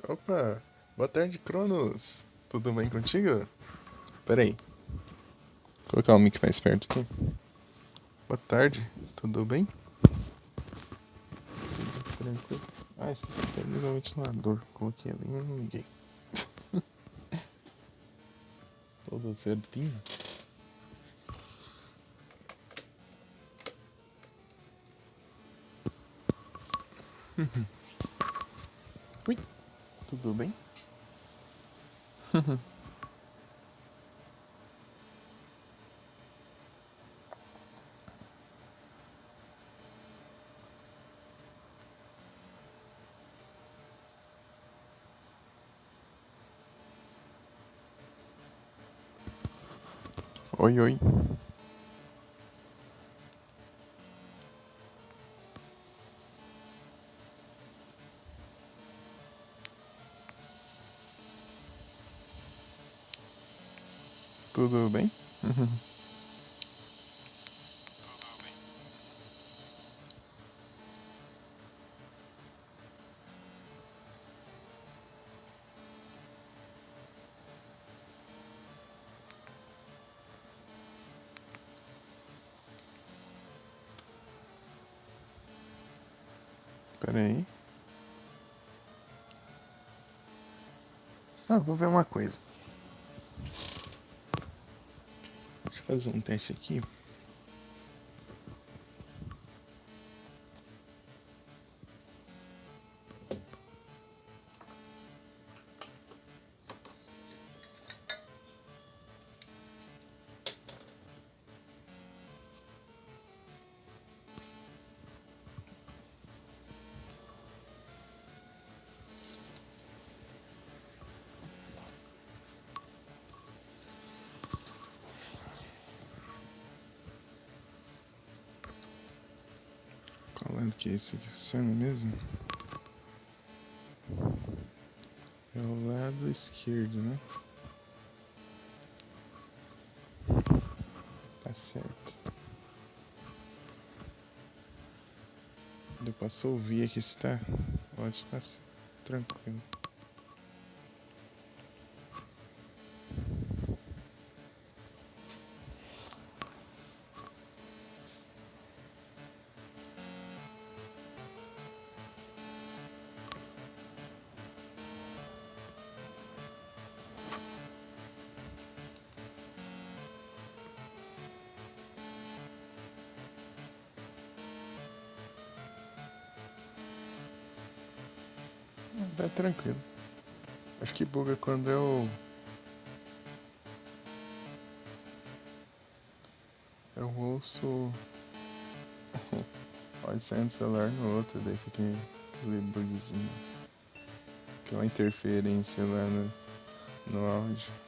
Opa, boa tarde, Cronos. Tudo bem contigo? Pera aí, vou colocar o mic mais perto aqui. Boa tarde, tudo bem? Tudo tranquilo? Ah, esqueci até de ligar o ventilador. Coloquei ali e não liguei. Tudo certinho? Ui, tudo bem? Oi, oi. Tudo bem? Pera aí. Ah, vou ver uma coisa. Deixa eu fazer um teste aqui. Qual lado que é esse que funciona mesmo? É o lado esquerdo, né? Tá certo. Eu posso ouvir aqui se tá. Pode estar tranquilo. Tá tranquilo. Acho que buga quando eu ouço. Pode sair um celular no outro, daí fica aquele bugzinho. Que é uma interferência lá no áudio.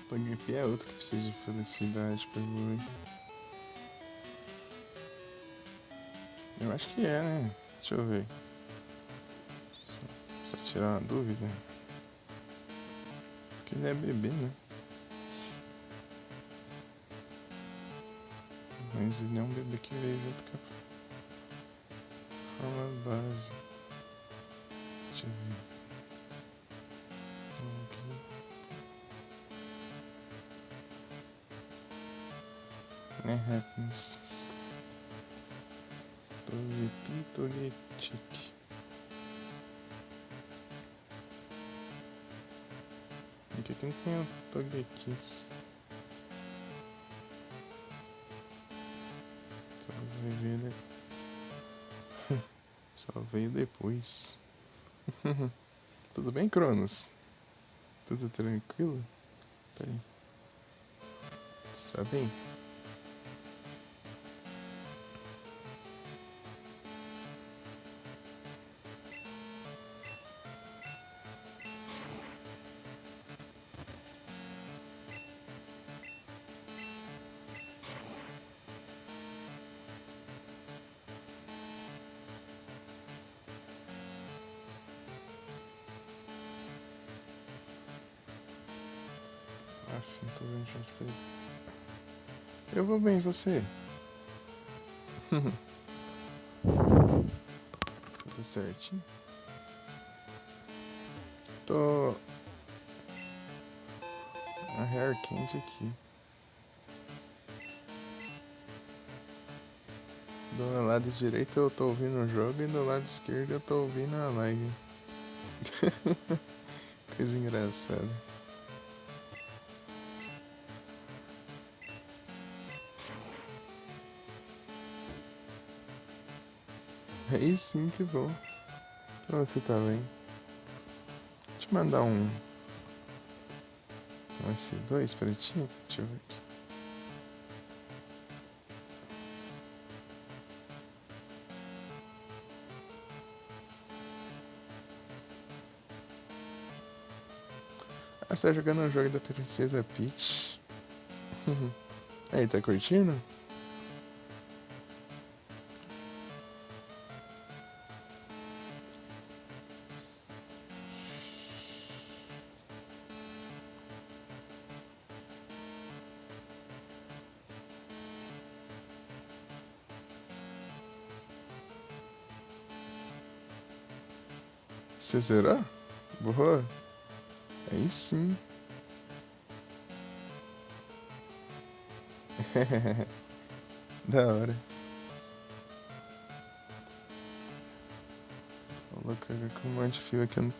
Togepi é outro que precisa de felicidade pra evoluir. Eu acho que é, né? Deixa eu ver. Só tirar uma dúvida. Porque ele é bebê, né? Mas ele é um bebê que veio junto com a forma base. Deixa eu ver. Né, Happiness. Togepi, Togetic. Por que não tem o Togekiss? Só vai ver, só veio depois. Tudo bem, Cronos? Tudo tranquilo? Peraí. Tá bem? Não tô vendo chat pra ele. Eu vou bem, você? Tudo certinho? Tô a hair quente aqui. Do lado direito eu tô ouvindo o jogo e do lado esquerdo eu tô ouvindo a live. Coisa engraçada. Aí sim, que bom. Pra você tá bem. Deixa eu mandar um S2 pra ti. Deixa eu ver aqui. Ah, você tá jogando o jogo da Princesa Peach. Aí, tá curtindo? Você zerou? Boa. Aí sim. Da hora. Vou colocar com um monte de fio aqui. Não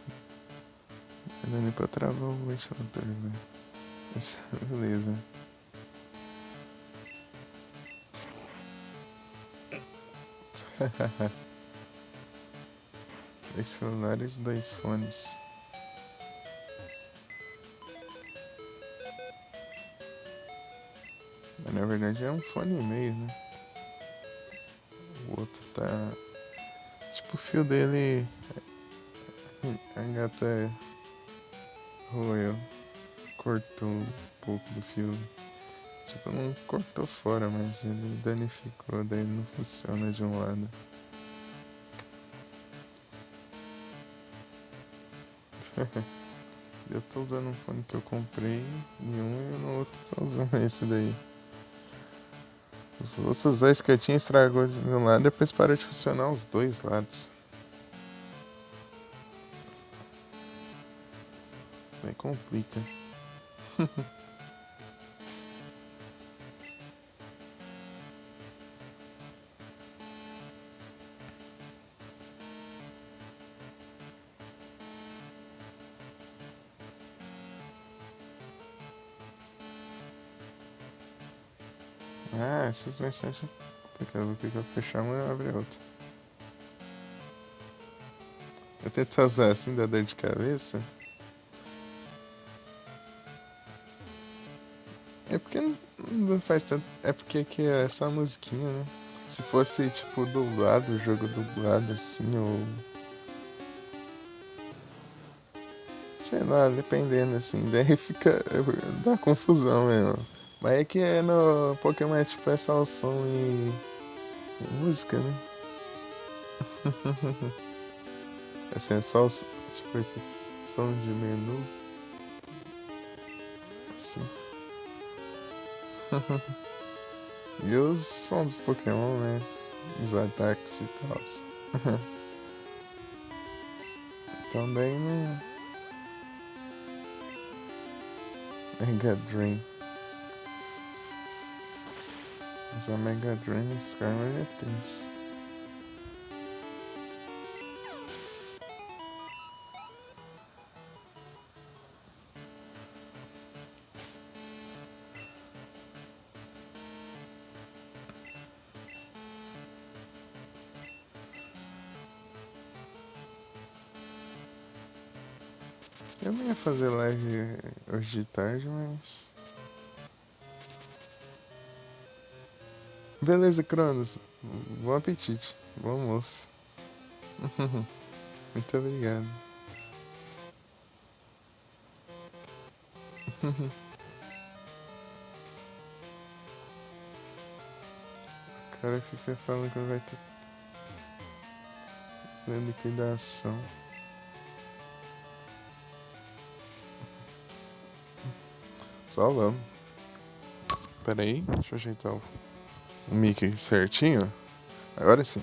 dá nem pra travar o ventilador, né? Beleza. Dois celulares, dois fones. Mas na verdade é um fone e meio, né? O outro tá. Tipo, o fio dele. A gata roeu. Cortou um pouco do fio. Tipo, não cortou fora, mas ele danificou. Daí não funciona de um lado. Eu tô usando um fone que eu comprei em um e no outro tô usando esse daí. Os outros dois que eu tinha estragou de um lado, depois parou de funcionar os dois lados. Aí complica. Ah, essas mensagens complicadas. Vou clicar pra fechar uma e abrir outra. Eu tento usar assim, dá dor de cabeça. É porque não faz tanto. É porque aqui é só musiquinha, né? Se fosse tipo dublado, jogo dublado assim, ou Sei lá, dependendo assim, daí fica. Dá confusão mesmo. Mas é que é no Pokémon é tipo essa som e música, né? Assim, é só tipo esse som de menu, assim. E os sons dos Pokémon, né? Os ataques e tal. Também no Mega Drain. Mas a Mega Drain e Skyward é tenso. Eu não ia fazer live hoje de tarde, mas. Beleza, Cronos. Bom apetite. Bom almoço. Muito obrigado. O cara fica falando que vai ter liquidação. Só vamos. Pera aí, deixa eu ajeitar o mic certinho. Agora sim.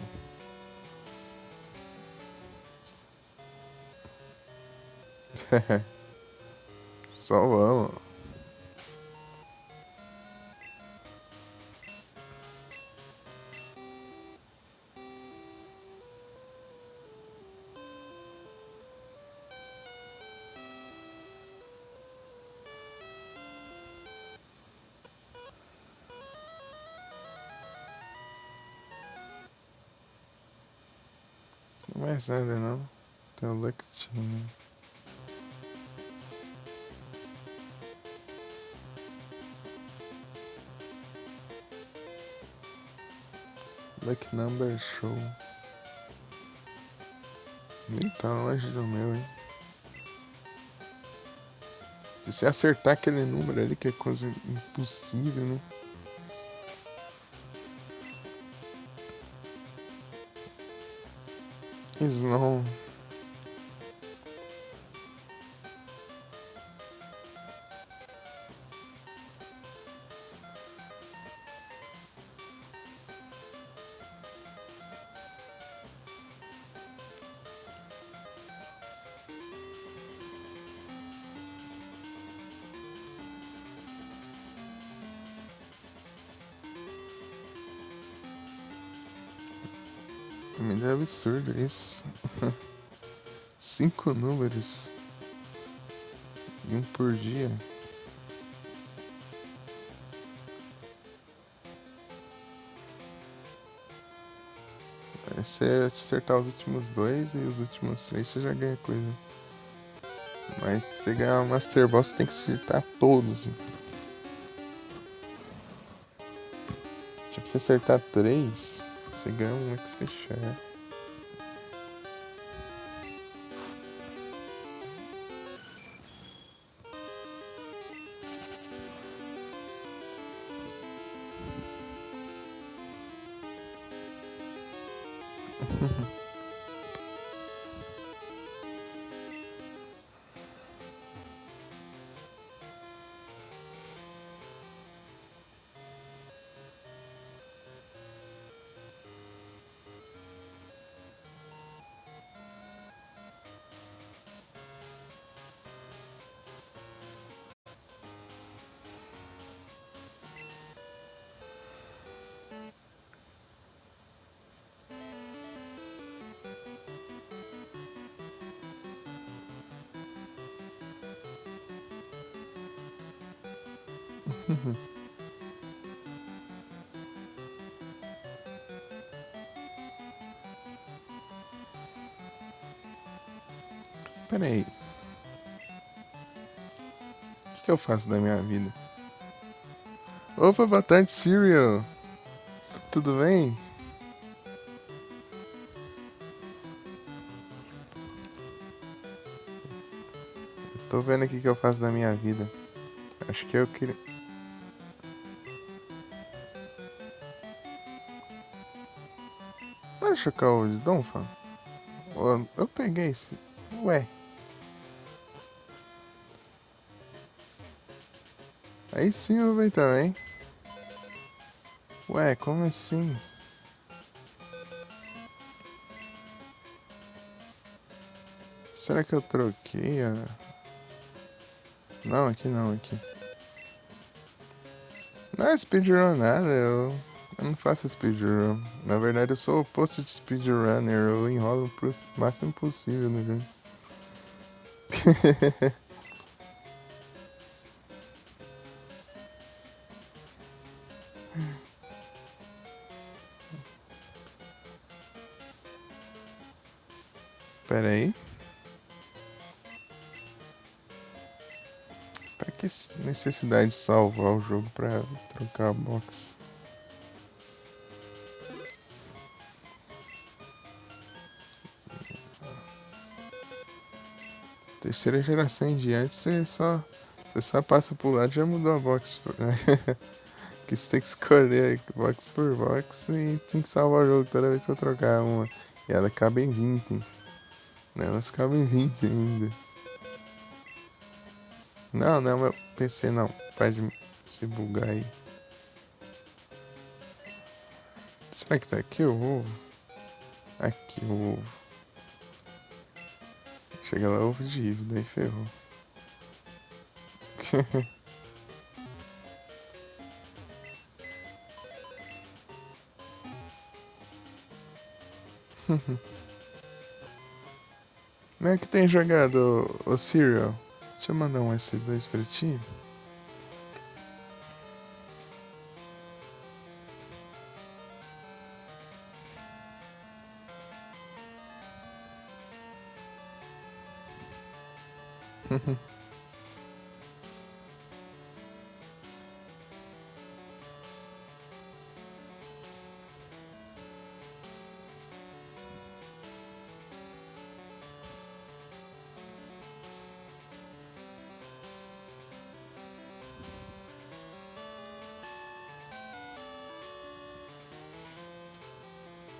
Só vamos. Não mais nada não. Tem o Luck Team. Luck Number Show. Nem tá longe do meu, hein? Se você acertar aquele número ali, que é coisa impossível, né? Snow. Me dá absurdo isso. 5 números. E um por dia. Se você acertar os últimos dois e os últimos três, você já ganha coisa. Mas pra você ganhar o Master Boss, você tem que acertar todos. Tipo, se você acertar três, você ganha um XP Share. Pera aí. O que eu faço da minha vida? Opa, boa tarde, Serial. Tudo bem? Tô vendo aqui o que eu faço da minha vida. Acho que eu queria... Deixa eu chocar o Sdonfa. Eu peguei esse... Ué. Aí sim eu vi também. Ué, como assim? Será que eu troquei a... Não, aqui não, aqui. Não é speedrun nada, eu não faço speedrun. Na verdade eu sou o oposto de speedrunner, eu enrolo pro máximo possível no jogo. Pera aí. Pra que necessidade de salvar o jogo pra trocar a box? Terceira geração em diante, você só passa pro lado e já mudou a box. Né? Que você tem que escolher box por box e tem que salvar o jogo toda vez que eu trocar uma. E ela acaba em 20. Né? Elas acabam em 20 ainda. Não, não é o meu PC não. Pode se bugar aí. Será que tá aqui o ovo? Aqui o ovo. Chega lá, ovo de Ivo, daí ferrou. Como é que tem jogado o Serial? Deixa eu mandar um S2 pra ti.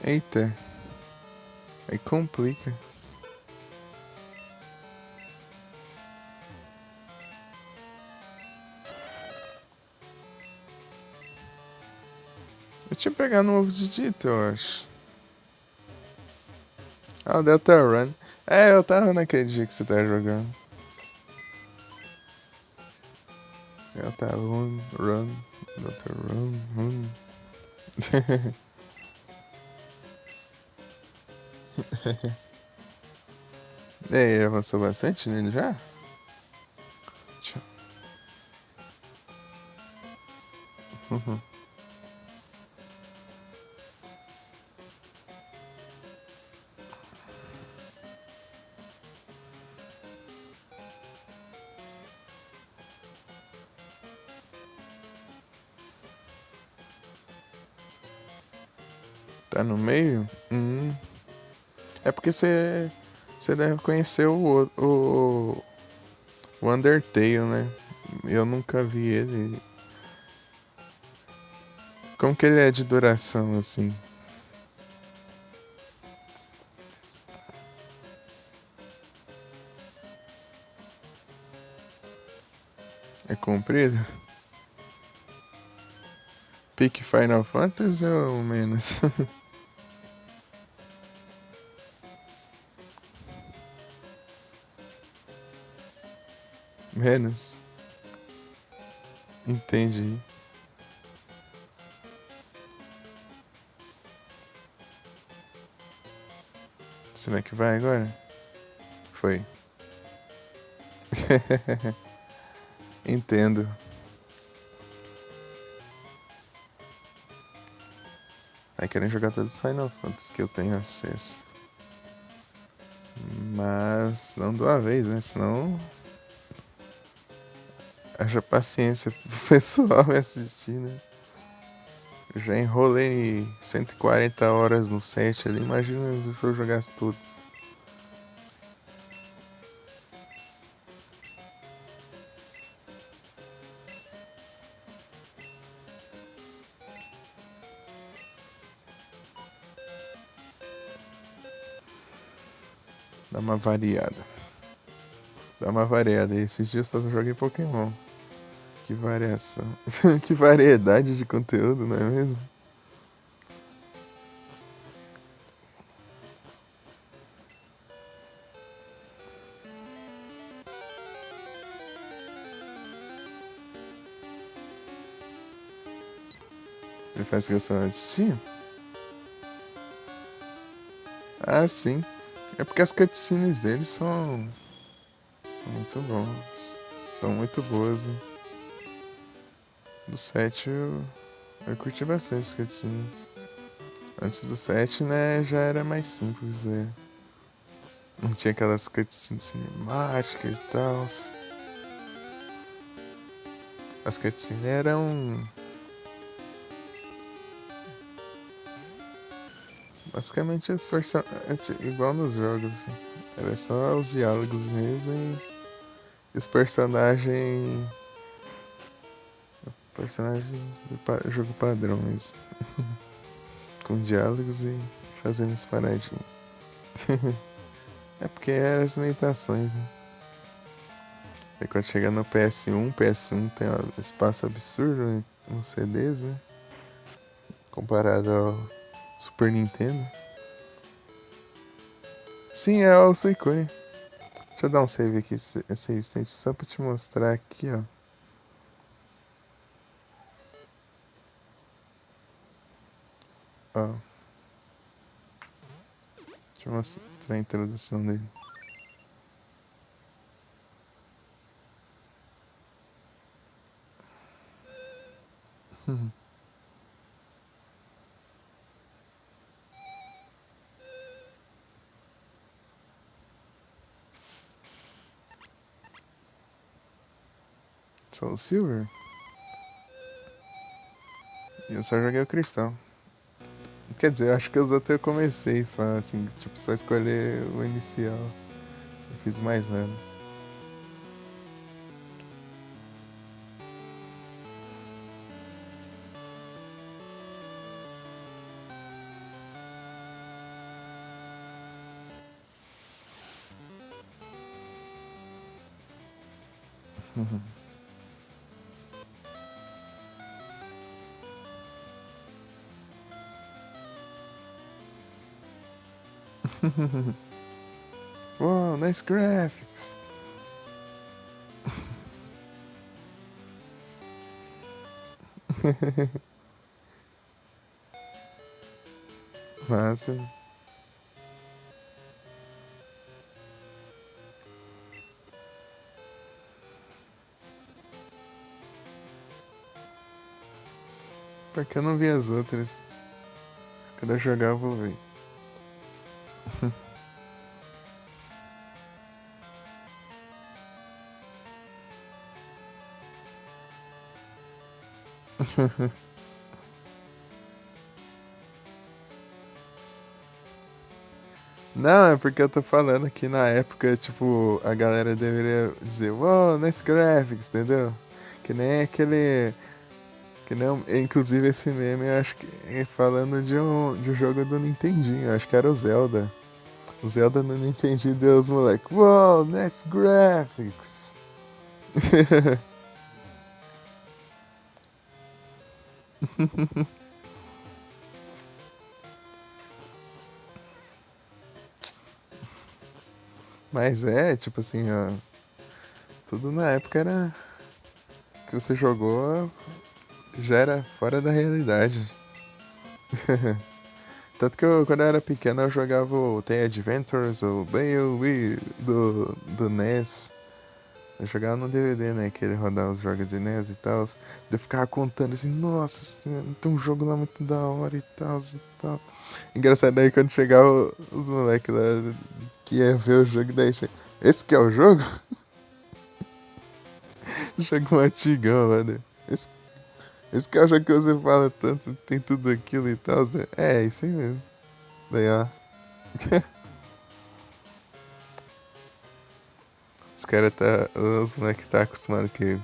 Eita, aí complica. Eu tinha pegado um ovo de Dito, eu acho. Ah, o Delta Run. É, eu tava naquele dia que você tá jogando. Delta Run, Run, Delta Run, Run. E aí, avançou bastante nele já? Deixa eu... Tá no meio? É porque você deve conhecer o Undertale, né? Eu nunca vi ele. Como que ele é de duração, assim? É comprido? Pique Final Fantasy ou menos? Menos? Entendi. Será que vai agora? Foi. Entendo. Aí querem jogar todos os Final Fantasy que eu tenho acesso. Mas não de uma vez, né? Senão haja paciência pro pessoal me assistir, né? Eu já enrolei 140 horas no set ali, imagina se eu jogasse todos. Dá uma variada. Dá uma variada. E esses dias eu só joguei Pokémon. Que variação. Que variedade de conteúdo, não é mesmo? Ele faz questão de assistir? Ah, sim. É porque as cutscenes deles são muito bons. São muito boas, né? Do 7 eu curti bastante as cutscenes. Antes do 7, né, já era mais simples, né? Não tinha aquelas cutscenes cinemáticas e tal. As cutscenes eram basicamente os personagens. Igual nos jogos, assim. Era só os diálogos mesmo e os personagens. Personagens do jogo padrão mesmo. Com diálogos e fazendo as paradinhas. É porque eram as imitações, né? E quando chega no PS1 tem um espaço absurdo nos CDs, né? Comparado ao Super Nintendo. Sim, é o Suicune. Deixa eu dar um save aqui, save state, só pra te mostrar aqui, ó. Ó, deixa eu mostrar a introdução dele. Soul Silver? E eu só joguei o Cristal. Quer dizer, eu acho que os outros eu comecei só, assim, tipo, só escolher o inicial. Não fiz mais nada. Wow, nice graphics! Massa. Porque eu não vi as outras. Quando eu jogar eu vou ver. Não, é porque eu tô falando que na época, tipo, a galera deveria dizer, wow, nice graphics, entendeu? Que nem aquele. Que nem, inclusive esse meme, eu acho que é falando de um jogo do Nintendinho, eu acho que era o Zelda. O Zelda no Nintendinho deu os moleques, wow, nice graphics. Mas é, tipo assim, ó, tudo na época era que você jogou já era fora da realidade. Tanto que quando eu era pequeno, eu jogava o The Adventures, o BioWare do NES. Eu jogava no DVD, né? Que ele rodava os jogos de NES e tal. Eu ficava contando assim, nossa, tem um jogo lá muito da hora e tal, e tal. Engraçado aí quando chegava os moleques lá que ia ver o jogo, daí chega, esse que é o jogo? Chega um antigão lá, né? Esse que é o jogo que você fala tanto, tem tudo aquilo e tal. Né? É, isso aí mesmo. Daí, ó. Os caras tá. Os moleques tá acostumado que.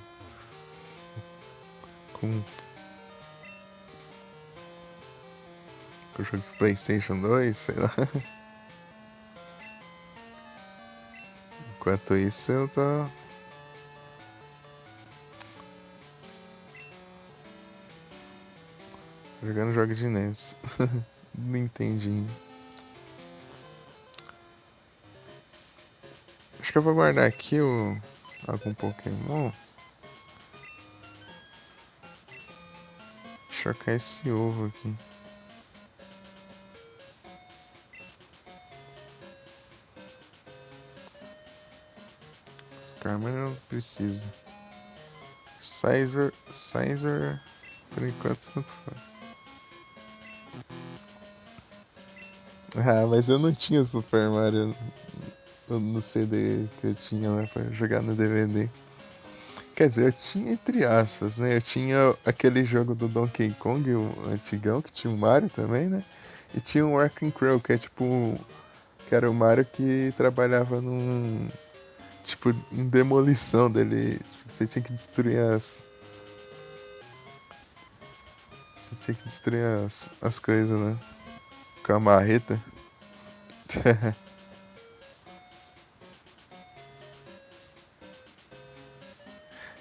Com o jogo de Playstation 2, sei lá. Enquanto isso, eu tô jogando jogo de NES. Nintendinho. Acho que eu vou guardar aqui algum Pokémon. Chocar esse ovo aqui. Skarmory não precisa. Sizer, por enquanto, tanto faz. Ah, mas eu não tinha Super Mario no CD que eu tinha lá pra jogar no DVD. Quer dizer, eu tinha entre aspas, né? Eu tinha aquele jogo do Donkey Kong, o antigão, que tinha o Mario também, né? E tinha o Wrecking Crew, que é tipo. Que era o Mario que trabalhava num. Tipo, em demolição dele. Você tinha que destruir as. Você tinha que destruir as coisas, né? Com a marreta.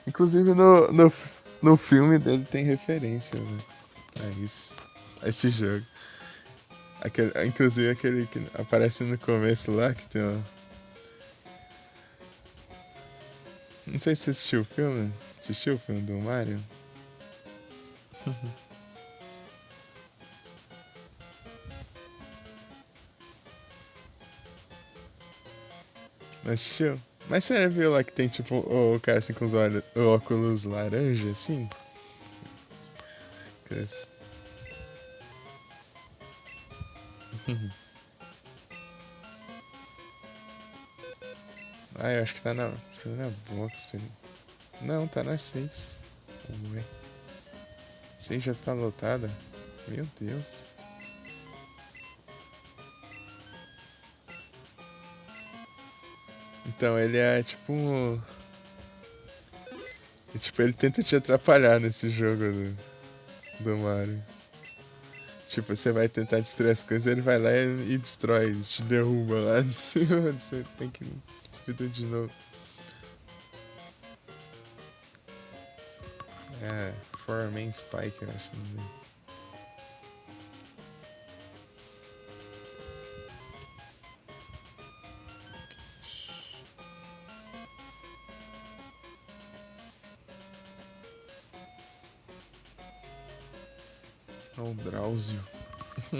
Inclusive no filme dele tem referência, né? A isso. A esse jogo. Inclusive aquele que aparece no começo lá, que tem uma. Não sei se você assistiu o filme. Assistiu o filme do Mario? Não assistiu? Mas você viu lá que tem tipo o cara assim com os olhos, o óculos laranja assim? Cresce. Ah, eu acho que tá na box, peraí. Não, tá na 6. Ué. 6 já tá lotada? Meu Deus. Então ele é tipo tipo, ele tenta te atrapalhar nesse jogo do Mario. Tipo, você vai tentar destruir as coisas, ele vai lá e destrói, te derruba lá de cima. Você tem que subir de novo. É, Foreman Spike, eu acho. Né? É o Drauzio. É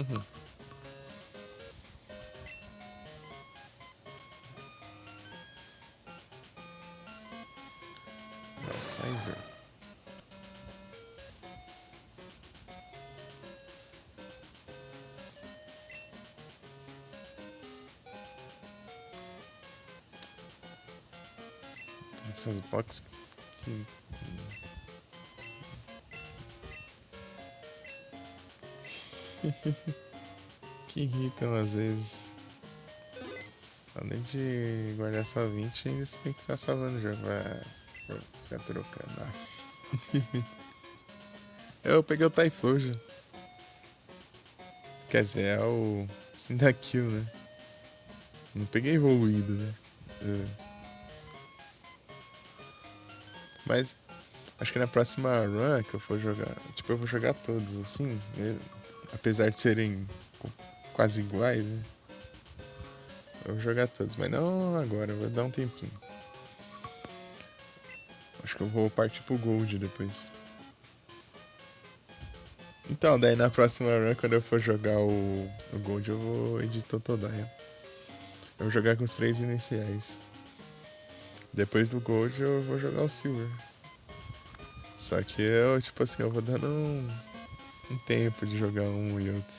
o Sizer. Essas boxes que, que irritam às vezes. Além de guardar só 20, ainda você tem que ficar salvando o jogo pra ficar trocando. Eu peguei o Typhlosion. Quer dizer, é o Cyndaquil, né? Não peguei evoluído, né? É. Mas acho que na próxima run que eu for jogar, tipo, eu vou jogar todos assim, apesar de serem quase iguais, né? Eu vou jogar todos, mas não agora, eu vou dar um tempinho. Acho que eu vou partir pro Gold depois. Então, daí na próxima run, quando eu for jogar o Gold, eu vou de Totodile. Eu vou jogar com os 3 iniciais. Depois do Gold, eu vou jogar o Silver. Só que eu, tipo assim, eu vou dando um tempo de jogar um e outros.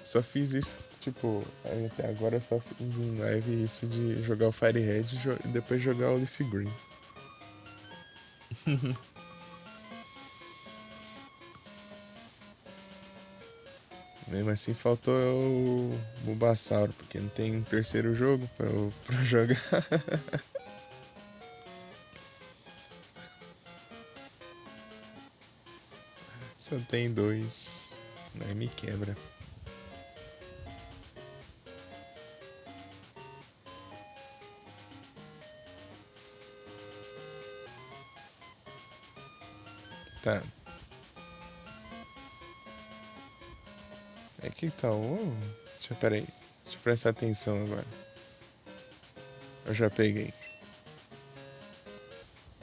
Só fiz isso, tipo, até agora eu só fiz em live isso de jogar o Fire Red e depois jogar o Leaf Green. Mesmo assim faltou o Bulbasauro, porque não tem um terceiro jogo pra jogar. Só tem 2. Aí me quebra. Tá. É que tá o ovo? Peraí. Deixa eu prestar atenção agora. Eu já peguei.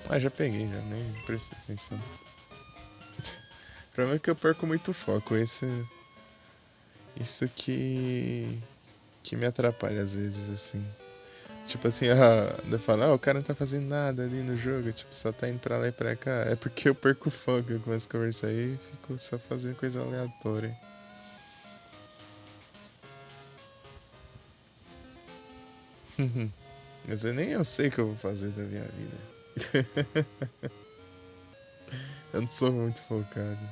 Ah, já peguei, já nem prestei atenção. O problema é que eu perco muito foco. Isso que me atrapalha às vezes, assim. Tipo assim, eu falo, o cara não tá fazendo nada ali no jogo, tipo, só tá indo pra lá e pra cá. É porque eu perco o foco, eu começo a conversar aí e fico só fazendo coisa aleatória. Mas nem eu sei o que eu vou fazer da minha vida. Eu não sou muito focado.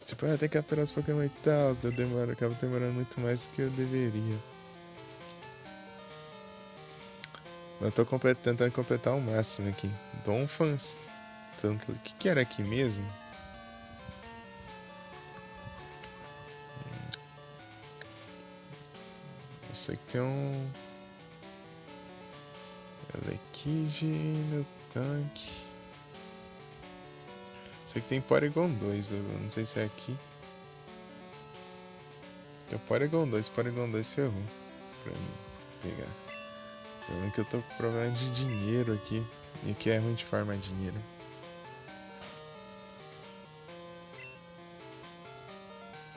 Tipo, tem que capturar os Pokémon e tal, acaba demorando muito mais do que eu deveria. Eu tô tentando completar o máximo aqui. Donphans. Tanto. O que era aqui mesmo? Eu sei que tem um. Elekid no tanque. Sei que tem Porygon 2, eu não sei se é aqui. Tem o Porygon 2 ferrou pra mim pegar. O problema é que eu tô com problema de dinheiro aqui. E aqui é ruim de farmar dinheiro.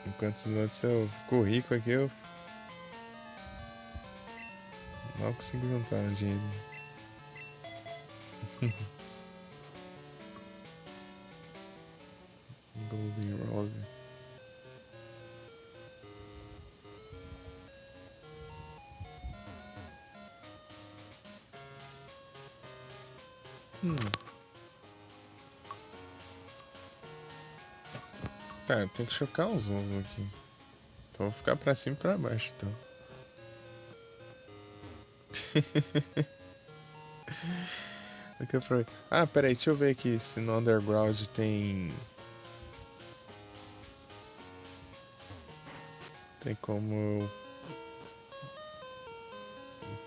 Enquanto os outros eu fico rico aqui, eu mal consigo juntar o dinheiro. Golden Roll. Tá, tem que chocar os ovos aqui. Então vou ficar pra cima e pra baixo, então. Peraí, deixa eu ver aqui se no Underground tem... Tem como...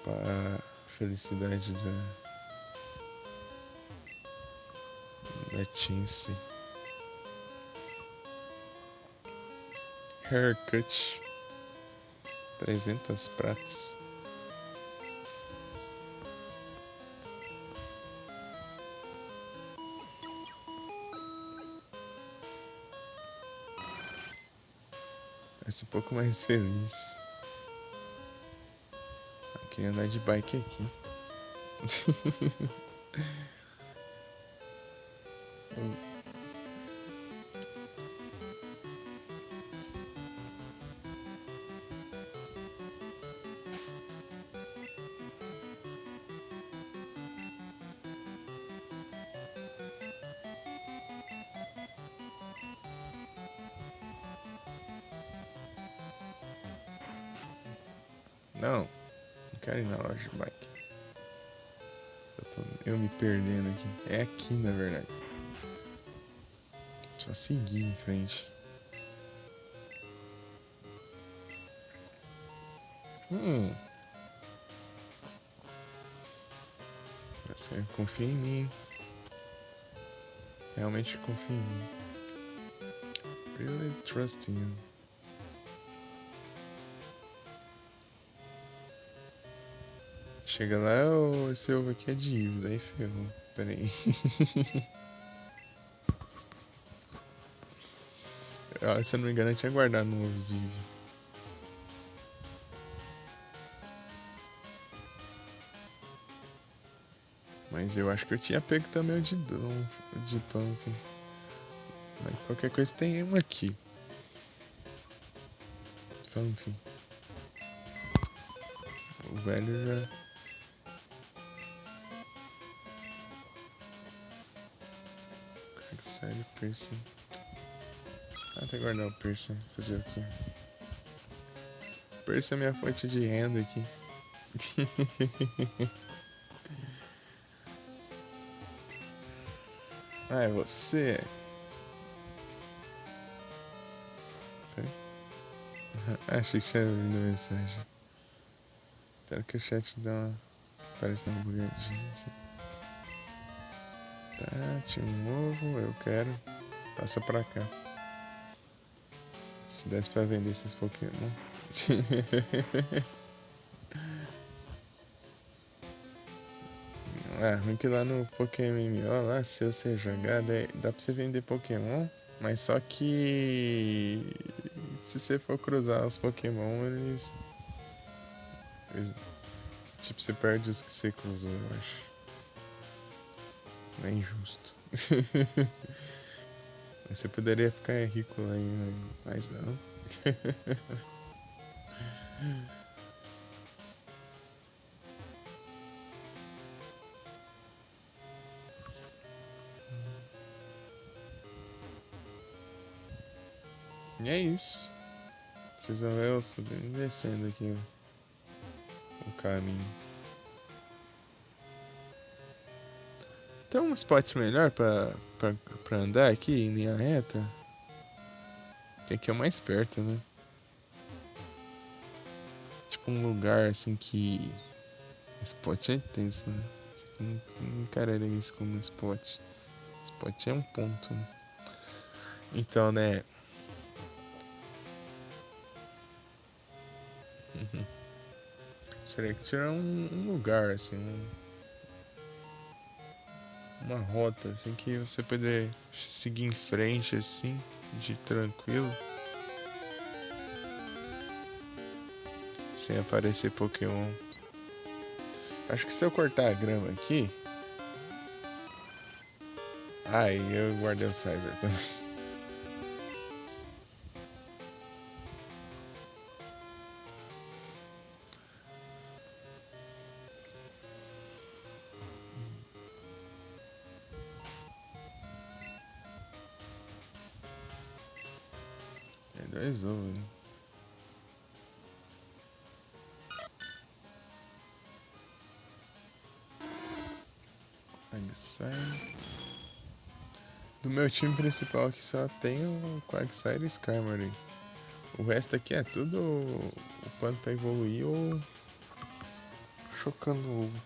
Upar a felicidade da Tincy. Haircut. 300 pratas. Vai ser um pouco mais feliz. Eu queria andar de bike aqui. Não quero ir na loja de bike. Eu me perdendo aqui. É aqui, na verdade. Só seguir em frente. Você confia em mim. Realmente confia em mim. Really trust you. Chega lá, esse ovo aqui é de Ives, aí ferrou. Pera aí. Se eu não me engano, eu tinha guardado no ovo de Ives. Mas eu acho que eu tinha pego também o de Pumpkin. Mas qualquer coisa tem um aqui. Pumpkin. O velho já... Sério, piercing. Tem que guardar o piercing. Fazer o quê? Piercing é minha fonte de renda aqui. É você. Achei que tinha vindo mensagem. Espero que o chat dê uma... Parece uma bugadinha assim. Tá, tinha um ovo, eu quero. Passa pra cá. Se desse pra vender esses Pokémon. Ah, ruim que lá no Pokémon MMO, lá, se você jogar, dá pra você vender Pokémon, mas só que se você for cruzar os Pokémon, eles tipo, você perde os que você cruzou, eu acho. É injusto. Você poderia ficar rico lá ainda, mas não. E é isso. Vocês vão ver eu subindo e descendo aqui o caminho. Tem um spot melhor pra andar aqui em linha reta? Que aqui é o mais perto, né? Tipo um lugar assim que. Spot é intenso, né? Isso aqui não encararia isso como spot. Spot é um ponto, né? Então, né? Seria que tirar um lugar, assim, uma rota, assim, que você poder seguir em frente, assim, de tranquilo, sem aparecer Pokémon. Acho que se eu cortar a grama aqui. Ai, eu guardei o Sizer também. É dois ovos, né? Aí sai. Do meu time principal aqui só tem o Quagsire e o Skarmory. O resto aqui é tudo o plano pra evoluir ou chocando o ovo.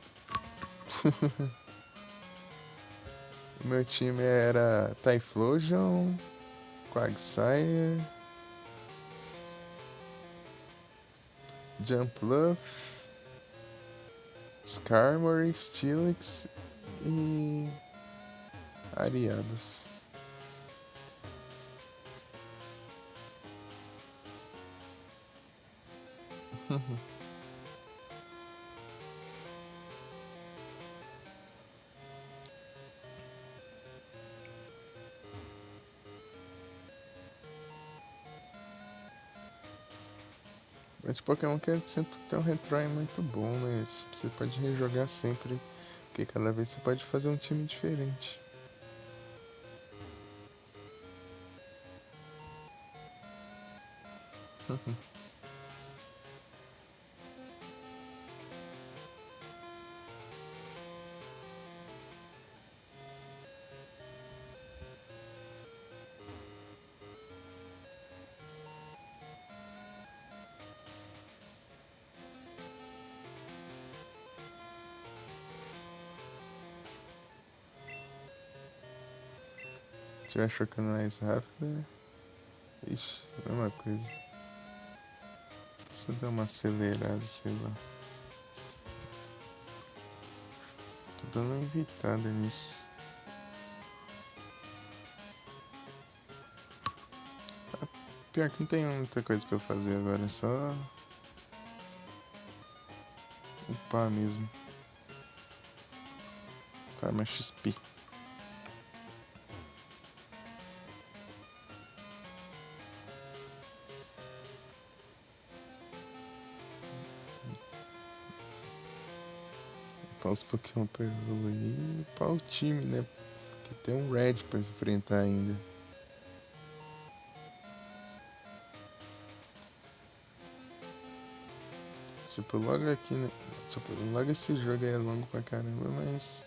O meu time era Typhlosion, Quagsire, Jumpluff, Skarmory, Steelix e Ariados. Mas Pokémon que sempre tem um retry muito bom, né? Você pode rejogar sempre, porque cada vez você pode fazer um time diferente. Se tiver chocando mais rápido, ixi, mesma coisa. Só dar uma acelerada, sei lá. Tô dando uma evitada nisso. Pior que não tem muita coisa pra eu fazer agora, é só upar mesmo. Farma XP. Upar os Pokémon pra evoluir e upar o time, né? Porque tem um Red pra enfrentar ainda. Tipo, logo aqui, né? Tipo, logo esse jogo aí é longo pra caramba, mas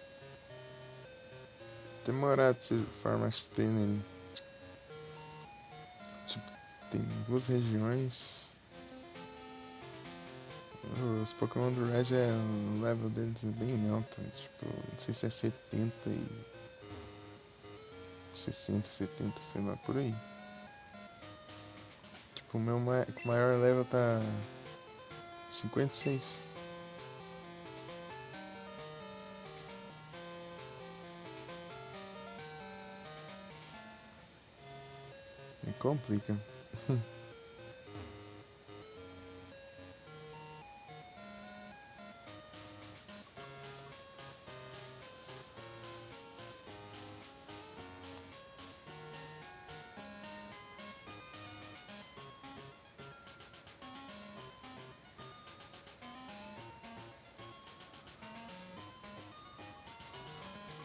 demorado se farmar XP nele. Tipo, tem duas regiões. Os Pokémon do Red o level deles é bem alto. Tipo, não sei se é 70 e 60, 70, sei lá, por aí. Tipo, o meu maior level tá 56. Me complica.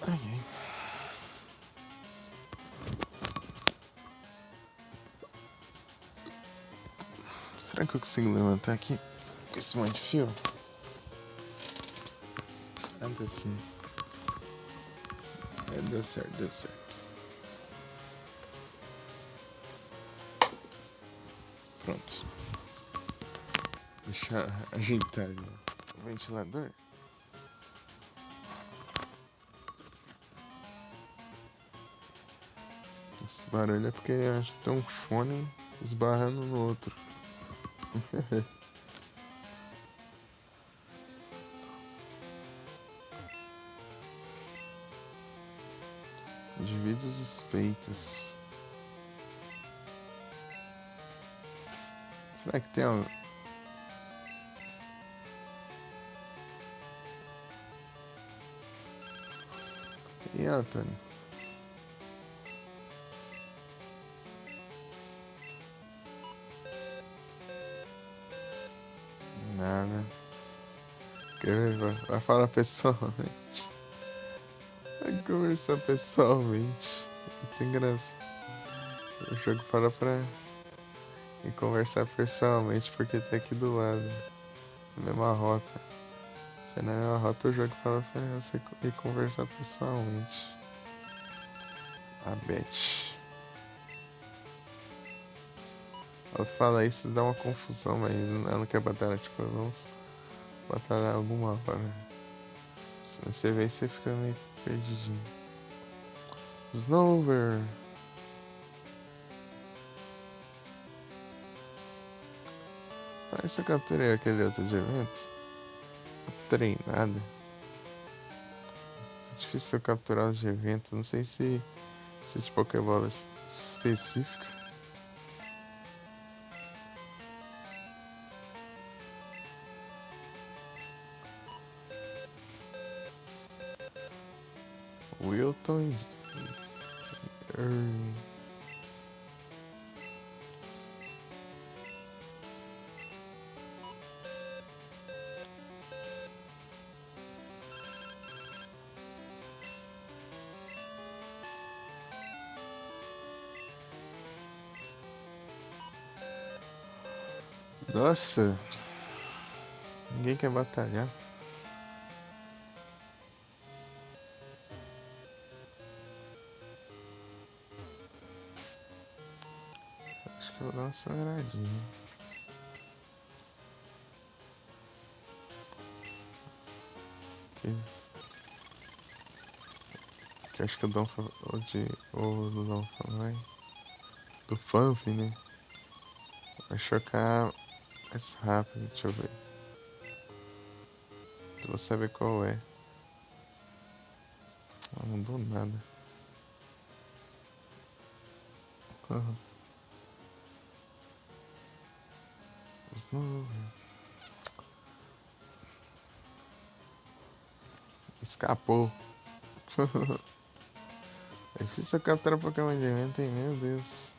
Ai, ai. Será que eu consigo levantar aqui com esse monte de fio? Ah, deu sim. É, deu certo, deu certo. Pronto. Deixa eu ajeitar ali o ventilador. Esse barulho é porque acho que tem um fone esbarrando no outro. Divide os espeitos. Será que tem algo? E Antônio? Nada. Quer ver? Vai falar pessoalmente. Vai conversar pessoalmente. Muito engraçado. O jogo fala pra ir conversar pessoalmente porque tá aqui do lado. Na mesma rota. Se é na mesma rota, o jogo fala pra você ir conversar pessoalmente. A Beth. Ela fala isso, dá uma confusão, mas ela não quer batalhar, tipo, vamos batalhar alguma hora. Se você vê, você fica meio perdidinho. Snover! Parece que eu capturei aquele outro de evento. Treinada. É difícil eu capturar os de evento, não sei se de Pokébola específica. Wilton e Nossa, ninguém quer batalhar. Acho que eu vou dar uma aceleradinha. Que acho que o Dom o do Dom vai. Do Fanf, né? Vai chocar mais rápido, deixa eu ver. Tu vou saber qual é. Não mudou nada. Uhum. Escapou. É difícil eu capturar Pokémon de evento, hein? Meu Deus.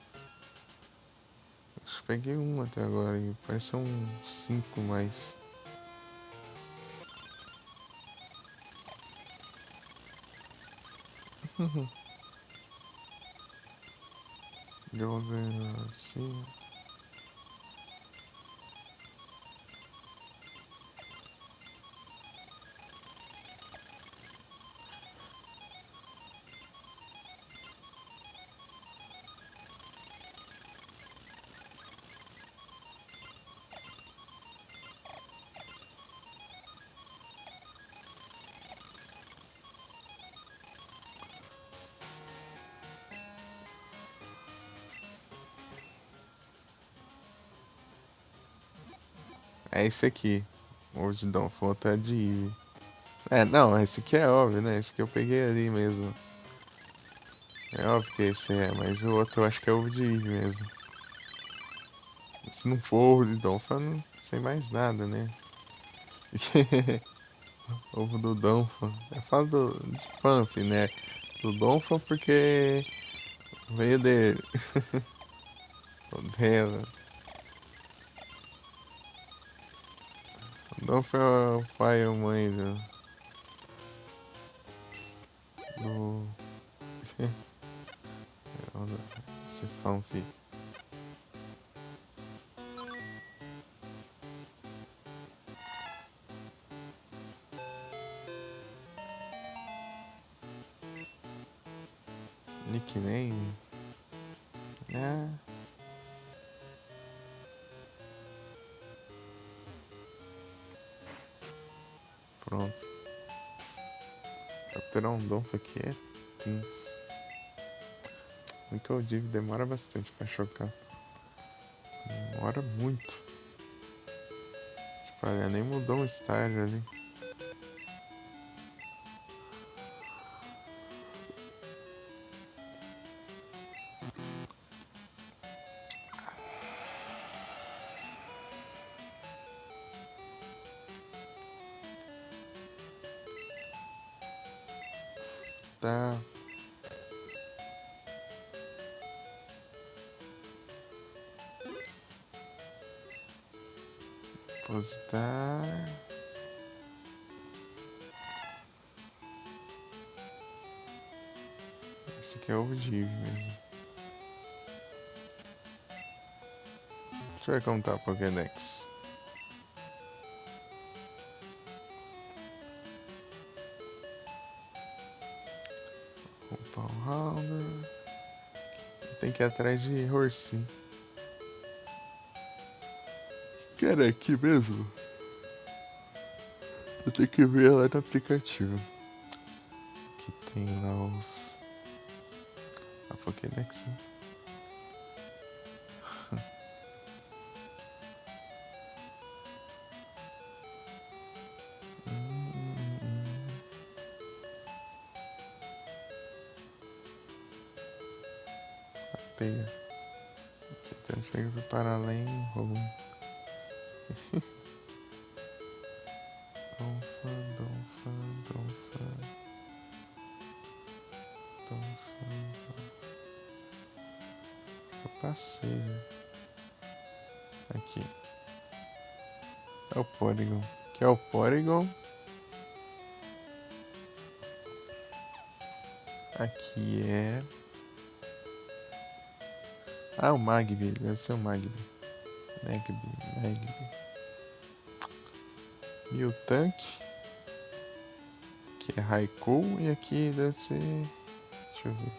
Acho que peguei um até agora e parece um 5 mais. Joga assim. É esse aqui. O de Donphan, outro é de Eve. É, não, esse aqui é óbvio, né? Esse aqui eu peguei ali mesmo. É óbvio que esse é, mas o outro eu acho que é ovo de Eve mesmo. Se não for ovo de Donphan, não sei mais nada, né? Ovo do Donphan. Eu falo de Pump, né? Do Donphan porque veio dele. O dela. O Donphan é o pai e a mãe do esse fanfic. Nickname? Ah, pronto. Capturar um Donphan aqui é tenso. O que eu digo demora bastante pra chocar. Demora muito. Tipo, ela nem mudou um estágio ali. Tá. Depositar. Esse aqui é ovo de Eve mesmo. Deixa eu ver como tá o Pokédex. O Powhounder. Tem que ir atrás de Horsey. Que era aqui mesmo? Eu tenho que ver lá no aplicativo. Que tem lá os. A Pokédex, né? Pega. Você tá chegando para além home. Donphan, Donphan, Donphan. Donphan. Eu passei, né? Aqui. É o Porygon. Que é o Porygon. Aqui é. Ah, o Magby. Deve ser o Magby. Magby. Miltank. Que é Raikou. E aqui deve ser. Deixa eu ver.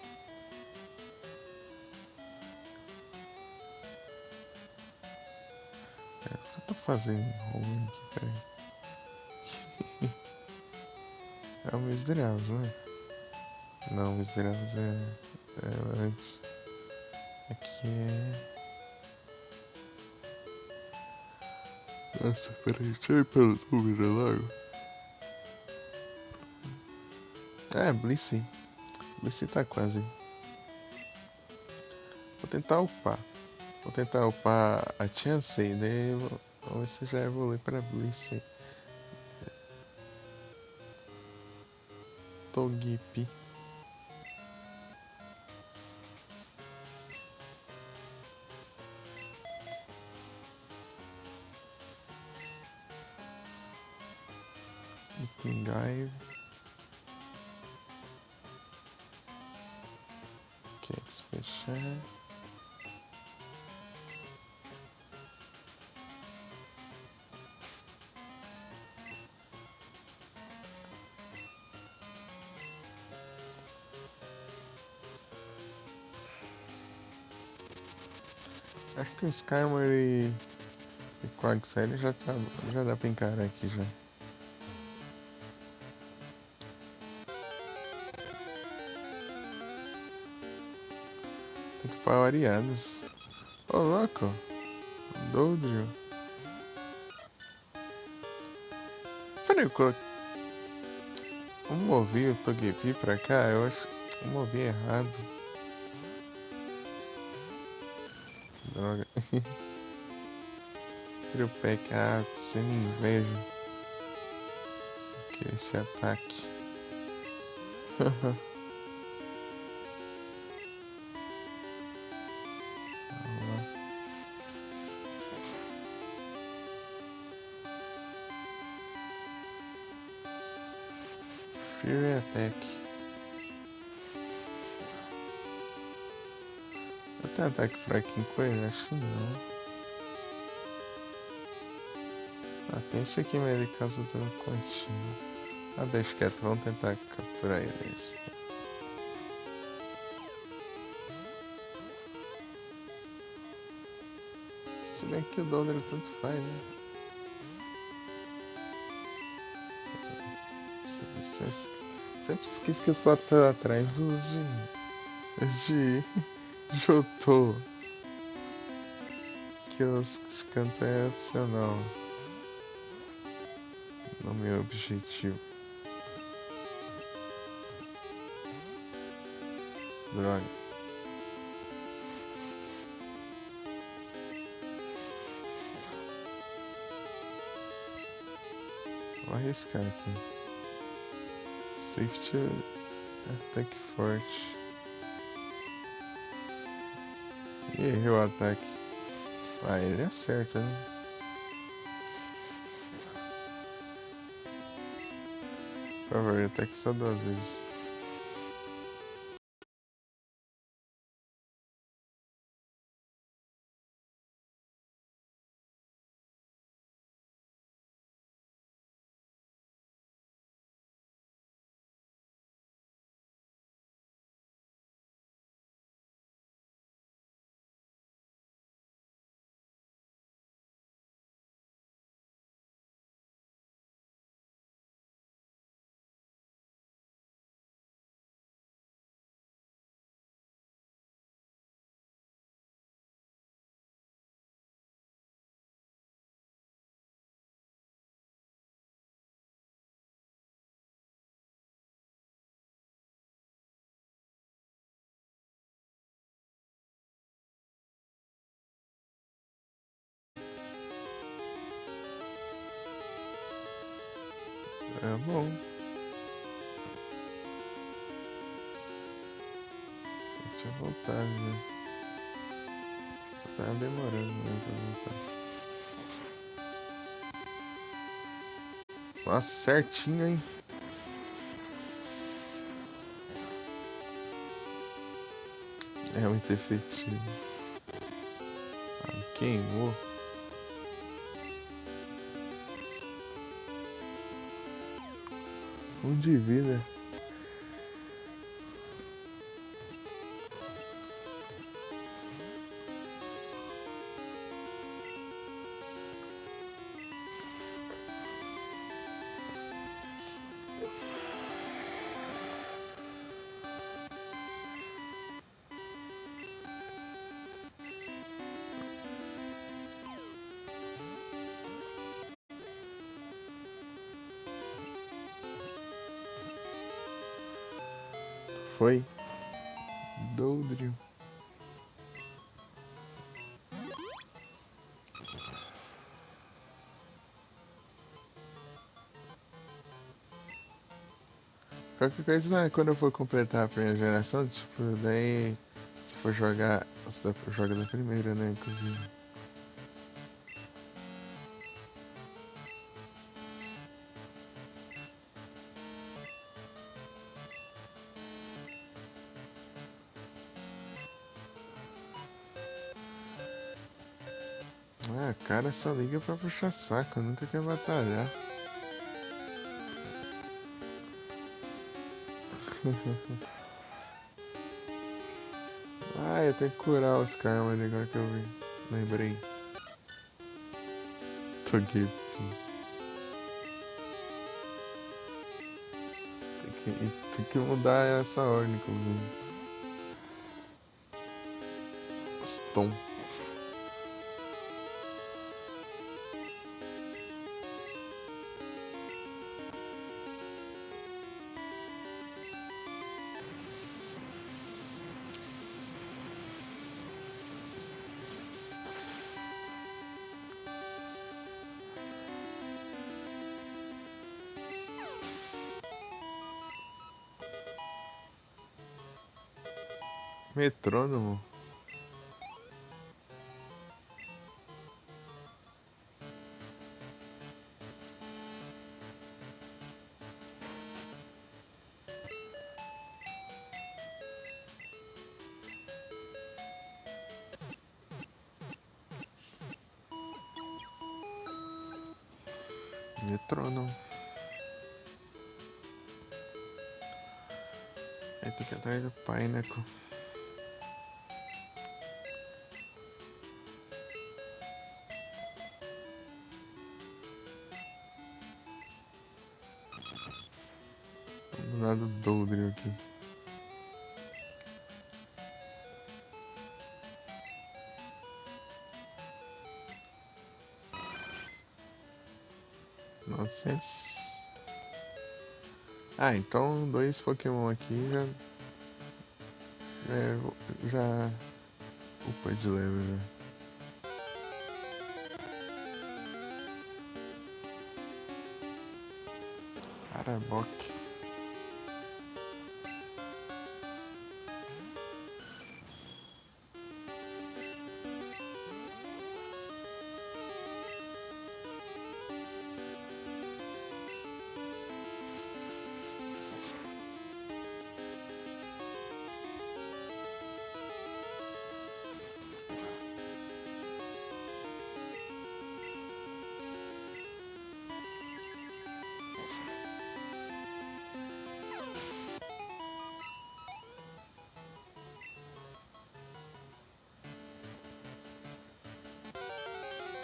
O que eu tô fazendo em home aqui? Peraí. É o Misdreavus, né? Não, o Misdreavus é antes. Aqui é. Nossa, peraí, deixa eu ir pelo número logo. É, Blissey. Blissey tá quase. Vou tentar upar. Vou tentar upar a Chansey, daí vou ver se já evolui pra Blissey. Togepi. Itingai. Quer fechar. Acho que o Skymore e Quagsire já dá pra encarar aqui já. Tem que upar Ariadas. Ô, louco! Doldrio. Peraí, eu movi o Togepi pra cá, eu acho que eu movi errado. Droga. Tira o pé, ah, você me inveja. Que esse ataque. Fury Attack. Eu tenho ataque fraquinho com ele? Acho que não. Ah, tem esse aqui, mas ele causa dano contínuo. Ah, deixa quieto, vamos tentar capturar ele. Esse. Se bem que o Dodrio tanto faz, né? Sempre esqueço que eu só tô atrás de Jotô. Que os cantos é opcional. No meu objetivo. Droga. Vou arriscar aqui. Swift ataque forte. E errei o ataque. Ah, ele acerta, né? Por favor, ataque só 2 vezes. É bom. Deixa eu voltar, né? Só tá demorando mesmo pra voltar. Nossa, certinho, hein? É muito efetivo. Ah, queimou. De vida. Foi. Doldrio. Qualquer coisa, né, quando eu for completar a primeira geração, tipo, daí se for jogar, você joga da primeira, né, inclusive. Ah, cara só liga pra puxar saco, nunca quer batalhar. Ah, eu tenho que curar os karmas agora que eu vi. Lembrei. Togepi. Tem que mudar essa ordem, inclusive. Stom. Metrônomo? Metrônomo. Aí tem que ir atrás do Pineco. Do lado do Doldril aqui. Nossa. Ah, então 2 Pokémon aqui já. Já. Upa de level já. Arbok.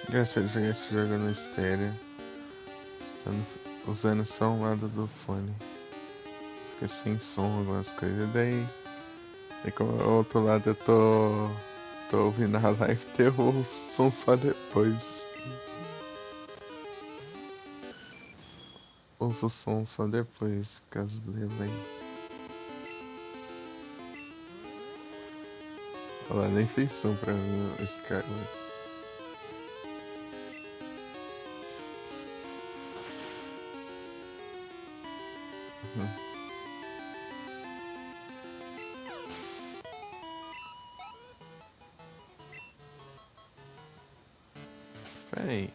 Engraçado jogar esse jogo no estéreo. Usando só um lado do fone. Fica sem som algumas coisas. Daí como o outro lado eu tô ouvindo a live, eu ouço o som só depois. Ouço o som só depois, por causa do delay. Olha lá, nem fez som pra mim esse cara. Uhum. Pera aí.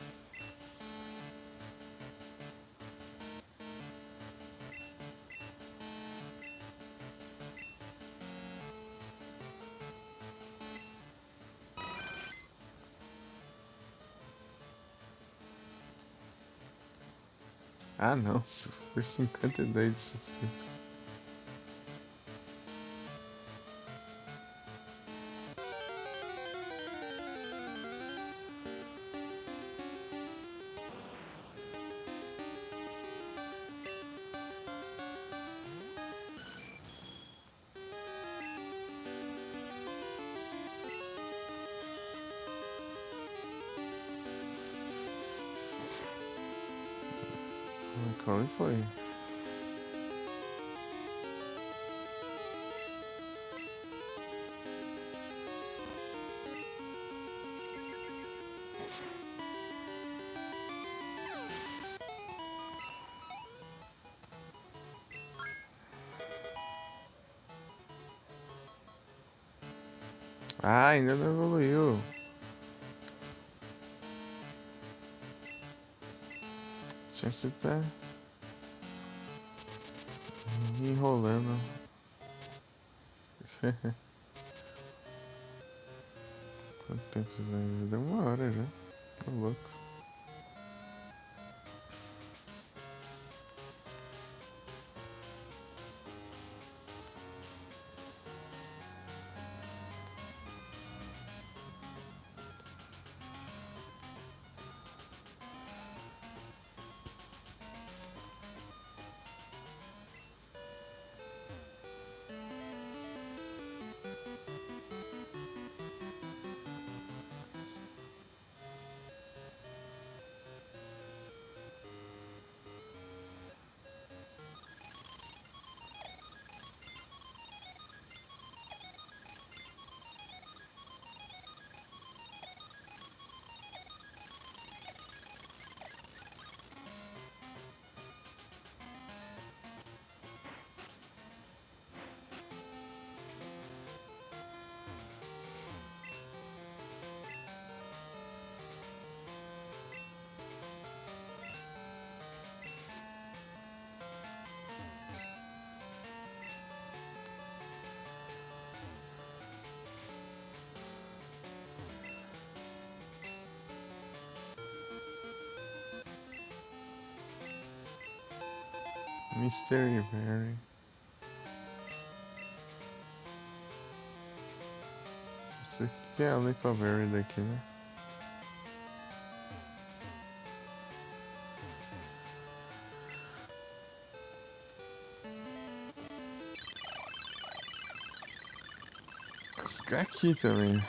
Ah não, por 52 de XP. Qual foi? Ah, ainda não evoluiu. Chance tá enrolando. Quanto tempo você vai? Deu 1 hora já. Tô louco. Mystery Berry. Isso aqui que é a Lipa Berry daqui, né? Vou ficar aqui também.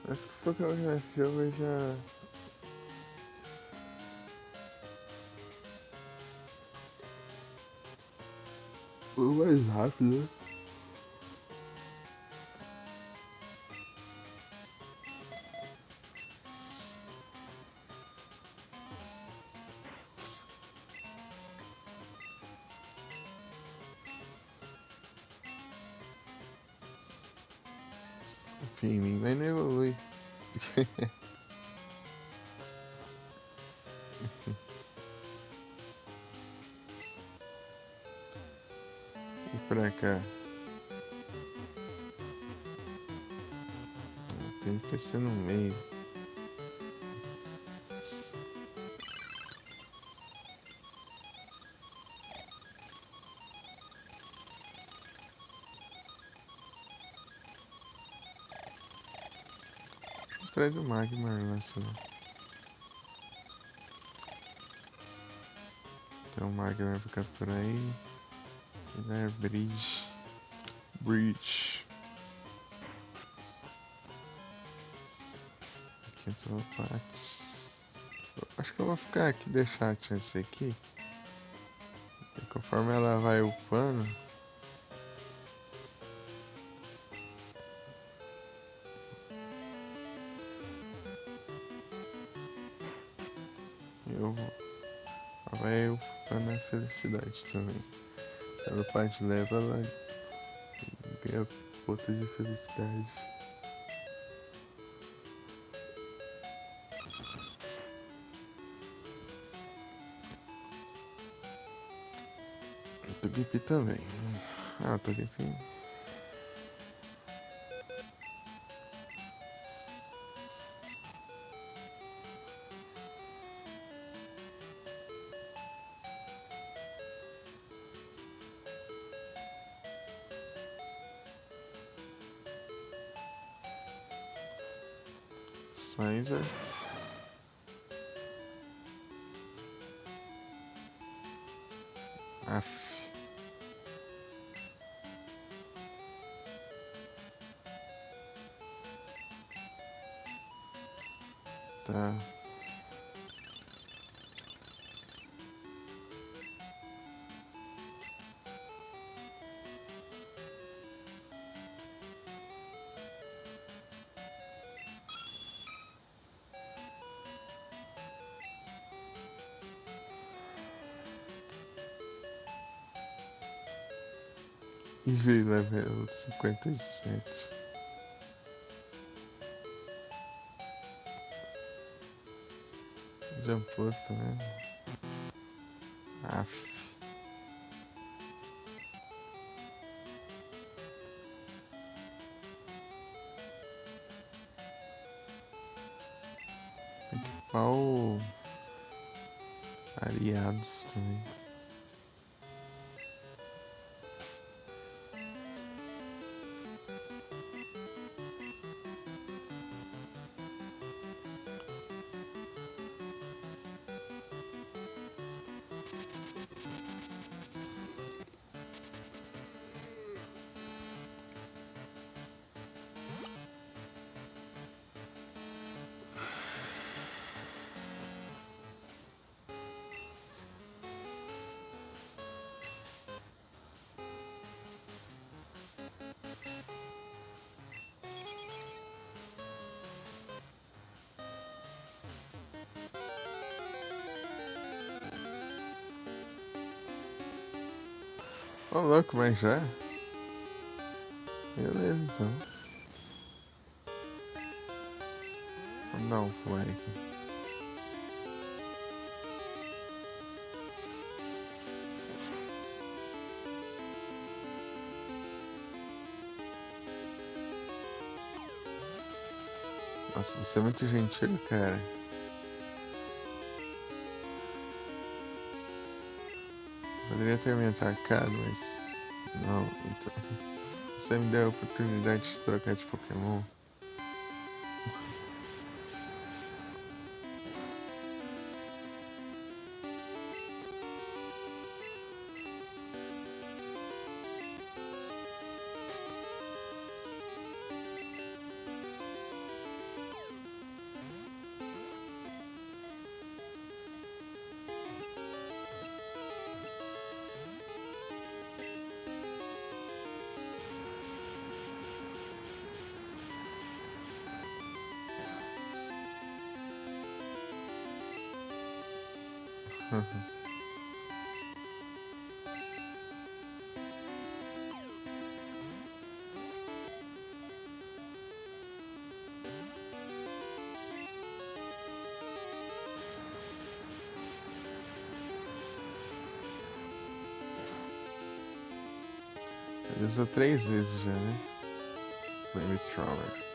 Acho que se for que eu nasci, eu já. Foi mais rápido, né? Enfim, ninguém não evolui. E pra cá? Tem que ser no meio. Atrás do Magmar lá, sei lá. Tem um Magmar pra capturar aí. E dar Bridge. Breach. Aqui entrou a parte. Acho que eu vou ficar aqui e deixar a chance aqui. E conforme ela vai upando. Eu vou. Ela vai upando a felicidade também. Cada parte leva, ela ganha pontos de felicidade. Togepi também. Ah, Togepi. Pfizer. Aff. Tá. E veio level 57. Jumpluff também. Aff. Equipar o Ariados também. Ô louco, mas já? Beleza então. Vamos dar um fly aqui. Nossa, você é muito gentil, cara. Poderia ter me atacado, mas... Não, então... Você me deu a oportunidade de trocar de Pokémon. Ele usou 3 vezes já, né? Flamethrower.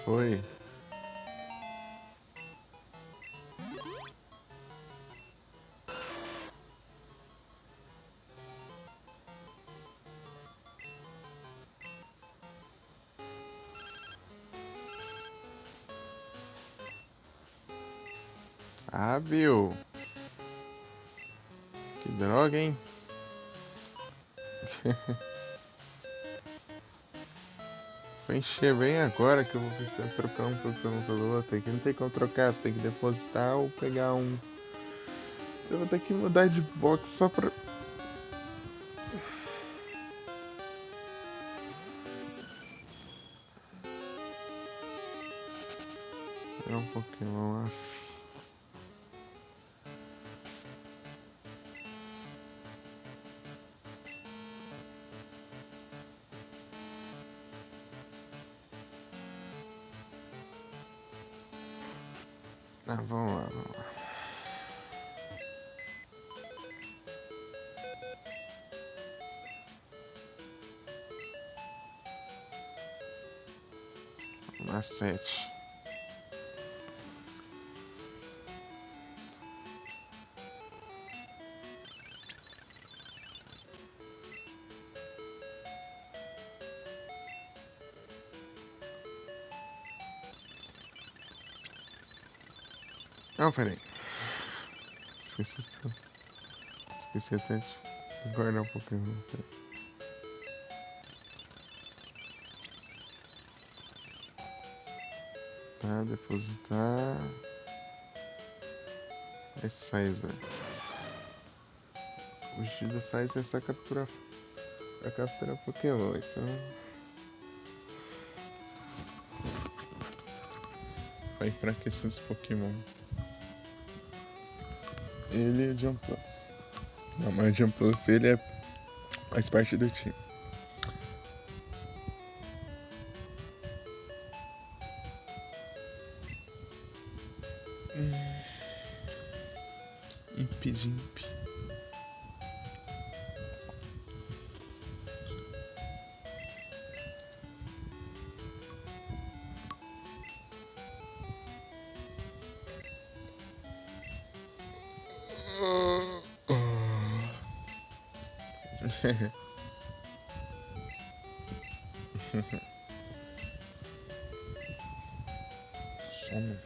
Foi. Ah, Bill. Que droga, hein? Foi encher bem agora que eu vou precisar trocar um Pokémon pelo outro. Aqui não tem como trocar, você tem que depositar ou pegar um. Eu vou ter que mudar de box só pra. É um Pokémon. Ah, vamos lá, vamos lá. Na 7. Não, peraí. Esqueci, esqueci até de guardar um Pokémon. Tá, depositar. É Sizer. O estilo Sizer é só capturar pra capturar Pokémon, então vai enfraquecer os Pokémon. Ele é Jumpluff. Não, mas o Jumpluff ele faz parte do time. Impidimp. Sono.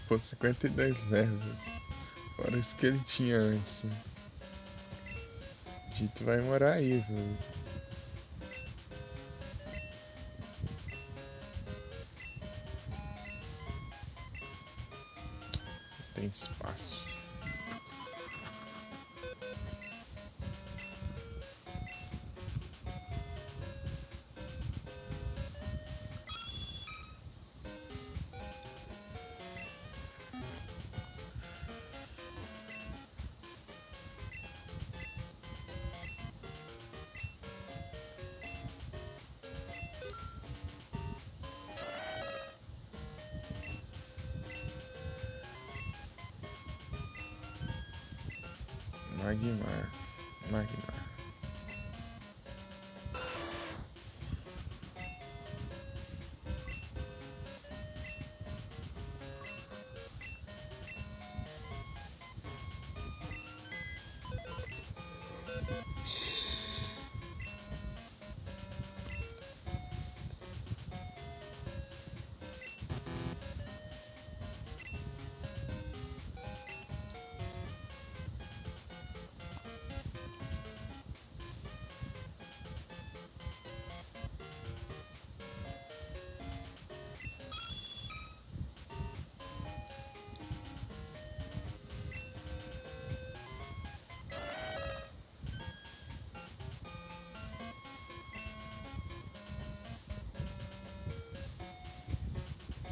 Pô, 52 levels. Fora isso que ele tinha antes. Dito vai morar aí, velho. Tem espaço. Magmar. Magmar.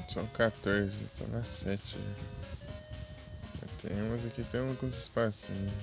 São 14, tô na 7. Tem umas aqui, tem uma com os espacinhos.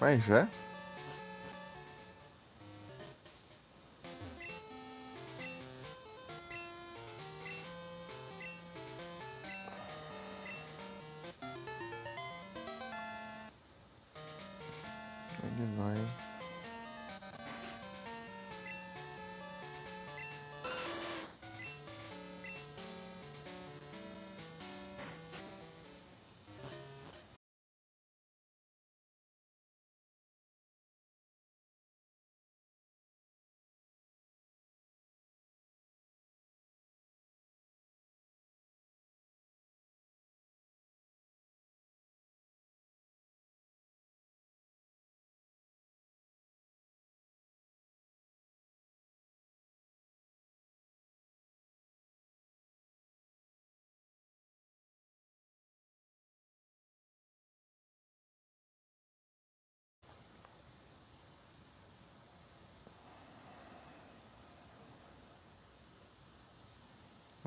Mas já? Ele vai.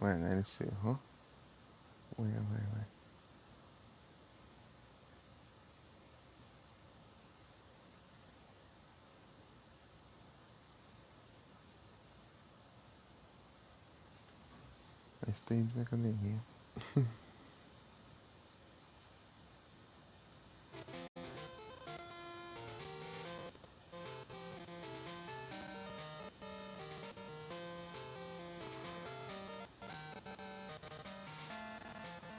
Ué, né? Ele encerrou. Ué. Mas tem de academia.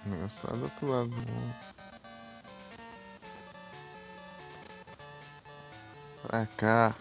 O negócio tá do outro lado do mundo. Pra cá.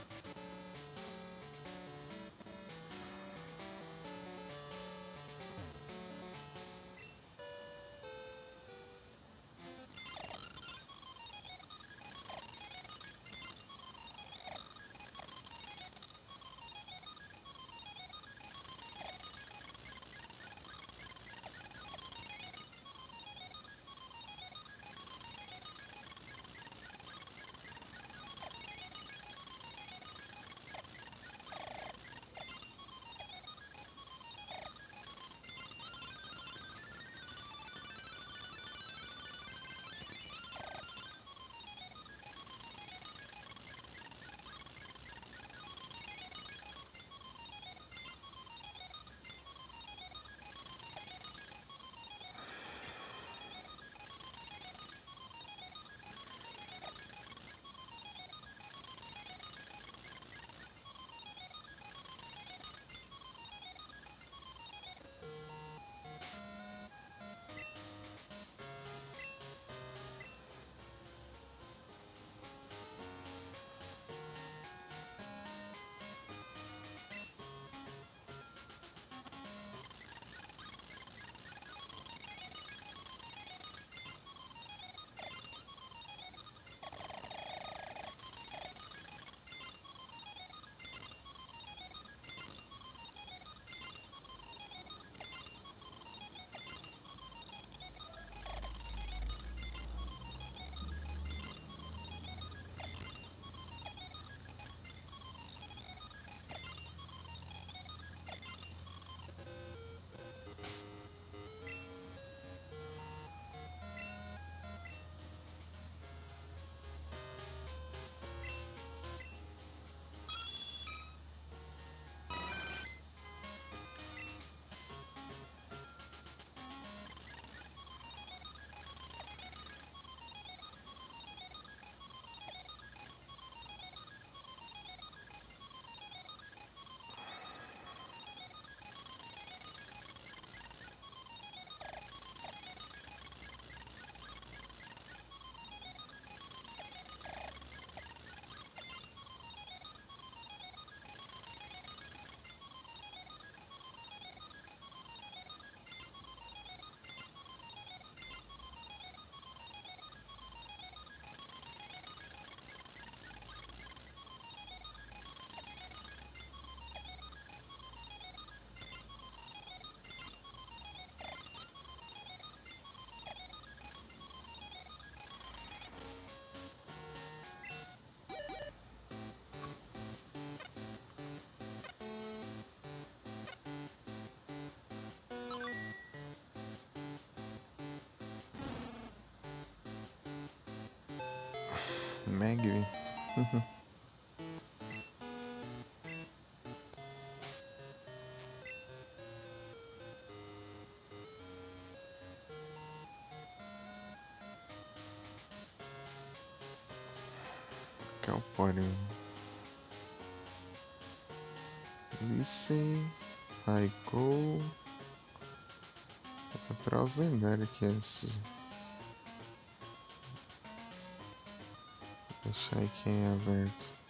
Maggie. Que é o pódio. Lissei, Raikou. Vou capturar os lendários aqui antes de deixar aqui em aberto.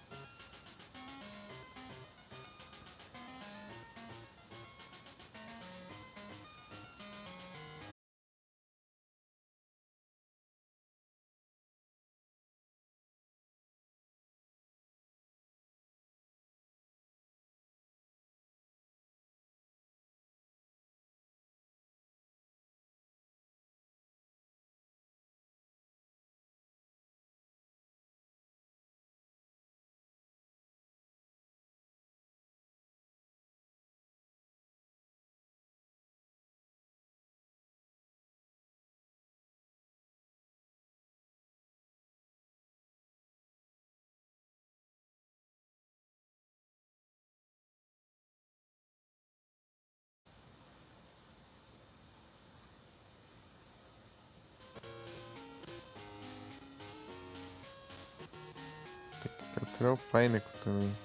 Capturar o Pineco também.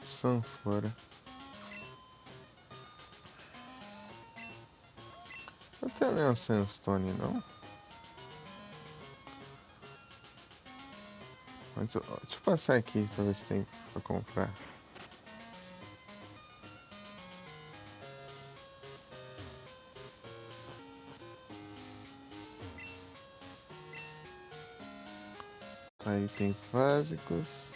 Sanfora. Não tem nenhum Sandstone não? Deixa eu passar aqui pra ver se tem pra comprar. Aí itens básicos.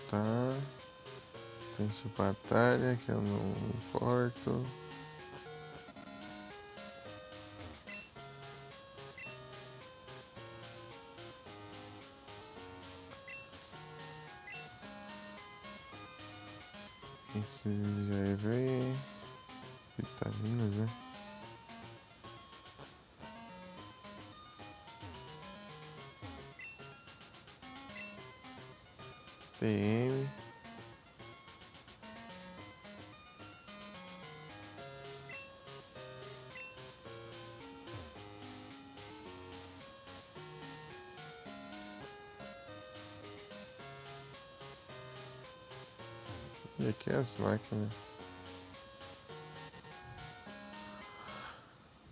Tá. Tem de batalha que eu não importo. Esse já é ver. Vitaminas, né? TM. E aqui as máquinas.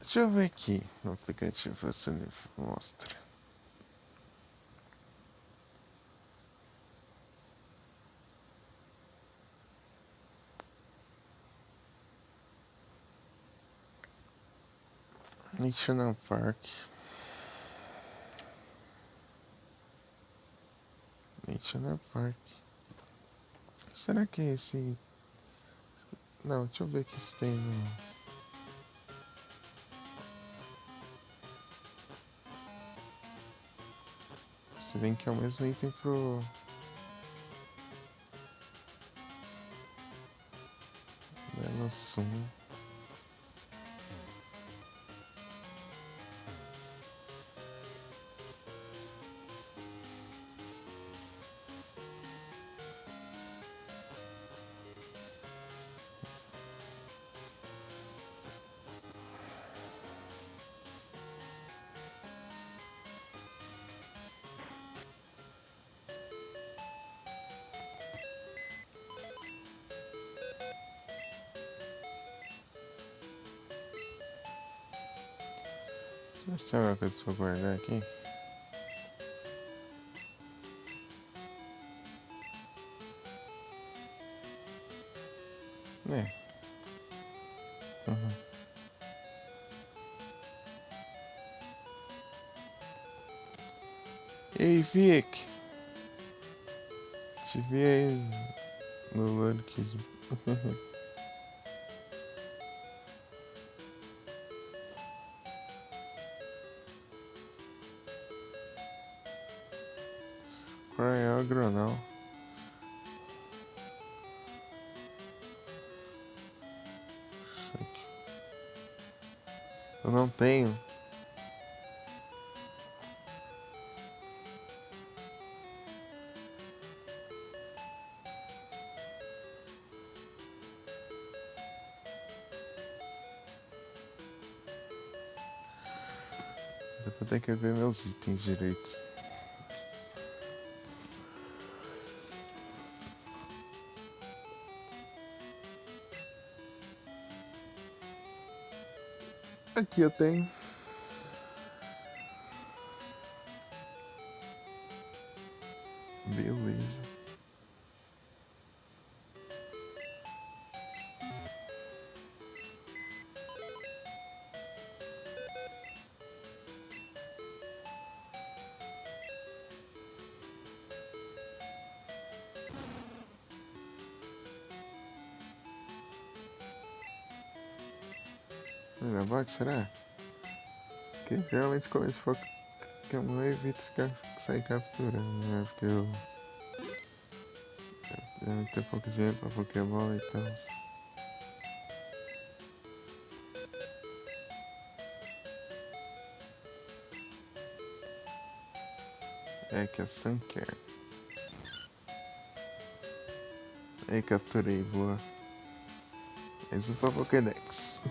Deixa eu ver aqui no aplicativo se ele mostra. National Park. National Park. Será que é esse? Não, deixa eu ver aqui se tem no. Se bem que é o mesmo item pro. Belo Sum. Deixa eu ver se tem alguma coisa pra guardar aqui. É. Uhum. Ei, Vic! Te vi aí no Lurks. Qual é o granal? Eu não tenho. Depois tem que ver meus itens direito. Aqui eu tenho. Beleza. Megabot, será? Porque geralmente quando se for que eu evito ficar sem capturando, né? Porque eu não tenho pouco dinheiro pra Pokébola e tal. É que a Sun quer. Aí capturei, boa. Mais um pra Pokédex.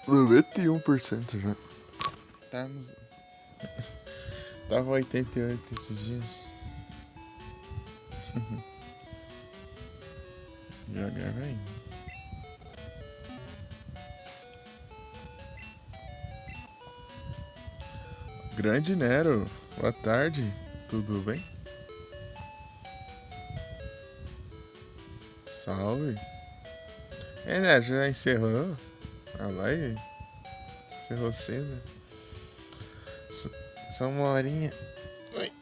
%91 já. Tá nos... Tava 88 esses dias. Jogar, vem. Grande Nero, boa tarde, tudo bem? Salve. É, né, já encerrou a live? Encerrou cedo. Só uma horinha. Oi.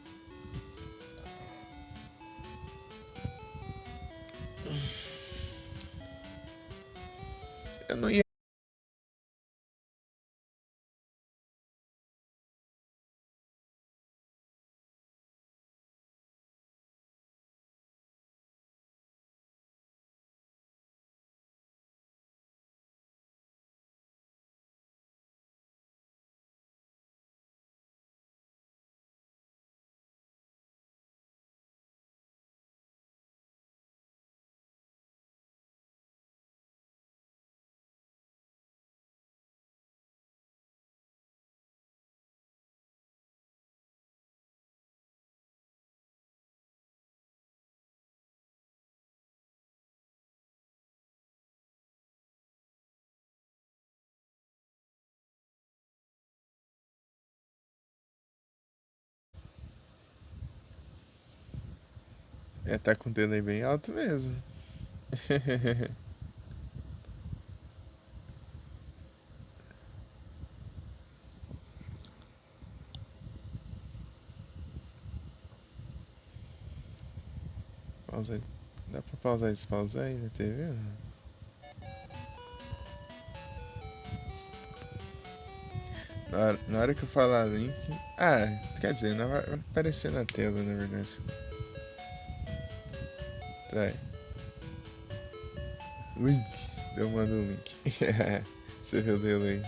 Eu não ia. É, tá com o dedo aí bem alto mesmo. Pausa aí. Dá pra pausar esse pausa aí na TV? Não? Na hora que eu falar link. Ah, quer dizer, não vai aparecer na tela, na verdade. Tá. Link. Eu mando o link. Você viu o delay.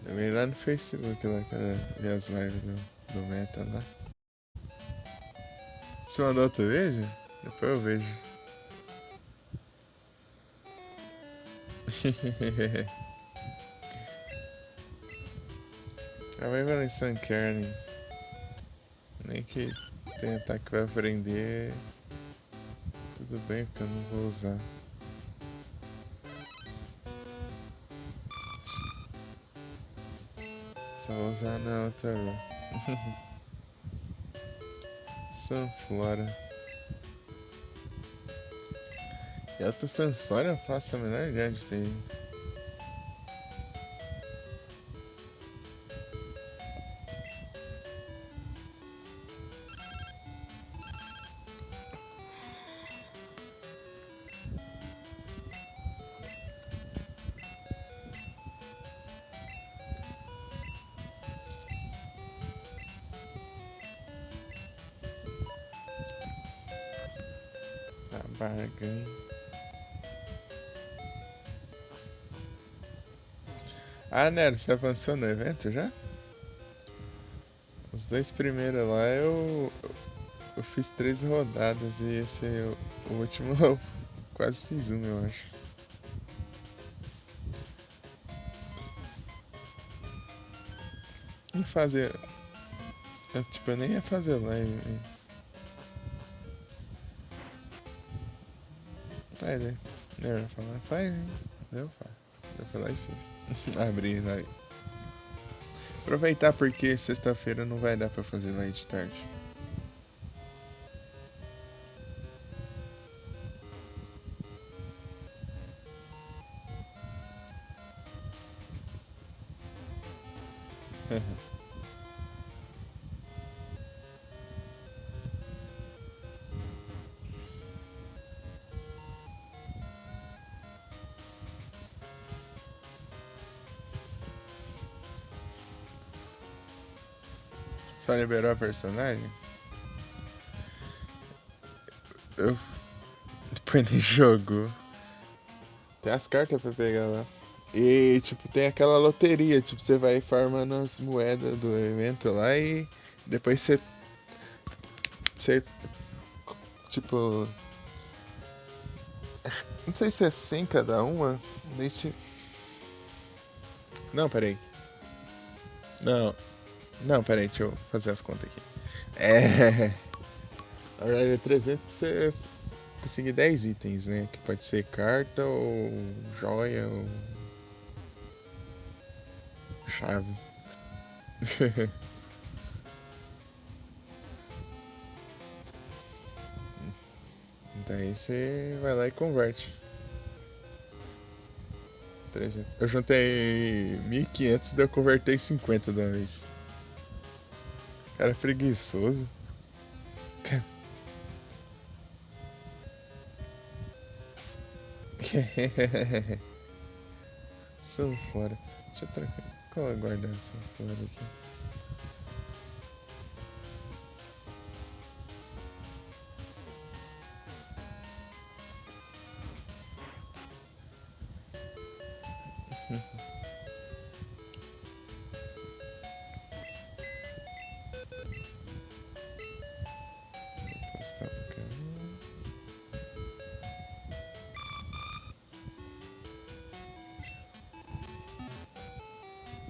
Também lá no Facebook, lá, quando vê as lives do Meta lá. Você mandou outro vídeo? Depois eu vejo. Ah, vai ver em Sun Karen. Nem que tentar que vai aprender. Tudo bem que eu não vou usar. Só vou usar na outra. Sunflora. E outra Sunflora eu faço a menor ideia de ter. Tá, barganha. Ah, Nero, você avançou no evento já? Os dois primeiros lá eu fiz 3 rodadas e esse o último eu quase fiz uma, eu acho. Não fazer. Eu nem ia fazer live. Aí, né? Eu ia falar, faz, hein? Eu faço. Eu fui lá e fiz. Abri lá. Aproveitar porque sexta-feira não vai dar pra fazer live de tarde. Só liberou a personagem? Eu. Depois nem jogou. Tem as cartas pra pegar lá. E, tipo, tem aquela loteria. Tipo, você vai farmando as moedas do evento lá e depois você tipo. Não sei se é 100 cada uma. Deixa. Não, peraí. Não. Não, peraí, deixa eu fazer as contas aqui. É. Na verdade é 300 pra você conseguir 10 itens, né? Que pode ser carta ou joia ou chave. Daí você vai lá e converte. 300. Eu juntei 1.500 e daí eu convertei 50 de uma vez. Cara preguiçoso. Sunflora. Deixa eu trocar. Qual é guardar Sunflora aqui?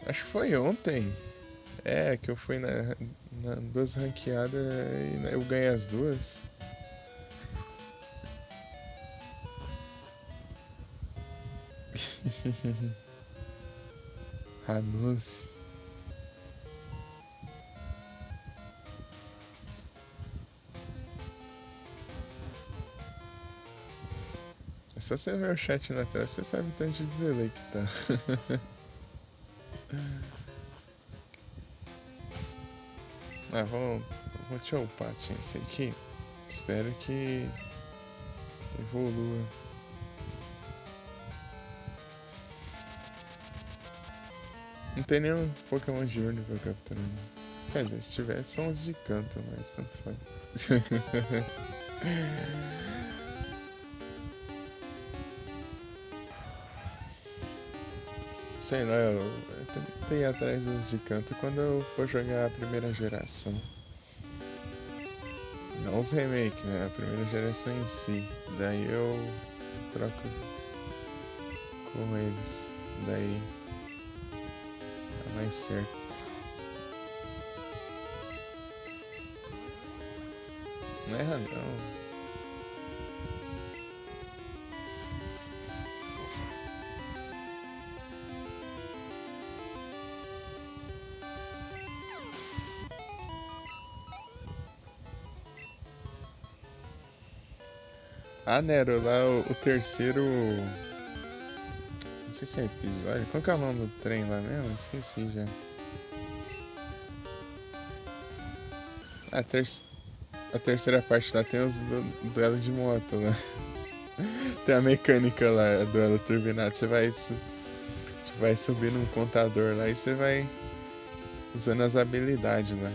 Acho que foi ontem. É, que eu fui na duas ranqueadas e eu ganhei as duas. Ranus. É só você ver o chat na tela, você sabe o tanto de delay que tá. Ah, vou te upar, esse aqui. Espero que evolua. Não tem nenhum Pokémon de urna pra capturar. Quer dizer, se tiver, são os de canto, mas tanto faz. Sei lá, eu tentei ir atrás dos de canto quando eu for jogar a primeira geração. Não os remakes, né? A primeira geração em si. Daí eu troco com eles. Daí tá mais certo. Não erra não. Ah, Nero, lá o terceiro. Não sei se é episódio. Qual que é o nome do trem lá mesmo? Esqueci já. A, ter... a terceira parte lá tem os duelo de moto, né? Tem a mecânica lá, duelo turbinado. Vai subir num contador lá e você vai usando as habilidades lá.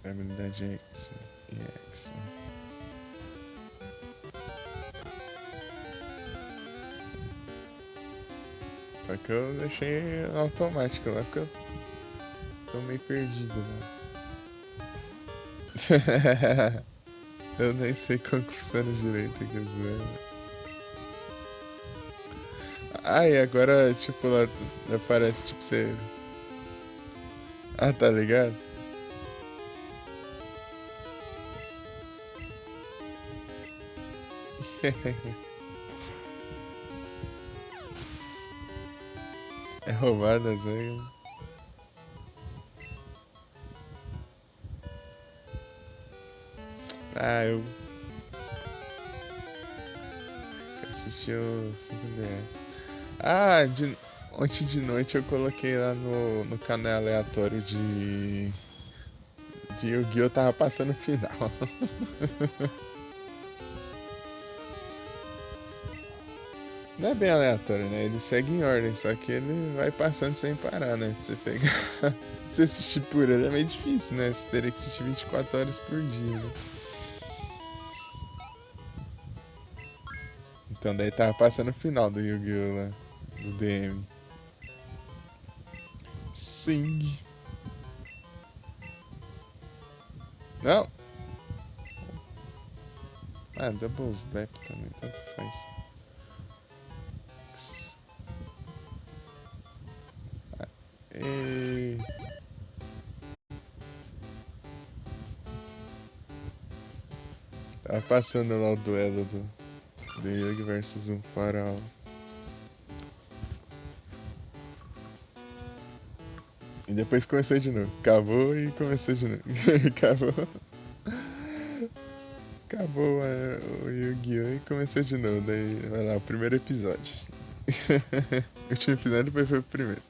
Habilidade X e X. Só que eu deixei automático lá porque eu tô meio perdido lá. Eu nem sei como que funciona direito aqui, né? Ah, e agora, tipo, lá aparece, tipo, você. Ah, tá ligado? É roubado as regras. Ah, eu assisti o 5DS. Ah, ontem de noite eu coloquei lá no canal aleatório de Yu-Gi-Oh! Tava passando o final. Não é bem aleatório, né? Ele segue em ordem, só que ele vai passando sem parar, né? Pra você pegar. Você assistir por ele é meio difícil, né? Você teria que assistir 24 horas por dia, né? Então daí tava passando o final do Yu-Gi-Oh! Lá, do DM. Sim. Não! Ah, Double Slap também, tanto faz. E... Tava passando lá o duelo do Yugi versus um farol. E depois começou de novo. Acabou e começou de novo. Acabou. Acabou o Yu-Gi-Oh! E começou de novo. Daí, vai lá, o primeiro episódio. O último episódio depois foi o primeiro.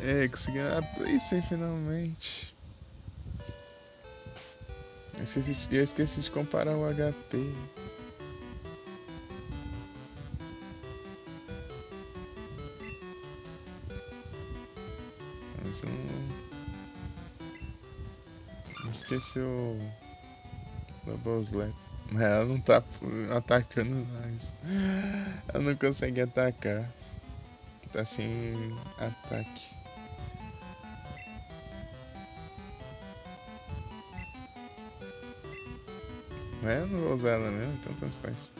É, consegui a Playsen finalmente. Eu esqueci de comparar o HP. Mas eu não esqueci o Double Slap. Mas ela não tá atacando mais. Ela não consegue atacar. Tá sem ataque. Mas eu não vou usar ela mesmo, então tanto faz.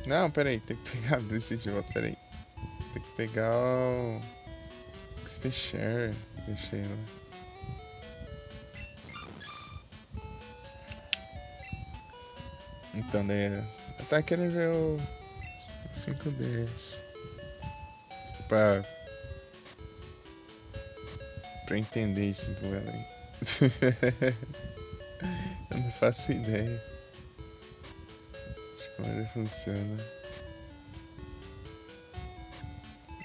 Não, peraí, tem que pegar desse de volta, peraí. Tem que pegar o XP Share. Deixei lá. Então, daí. Eu tava querendo ver o 5DS. Pra, pra entender esse duelo aí. Eu não faço ideia de como ele funciona.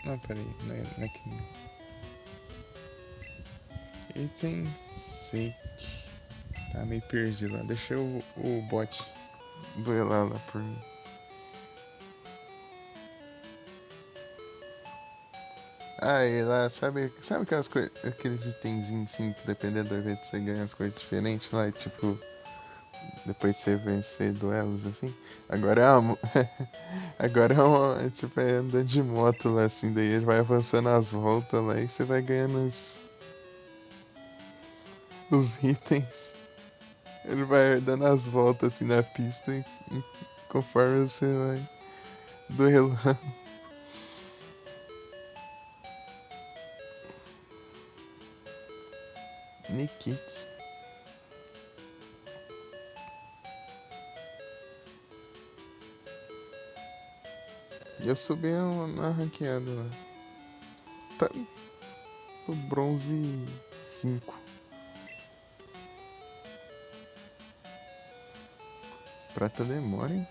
Não, peraí, não é que não. Item Sake. Tá meio perdido lá. Deixa o bot duelar lá por mim. Ah, e lá, sabe aquelas coisas, aqueles itenzinhos assim, que dependendo do evento você ganha as coisas diferentes lá, tipo, Depois de você vencer duelos, assim. Agora é uma. Agora é uma. Tipo, é andando de moto lá, assim. Daí ele vai avançando as voltas lá e você vai ganhando os itens. Ele vai dando as voltas assim na pista e conforme você vai duelando. Nikitsu. E eu subi na ranqueada lá. Tá no bronze 5. Prata demora, hein?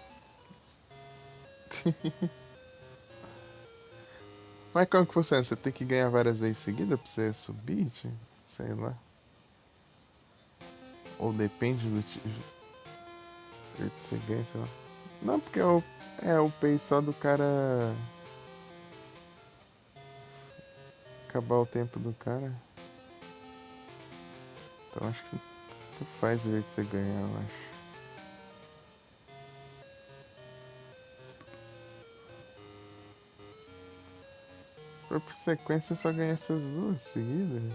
Mas como que funciona? Você tem que ganhar várias vezes seguidas pra você subir? Sei lá. Ou depende do jeito que você ganha, sei lá. Não, porque o pay só do cara acabar o tempo do cara. Então acho que tu faz o jeito que você ganhar, eu acho. Por sequência, eu só ganhei essas duas seguidas.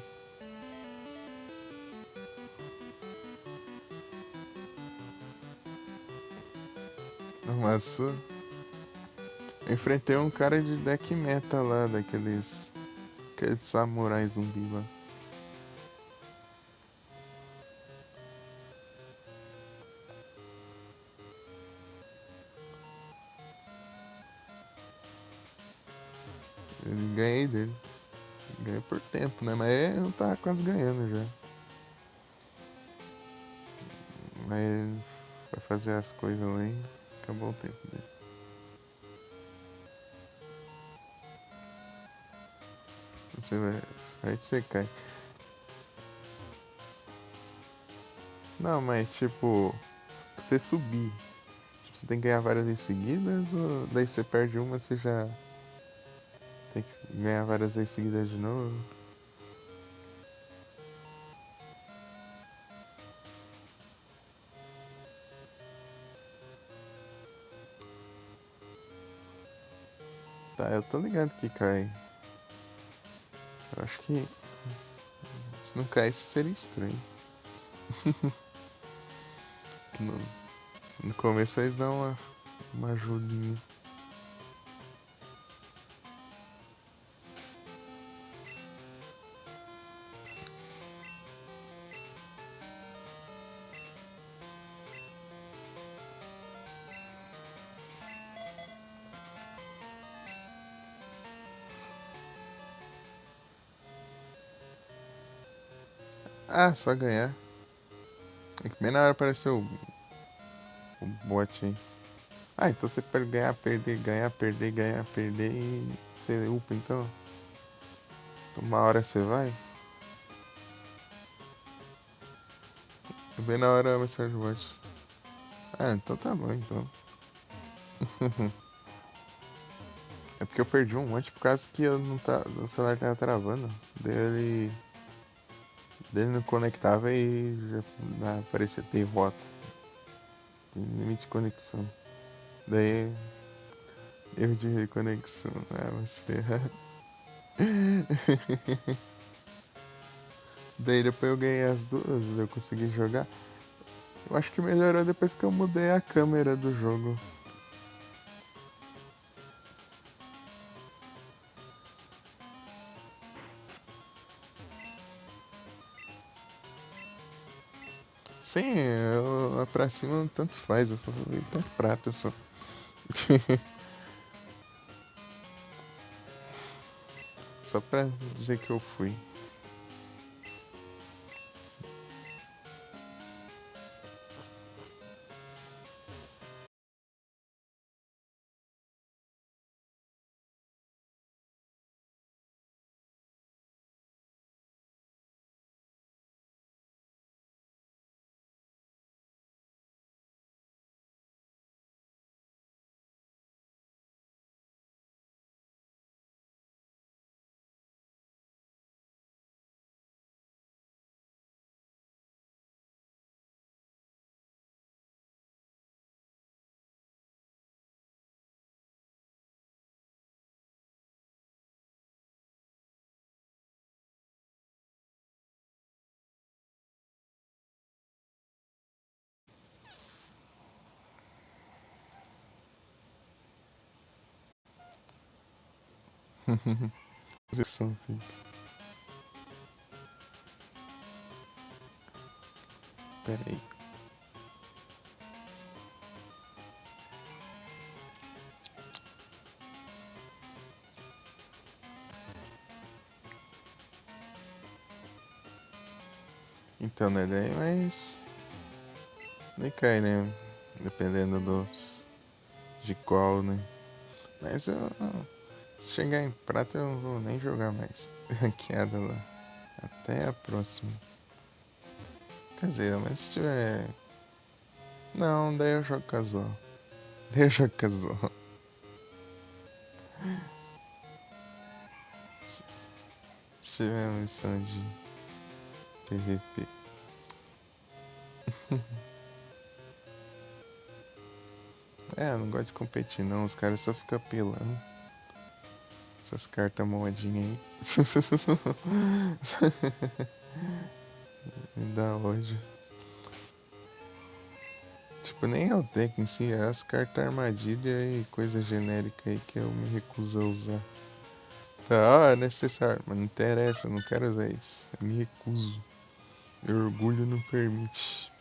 Nossa, eu enfrentei um cara de deck meta lá, aqueles samurais zumbi lá. Eu ganhei dele. Ganhei por tempo, né? Mas eu tava quase ganhando já. Mas ele foi fazer as coisas lá e acabou o tempo dele. Você vai te secar. Não, mas tipo, pra você subir, tipo, você tem que ganhar várias vezes seguidas, ou daí você perde uma, você já tem que ganhar várias vezes seguidas de novo? Tá, eu tô ligado que cai. Eu acho que se não caísse seria estranho. No, no começo eles dão uma ajudinha. Ah, só ganhar. É que bem na hora apareceu o bot aí. Ah, então você pode ganhar, perder, ganhar, perder, ganhar, perder e você upa então. Uma hora você vai. Bem na hora a mensagem bot. Ah, então tá bom então. É porque eu perdi um monte por causa que eu não tá, o celular tava travando. Dele não conectava e já aparecia derrota. Tem limite de conexão. Daí erro de reconexão. Ah, mas ferra. Daí depois eu ganhei as duas, eu consegui jogar. Eu acho que melhorou depois que eu mudei a câmera do jogo. Sim, pra cima tanto faz, eu só vou até prata só. Só pra dizer que eu fui. Posição fixa. Pera aí. Então, né, daí, mas nem cai, né? Dependendo de qual, né? Mas se chegar em prata eu não vou nem jogar mais. Ranqueada lá. Até a próxima. Quer dizer, mas se tiver. Não, daí eu jogo casual. Daí eu jogo casual. Se tiver uma missão de PVP. É, eu não gosto de competir não, os caras só ficam apelando. Essas cartas modinhas aí. Me dá ódio. Tipo, nem é o deck em si, é as cartas armadilha e coisa genérica aí que eu me recuso a usar. Tá, é necessário, mas não interessa, eu não quero usar isso. Eu me recuso. Meu orgulho não permite.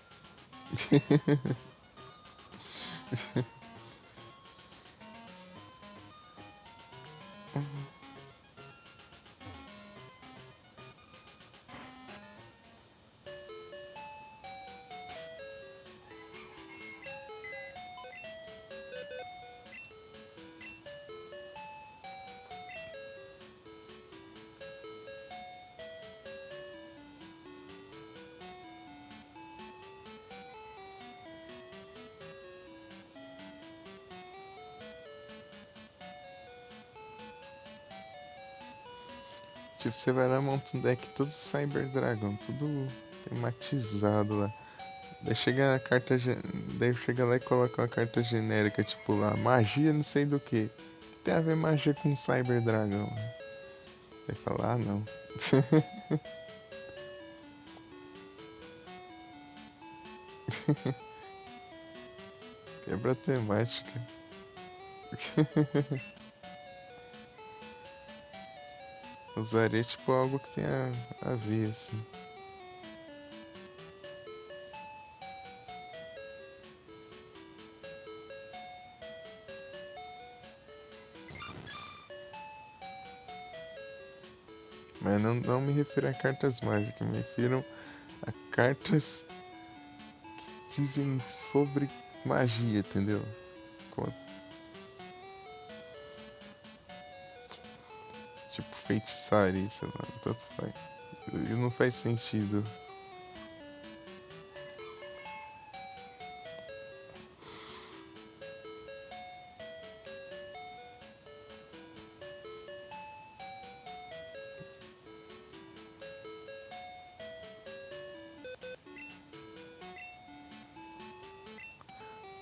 Tipo, você vai lá, monta um deck todo Cyber Dragon, tudo tematizado lá. Daí chega a carta. Daí chega lá e coloca uma carta genérica, tipo lá, magia não sei do que. Que tem a ver magia com Cyber Dragão? Daí fala, ah não. Quebra a temática. Usaria tipo algo que tenha a ver, assim. Mas não me refiro a cartas mágicas, me refiro a cartas que dizem sobre magia, entendeu? Tipo feitiçaria, sei lá, tanto faz. E não faz sentido.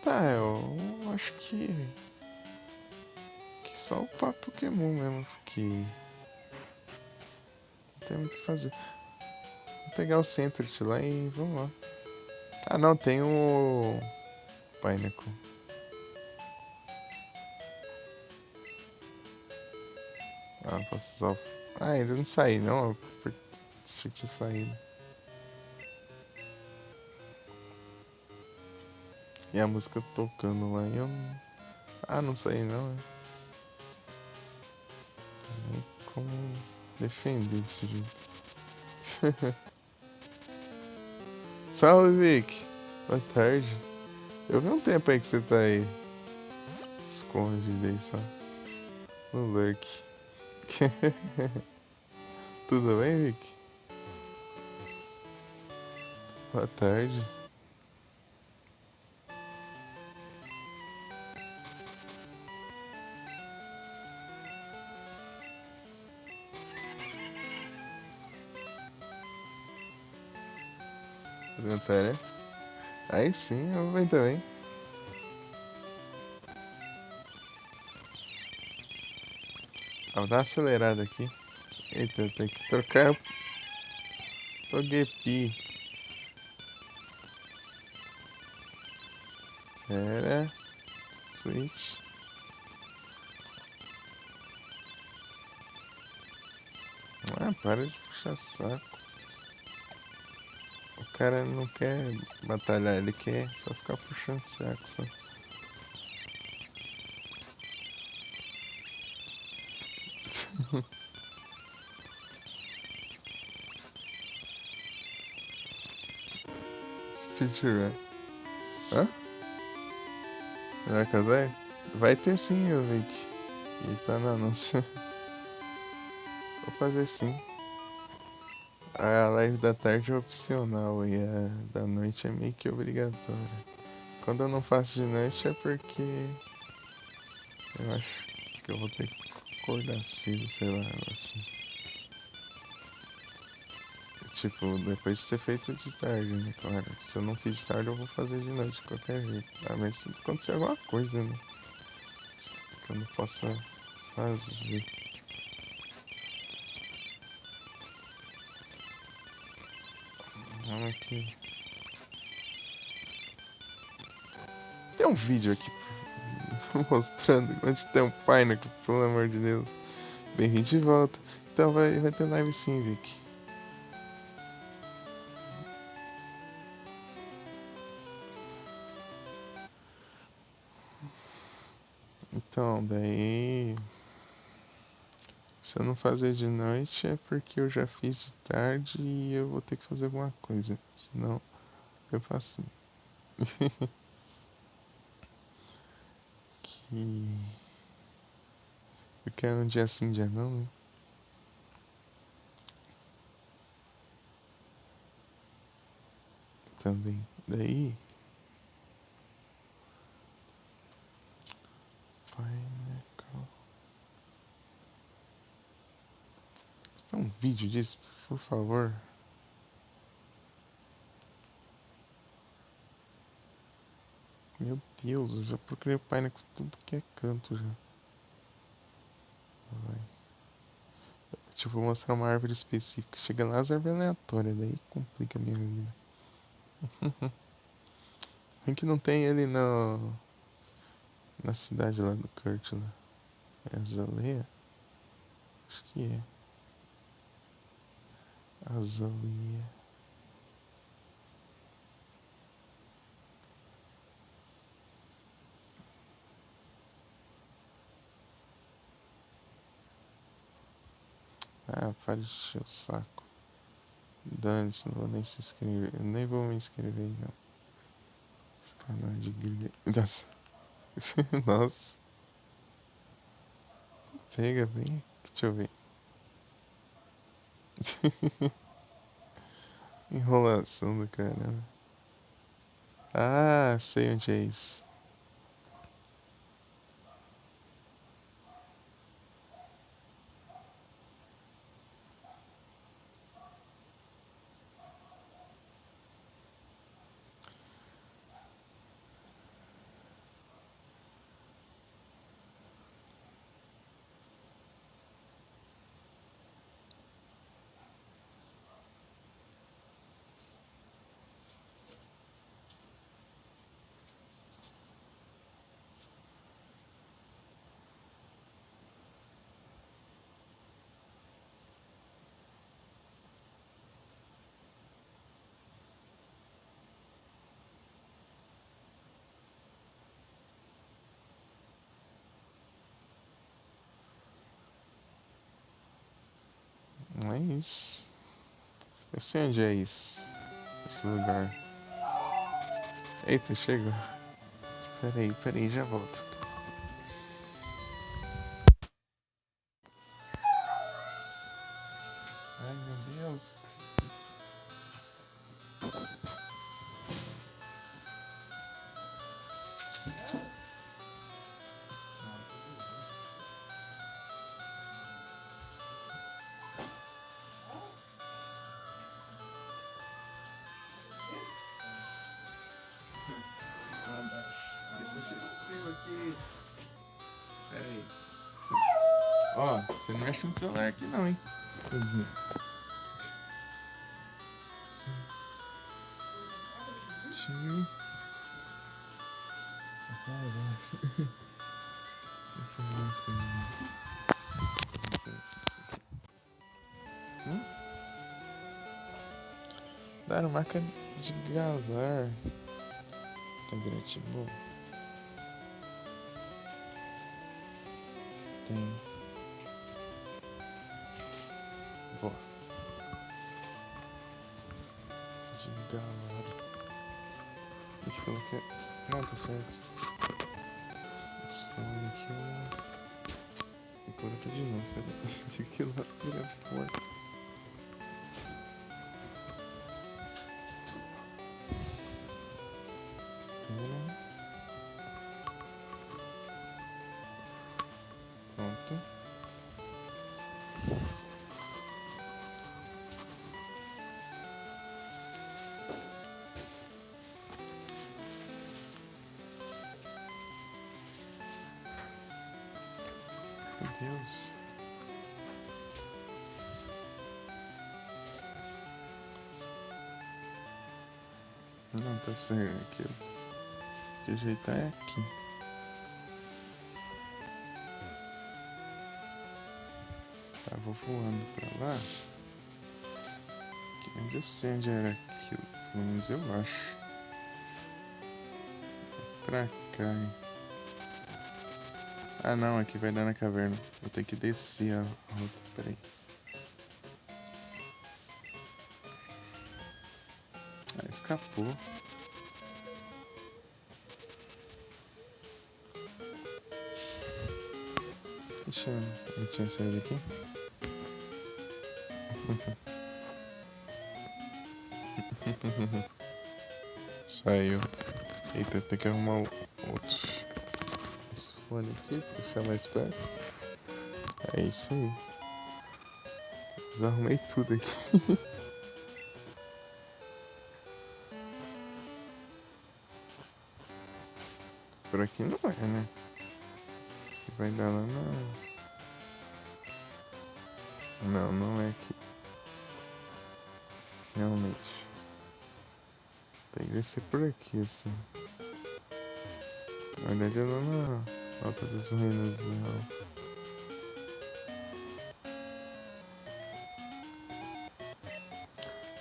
Tá, eu acho que só o Pokémon mesmo, porque não tem muito o que fazer. Vou pegar o Centret lá e vamos lá. Ah não, tem o Pineapple. Ah, posso usar o... Ah, ainda não saí não, achei que tinha saído. E a música tocando lá e eu não... Ah, não saí não, é. Nem como defender desse jeito. Salve, Vic! Boa tarde. Eu vi um tempo aí que você tá aí. Escondido aí só. No lurk. Tudo bem, Vic? Boa tarde. Cantaré? Aí sim, eu vou bem também. Vou dar uma acelerada aqui. Eita, tem que trocar o Gepi. Era. Switch. Ah, para de puxar saco. O cara não quer batalhar, ele quer só ficar puxando saco, só. Speedrun. Hã? Melhor casar? Vai ter sim, eu Vic. E tá no anúncio. Vou fazer sim. A live da tarde é opcional e a da noite é meio que obrigatória. Quando eu não faço de noite é porque eu acho que eu vou ter que acordar cedo, sei lá, assim. Tipo, depois de ser feito de tarde, né? Claro. Se eu não fiz de tarde, eu vou fazer de noite de qualquer jeito. Ah, mas se acontecer alguma coisa, né? Que eu não possa fazer. Vamos aqui. Tem um vídeo aqui mostrando onde tem um Pineapple, pelo amor de Deus. Bem-vindo de volta. Então vai ter live sim, Vic. Então, daí. Se eu não fazer de noite é porque eu já fiz de tarde e eu vou ter que fazer alguma coisa. Senão eu faço que. Porque é um dia sim, dia não, né? Também. Daí. Pineapple. Você tem um vídeo disso, por favor? Meu Deus, eu já procurei o Pineapple tudo que é canto já. Vai. Tipo, vou mostrar uma árvore específica. Chega lá as árvores aleatórias, daí complica a minha vida. Bem que não tem ele na cidade lá do Kurt lá. É Azaleia? Acho que é. Azaleia. Ah, para de encher o saco. Dane-se, não vou nem se inscrever. Eu nem vou me inscrever, não. Esse canal de grilha. Nossa. Nossa. Pega bem. Deixa eu ver. Enrolação do caramba. Ah, sei onde é isso. Não é isso. Eu sei onde é isso. Esse lugar. Eita, chegou. Peraí, já volto. Ai, meu Deus. Aqui. Peraí. Ó, você não mexe no celular aqui não, hein? Coisinha. Tio. Deixa eu fazer umas coisinhas. Dar marca de Galar. Tem Gratibol? Tem. Boa. De Galar. Deixa eu colocar. Não, tá certo. Esse fone aqui é. Tem que colocar tudo de novo, cara. Tinha que ir lá pegar a porta. Pronto. Meu Deus. Não, tá certo. Aquilo. Que ajeitar é aqui. Tá, vou voando pra lá. Mas eu sei onde era aquilo. Pelo menos eu acho. Pra cá, hein? Ah não, aqui vai dar na caverna. Eu tenho que descer a rota. Peraí. Ah, escapou. Deixa eu tinha saído aqui. Saiu. Eita, tem que arrumar outro. Esse fone aqui, puxar mais perto. É isso aí. Desarrumei tudo aqui. Por aqui não é, né? Vai dar lá na... Não, não é aqui. Realmente. Tem que descer por aqui, assim. Na verdade é lá na Alta das Ruínas,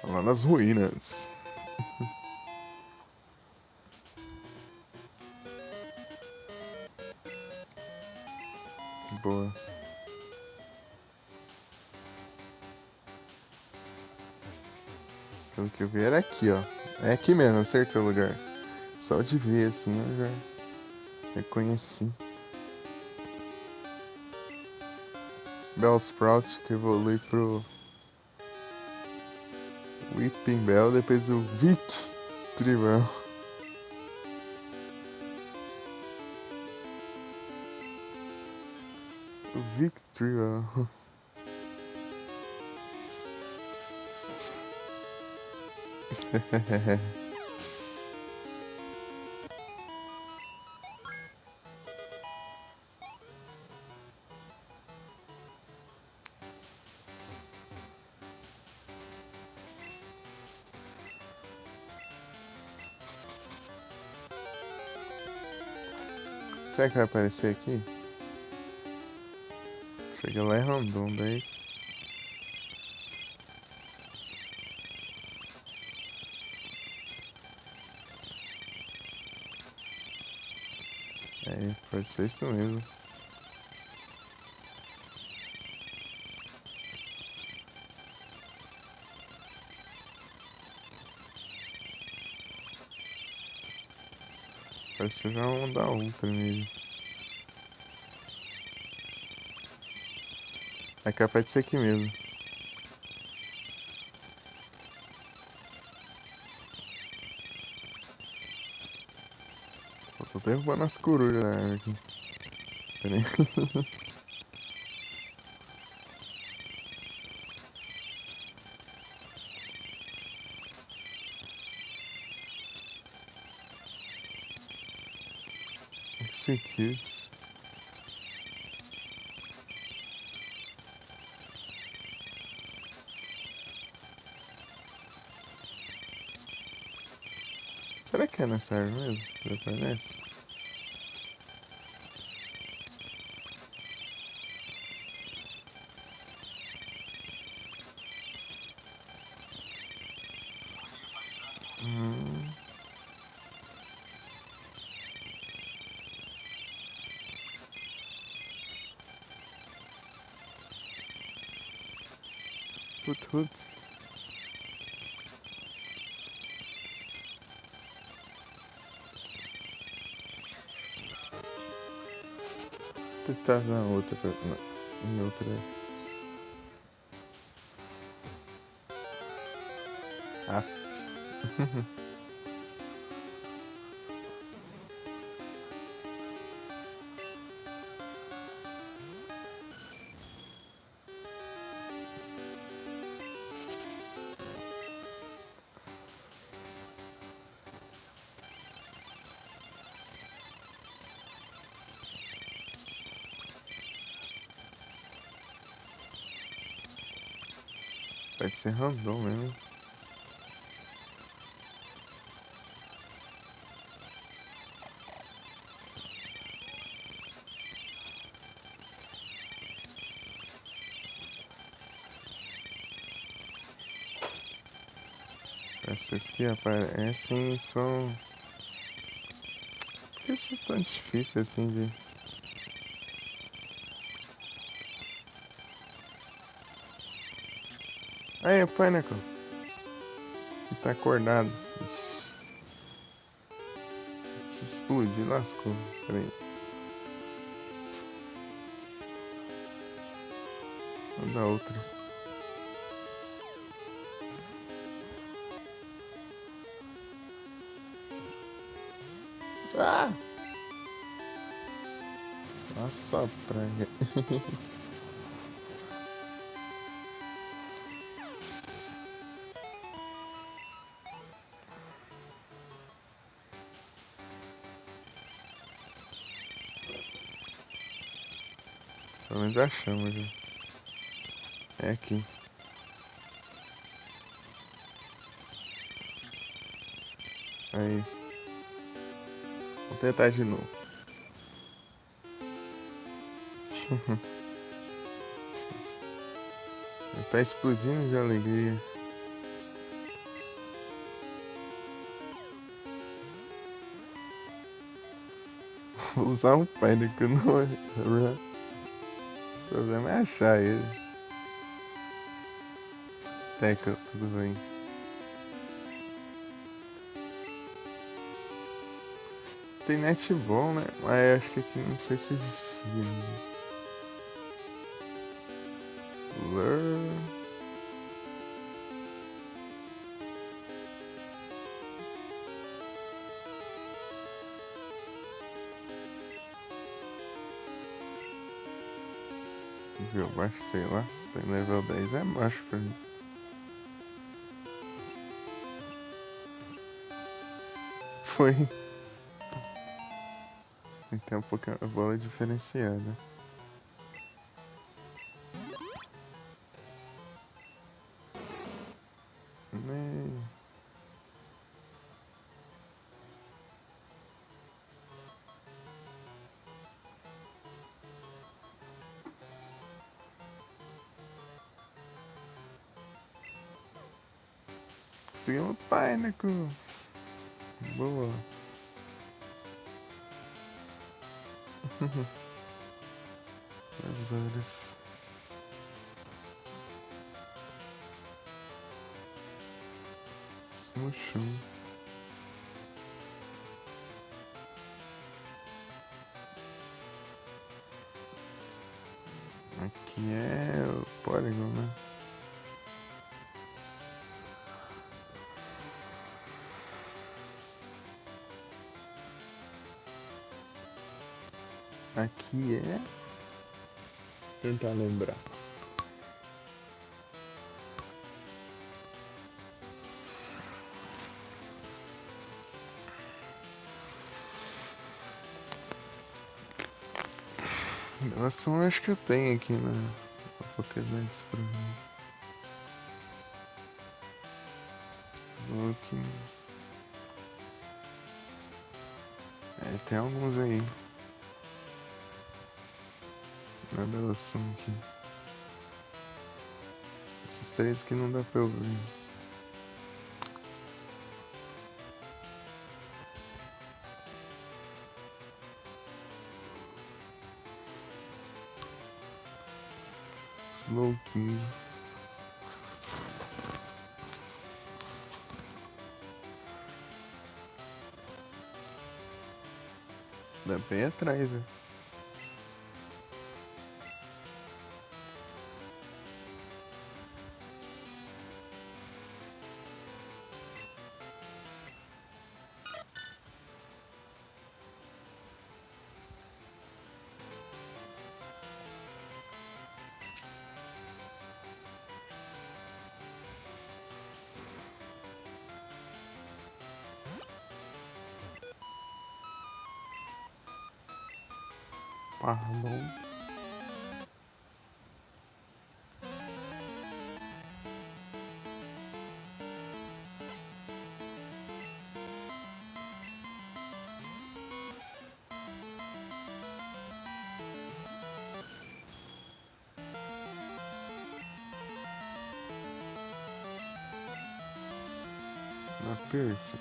não. Lá nas ruínas. Boa. Pelo que eu vi era aqui, ó. É aqui mesmo, acertei o lugar. Só de ver assim eu já reconheci. Bellsprout que evolui pro Weeping Bell, depois o Vic Tribal. O Vic Tribal. Será que vai aparecer aqui? Chega lá e random, daí. É, pode ser isso mesmo. Parece que já vamos dar outra nele. É capaz de ser aqui mesmo. Tô derrubando as corujas da árvore aqui. Pera aí. Execute. Será que é nessa árvore mesmo? Já parece? Hut, hut. Tentar na outra. Em outra. Aff. Pode ser random mesmo. Essas que aparecem são. Por que são tão difíceis assim de. Aí, o Pineapple. Ele tá acordado. Se explodir, lascou. Peraí. Vou dar outra. Ah! Nossa, praia. Pelo menos achamos já. É aqui. Aí. Vou tentar de novo. Tá explodindo de alegria. Vou usar um Pineapple no run. O problema é achar ele. Teca, tudo bem. Tem net bom, né? Mas acho que aqui não sei se existia ainda. Lure. Nível baixo, sei lá. Tem level 10 é baixo pra mim. Foi. Tem um pouquinho a bola diferenciada. Né? Conseguimos o Pineapple. Boa. As horas. No chão. Aqui é o Polygon, né? Aqui é. Tentar lembrar. Relação acho que eu tenho aqui na Pokédex pra mim. Vou aqui. É, tem alguns aí. Na relação aqui. Esses três aqui não dá pra eu ver. Slowking. Dá bem atrás, né? Pardon. Na Percy.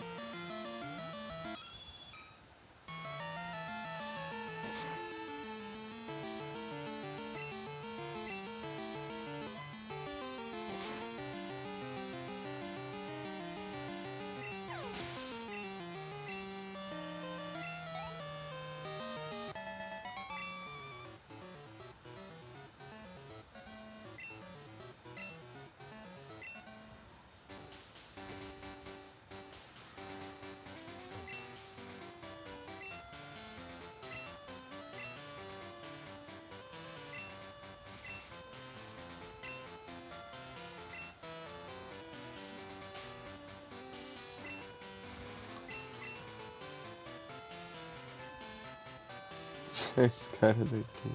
Esse cara daqui.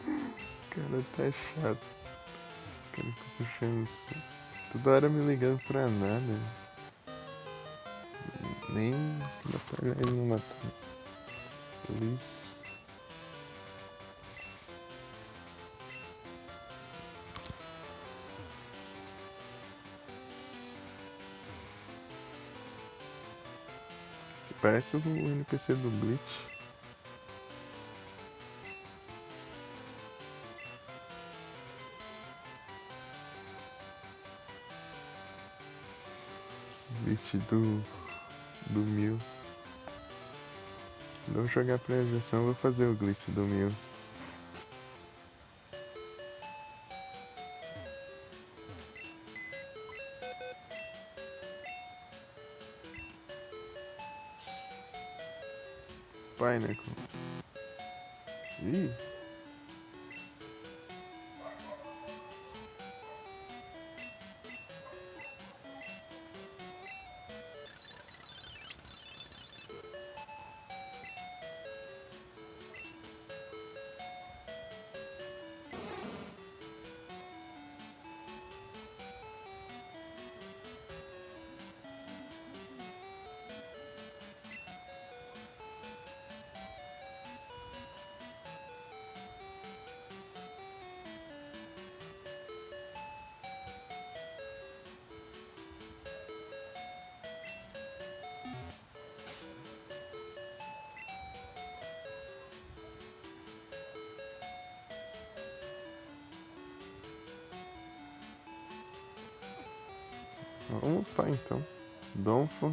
O cara tá chato. O cara fica puxando isso. Toda hora me ligando pra nada. Nem batalhar ele não matou. Liz. Parece o NPC do Bleach. Bleach do Mil. Não jogar pra injeção, vou fazer o glitch do Mil. Pineapple. Ih. Vamos upar então. Donphan.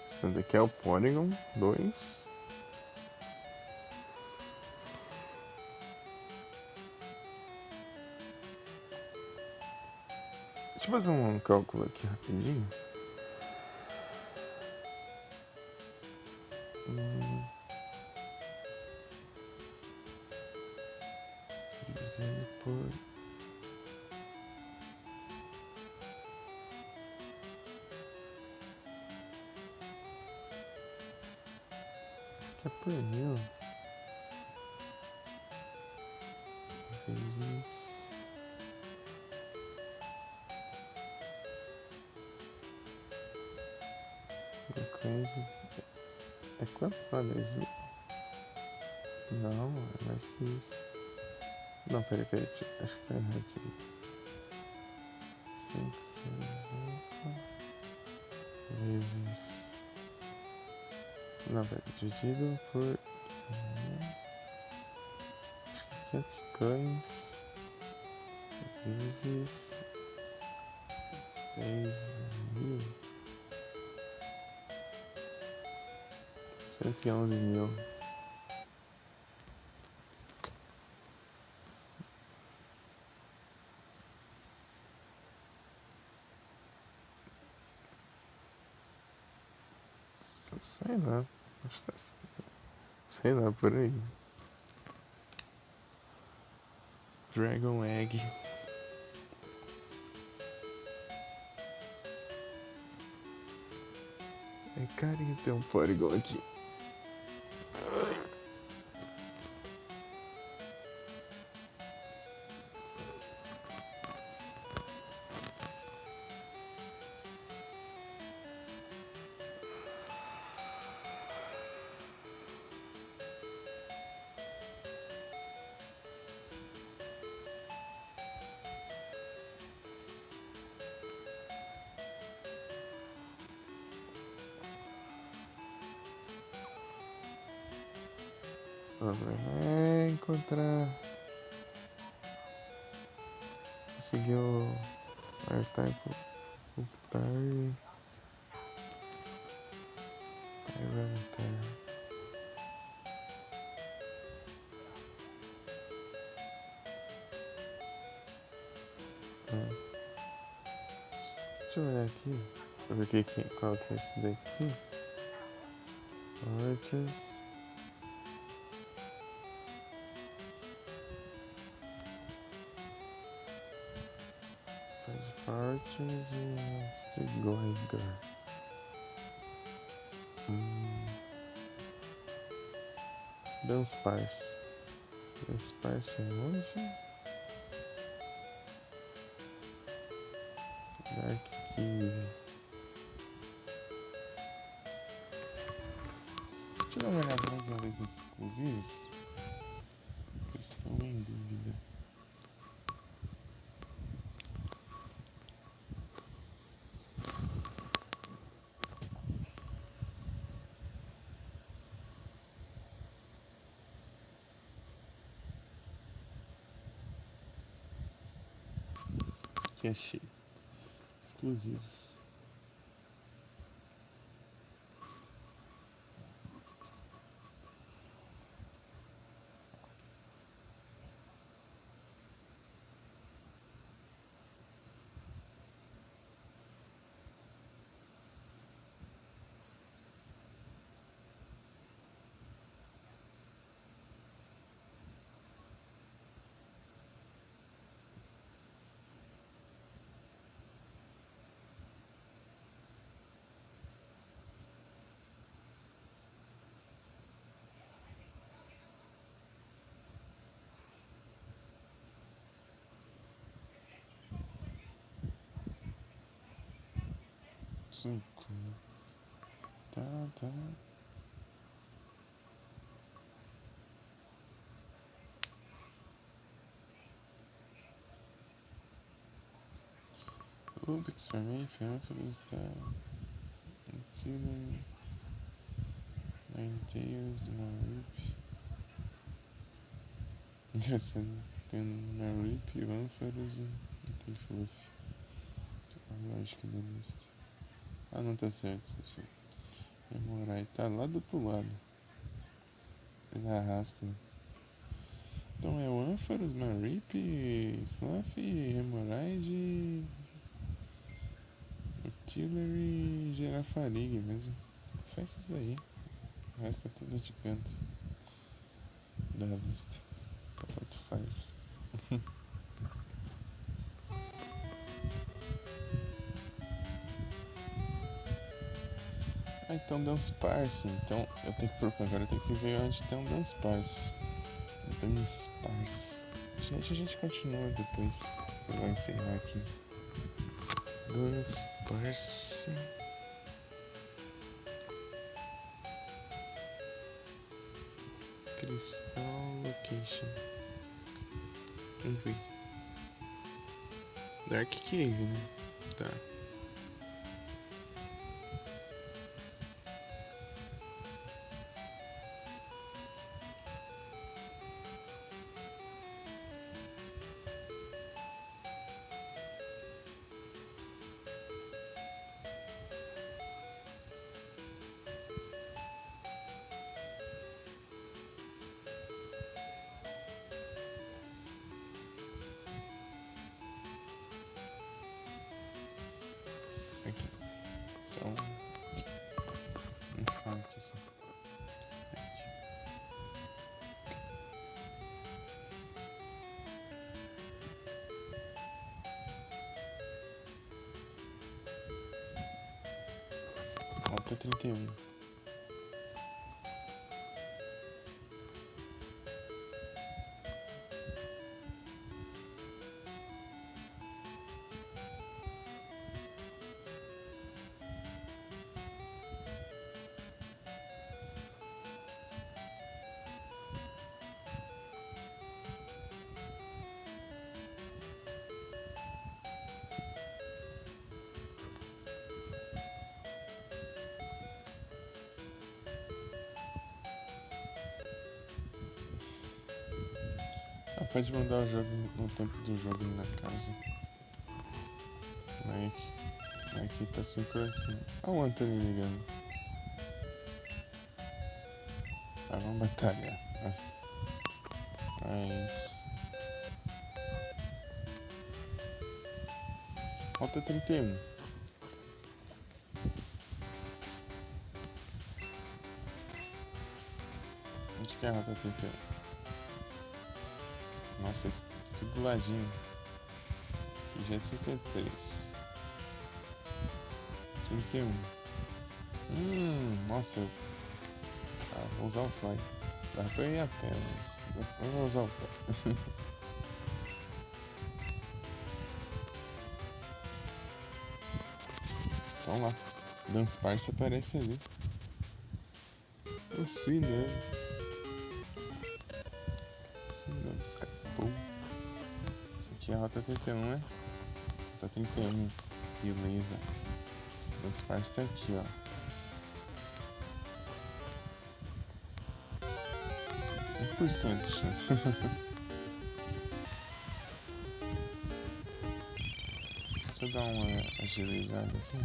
Esse daqui é o Polygon 2. Deixa eu fazer um cálculo aqui rapidinho. Dividindo por... Acho que é por 1000. Vezes... Uma coisa... É quanto só? 10.000? Não, é mais que isso. Não, peraí. Acho que tá errado isso aqui. 5, 6, 8 vezes... Não, peraí. Dividido por... Acho que 500 coins... Vezes... 10.000... 111 mil. Sei lá. Acho que sei lá, por aí. Dragon Egg. É carinho ter um Porygon aqui. Vamos encontrar. Conseguiu R-Type Octari. Tyranitar. Deixa eu olhar aqui. Pra ver qual que é esse daqui. Arches. Fortress e Gligar. Dunsparce. Dunsparce é onde? Dark Kiwi. Deixa eu dar uma olhada mais uma vez nos exclusivos. Eu estou em dúvida. Aqui achei. Exclusivos. Cinco. Tá. Rubik's pra mim, Fianfilus tá. Antiler. Ninetales, Marip. Interessante. Tem Marip, Ampharos e não tem Fluff. A lógica da lista. Ah, não tá certo. Remorai tá lá do outro lado. Ele arrasta. Então é o Ampharos, Marip, Fluff, Hemorrhage, Tiller e Girafarig mesmo. Só esses daí. O resto é tudo de canto da lista. Tanto faz. Ah, então Dunsparce. Então eu tenho que procurar. Agora eu tenho que ver onde tem um Dunsparce. Dunsparce. Gente, a gente continua depois. Eu vou encerrar aqui. Dunsparce. Crystal Location. Vamos ver. Dark Cave, né? Tá. Rota 31. Pode mandar o jogo no tempo do jogo na casa. Aqui tá sem coração. Olha o Anthony ligando. Tá, vamos batalhar. É isso. Rota 31. Onde que é a Rota 31? Nossa, aqui do ladinho. Aqui já é 33. 31. Nossa, eu... vou usar o fly. Dá pra ir a pé, mas eu vou usar o fly. Vamos lá. Dance Parse aparece ali. Eu sei, né? Não, escapou. Isso aqui é a Rota 31, né? Rota 31. Beleza. Dance Parse tá aqui, ó. 1% de chance. Deixa eu dar uma agilizada aqui.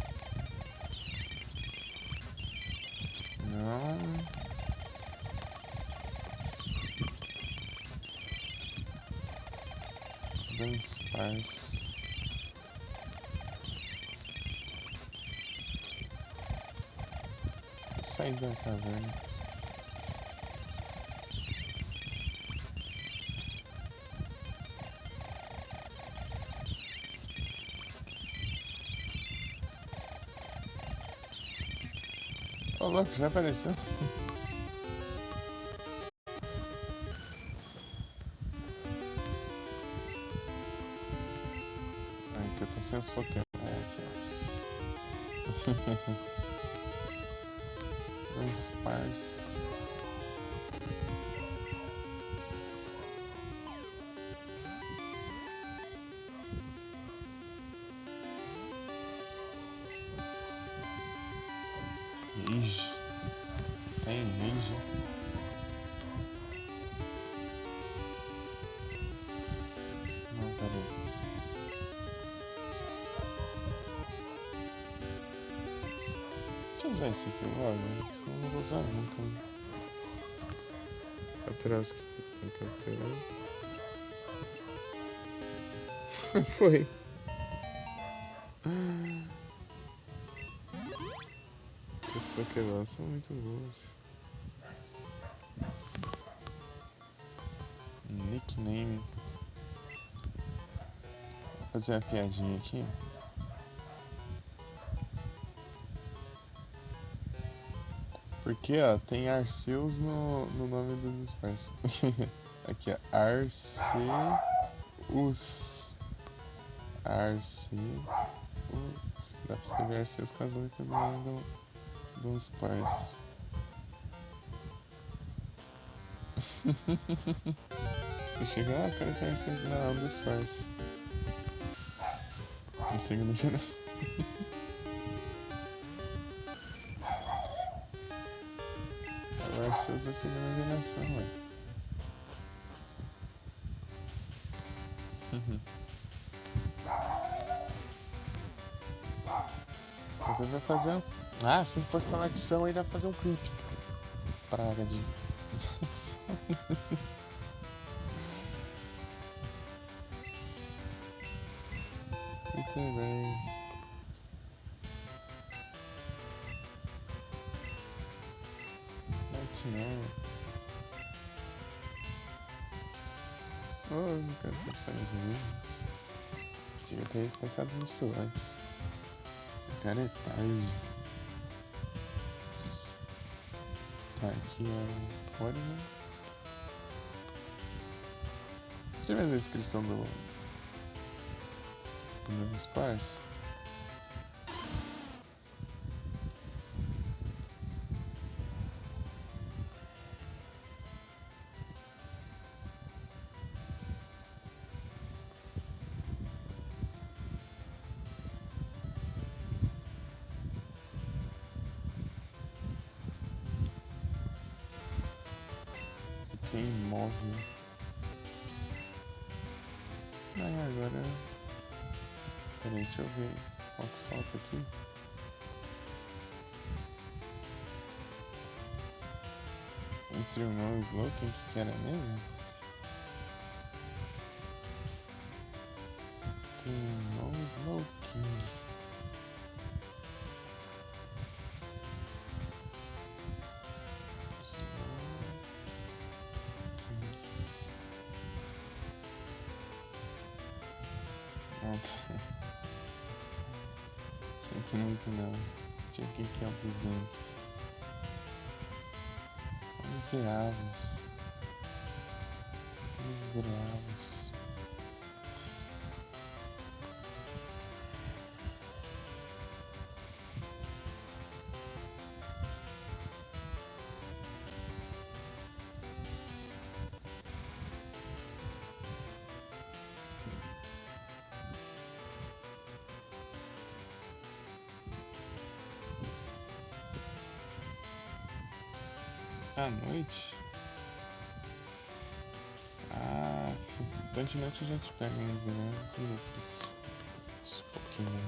Não. Dance Parse. Vou sair da caverna. Ô, louco, já apareceu? Aqui eu tô sem os Pokémon. Aqui, ó. Dance Parse. Ixi, tem range. Não, peraí. Deixa eu usar esse aqui logo, senão eu não vou usar nunca. Capturar os que tem que capturar. Foi. Esses Pokémon são muito bons. Nickname. Vou fazer uma piadinha aqui. Porque, ó, tem Arceus no nome do disfarce. Aqui, ó. Arceus. Arceus. Dá pra escrever Arceus com as letras do nome do disfarce. Chega, o cara tem Arceus na disfarce. Em segunda geração. Arceus da segunda geração, ué. Então vai fazer um... Ah, se fosse uma adição aí dá pra fazer um clipe. Praga de... Muito bem. Nightmare. Oh, nunca tem sonhos ruins. Devia ter pensado nisso antes. Cara, é tarde. Aqui é o Horizon. Deixa eu ver a descrição do meu Sparse. Fiquei imóvel. Agora. Peraí, deixa eu ver qual que falta aqui. Entre o No Smoking, que era mesmo? Tem o No Smoking. Sinto muito não. Tinha que ir ao 200. Miseráveis. Miseráveis. À noite? Então de noite a gente pega uns grandes e outros. Uns Pokémon.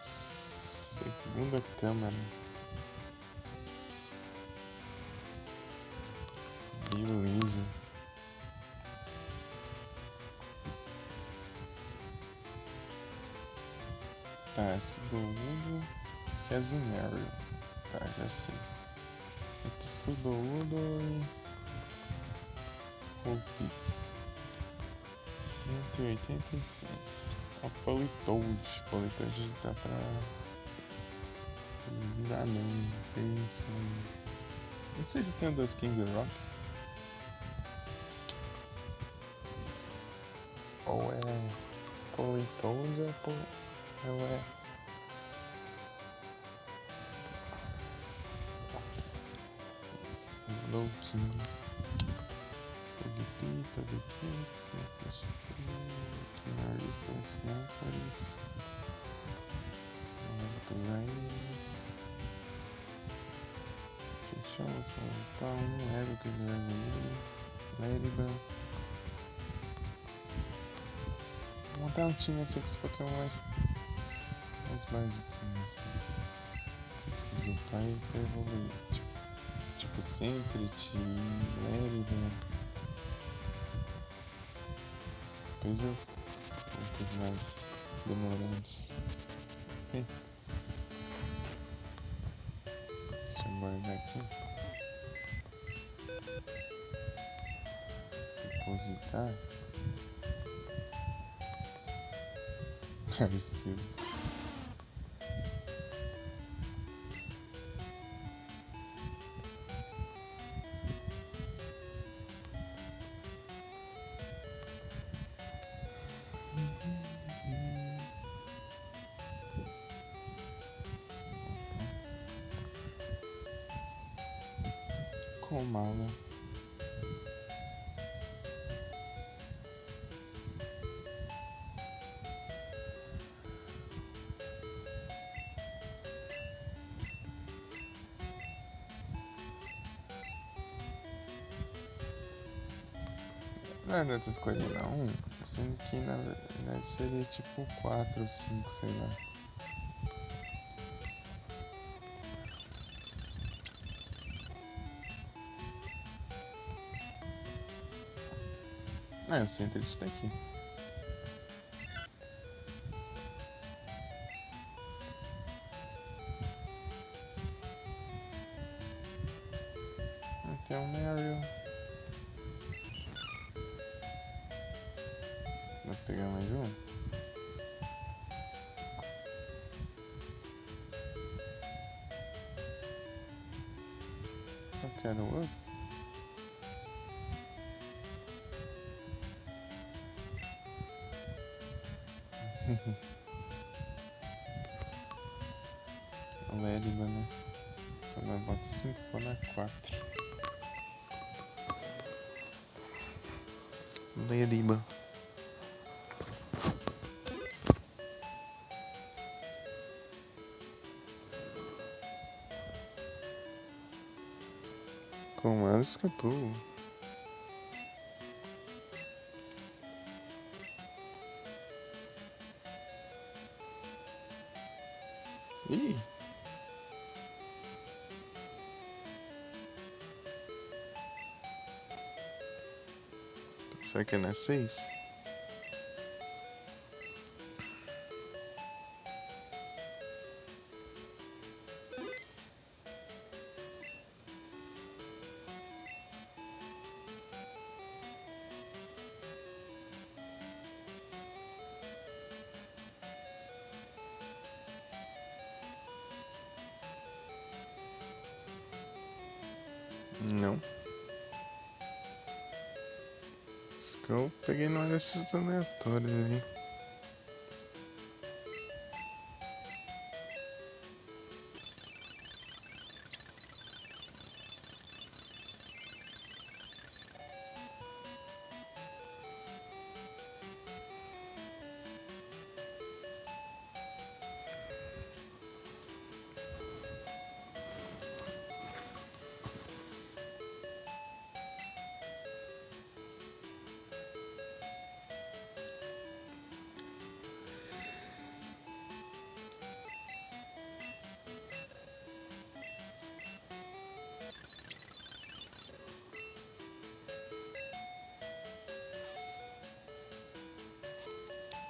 Segunda câmara. Beleza. Tá, esse do Udo. Casimiro. Tá, já sei. Entre Sudoudo e Hopi. 186. A Politoad. Politoad dá pra virar não. Tem isso. Não sei se tem um das King Rock. Ou é Politoad ou é Slowking. Togepi, Togekiss, Mario Flash, Arcos Fechou, só um ego que ele vai ali. Leriban. Vou montar um time assim com os Pokémon mais basiquinhos assim. Preciso upar pra evoluir. Tipo Sentret, Leriban. Depois eu vou com os mais demorantes. Deixa eu guardar aqui. Depositar. Arceus. Komala. Não é dessa escolha não, sendo que na verdade seria tipo 4 ou 5, sei lá. Ah, o Sentret tá aqui. Tem o Mario. Vou pegar mais um. Eu quero outro. Lériba, né? Tô na box 5 ou na 4. Lériba. Como ela escapou? Ih! Será que é na 6? Não. Acho que eu peguei numa desses aleatórios ali.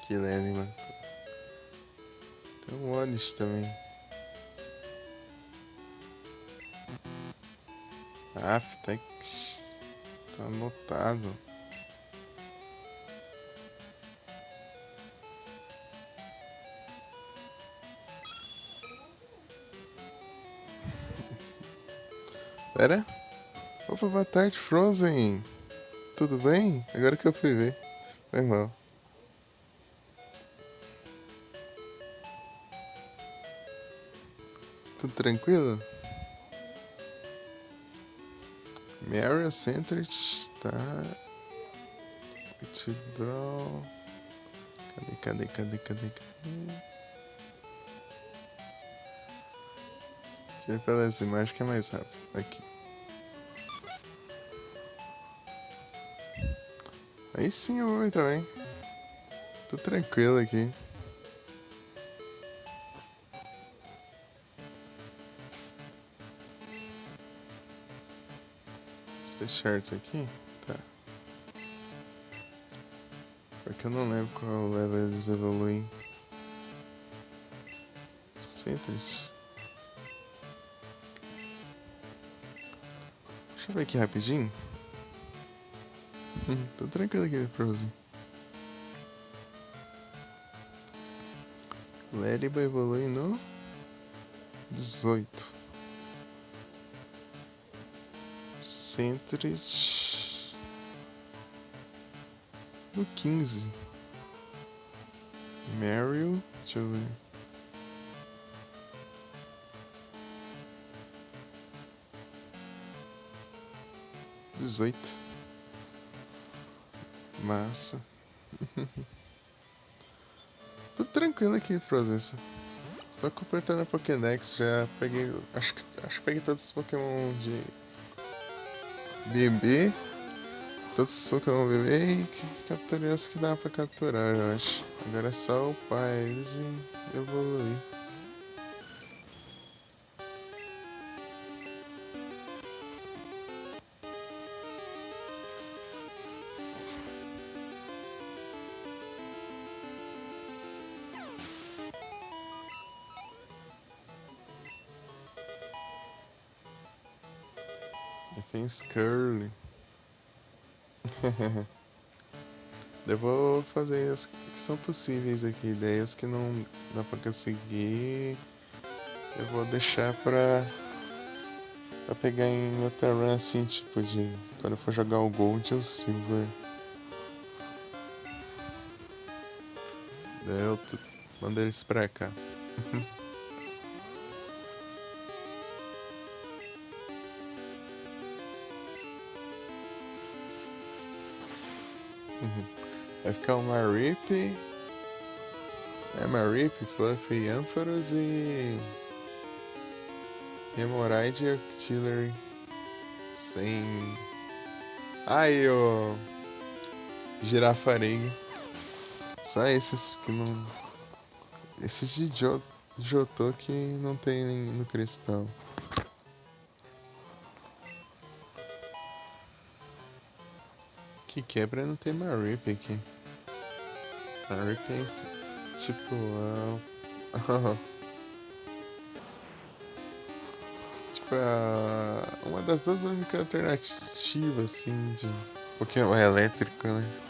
Que lérima. Tem um Oddish também. Aff, tá lotado. Pera. Opa, boa tarde, Frozen. Tudo bem? Agora que eu fui ver. Foi mal. Tudo tranquilo? Meryl Centric, tá. Withdraw. Cadê? Deixa eu ver pelas imagens que é mais rápido. Aqui. Aí sim eu vou ver também. Tô tranquilo aqui. Special aqui? Tá. Porque eu não lembro qual level eles evoluem. Centric. Deixa eu ver aqui rapidinho. Tô tranquilo aqui, Frozen. Leriba evolui no 18. Centric no 15. Meryl, deixa eu ver. Massa. Tudo tranquilo aqui, Frozen. Só completando a Pokédex, já peguei. Acho que peguei todos os Pokémon de bebê. Todos os Pokémon bebê e capturei os que dá pra capturar, eu acho. Agora é só upar eles e evoluir. E tem Skirly. Eu vou fazer as que são possíveis aqui, daí as que não dá pra conseguir, eu vou deixar pra Pra pegar em outra run assim, tipo de. Quando eu for jogar o Gold ou o Silver. Daí eu mando eles pra cá. Vai ficar uma Rip. É uma Rip, Fluffy, Ampharos e. Hemorrhoid e Artillery. Sem. Ai, o. Girafarig. Só esses que não. Esses de Jotô que não tem nem no cristal. Que quebra não tem Marip aqui. Marip é esse, tipo. Tipo, uma das duas únicas alternativas, assim, de Pokémon elétrico, né?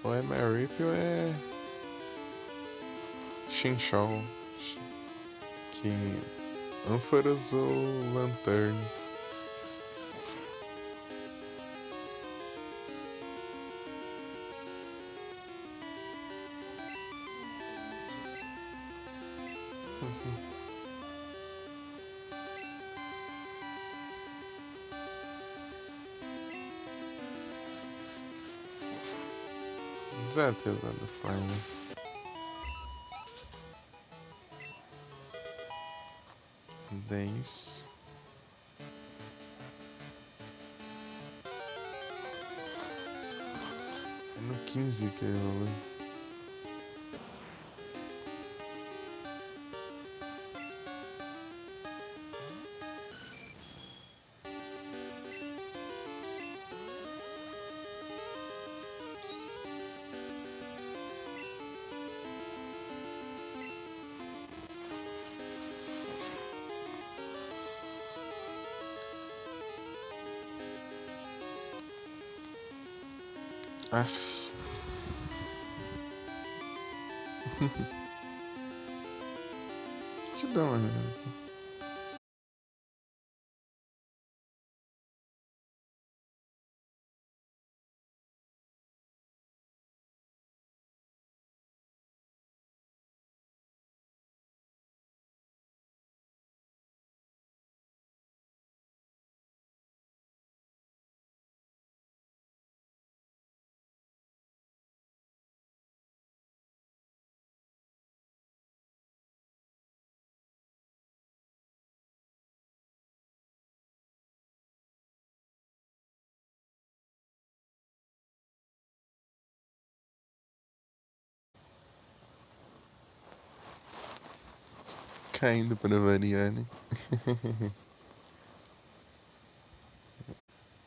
Ou é Marip ou é. Shinshou. Que. Ampharos ou Lantern. Já ter usado Fly, né? Dez. É no 15 que eu rolou. Aff. Te dou uma olhada aqui. Caindo pra variar, né?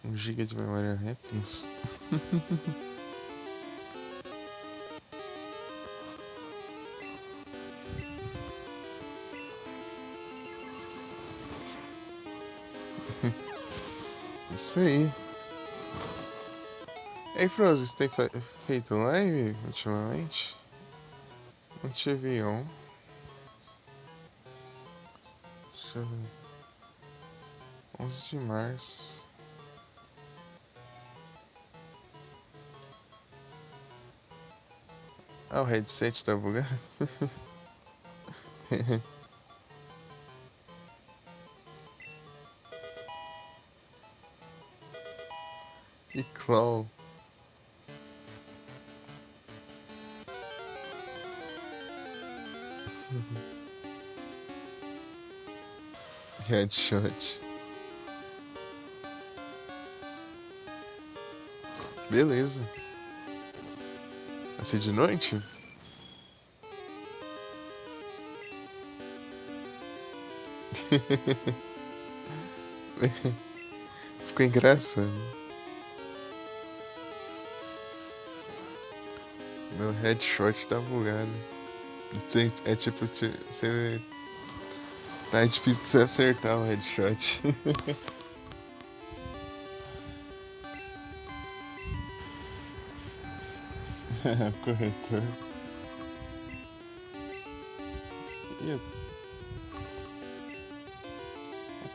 1 GB de memória RAM é tenso. Isso aí. Ei, Frozen, você tem feito live ultimamente? Não tive on. Deixa eu ver. 11 de março. Ah, o headset tá bugado? E Claw. Headshot. Beleza. Vai ser de noite? Ficou engraçado. Meu headshot tá bugado. É tipo, você tá difícil de você acertar o headshot. Corretor. E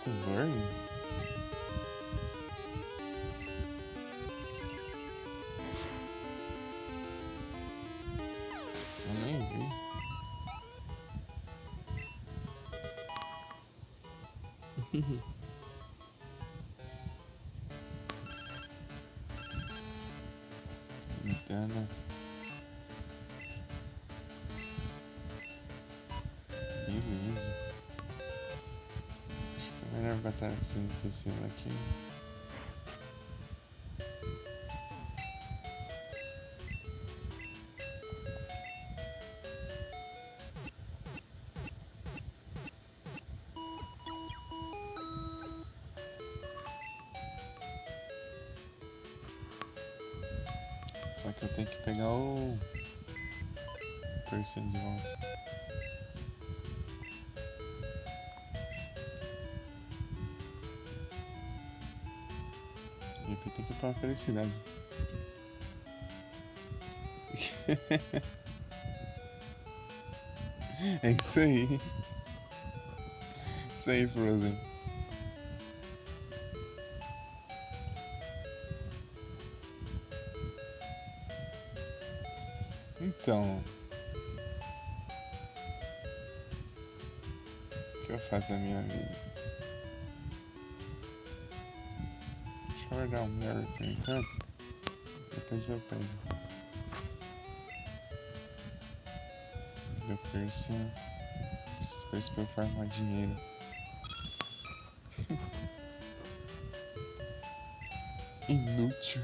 Com burn? Eu nem vi. Engana. Beleza. Acho que é melhor batalha com esse NPC aqui. Só que eu tenho que pegar o Percy de volta. E aqui tem que ir pra felicidade. É isso aí. Isso aí, Frozen. Então, o que eu faço da minha vida? Deixa eu guardar um Mary por enquanto. Depois eu pego. Deu Percy. Preciso Percy pra eu farmar dinheiro. Inútil.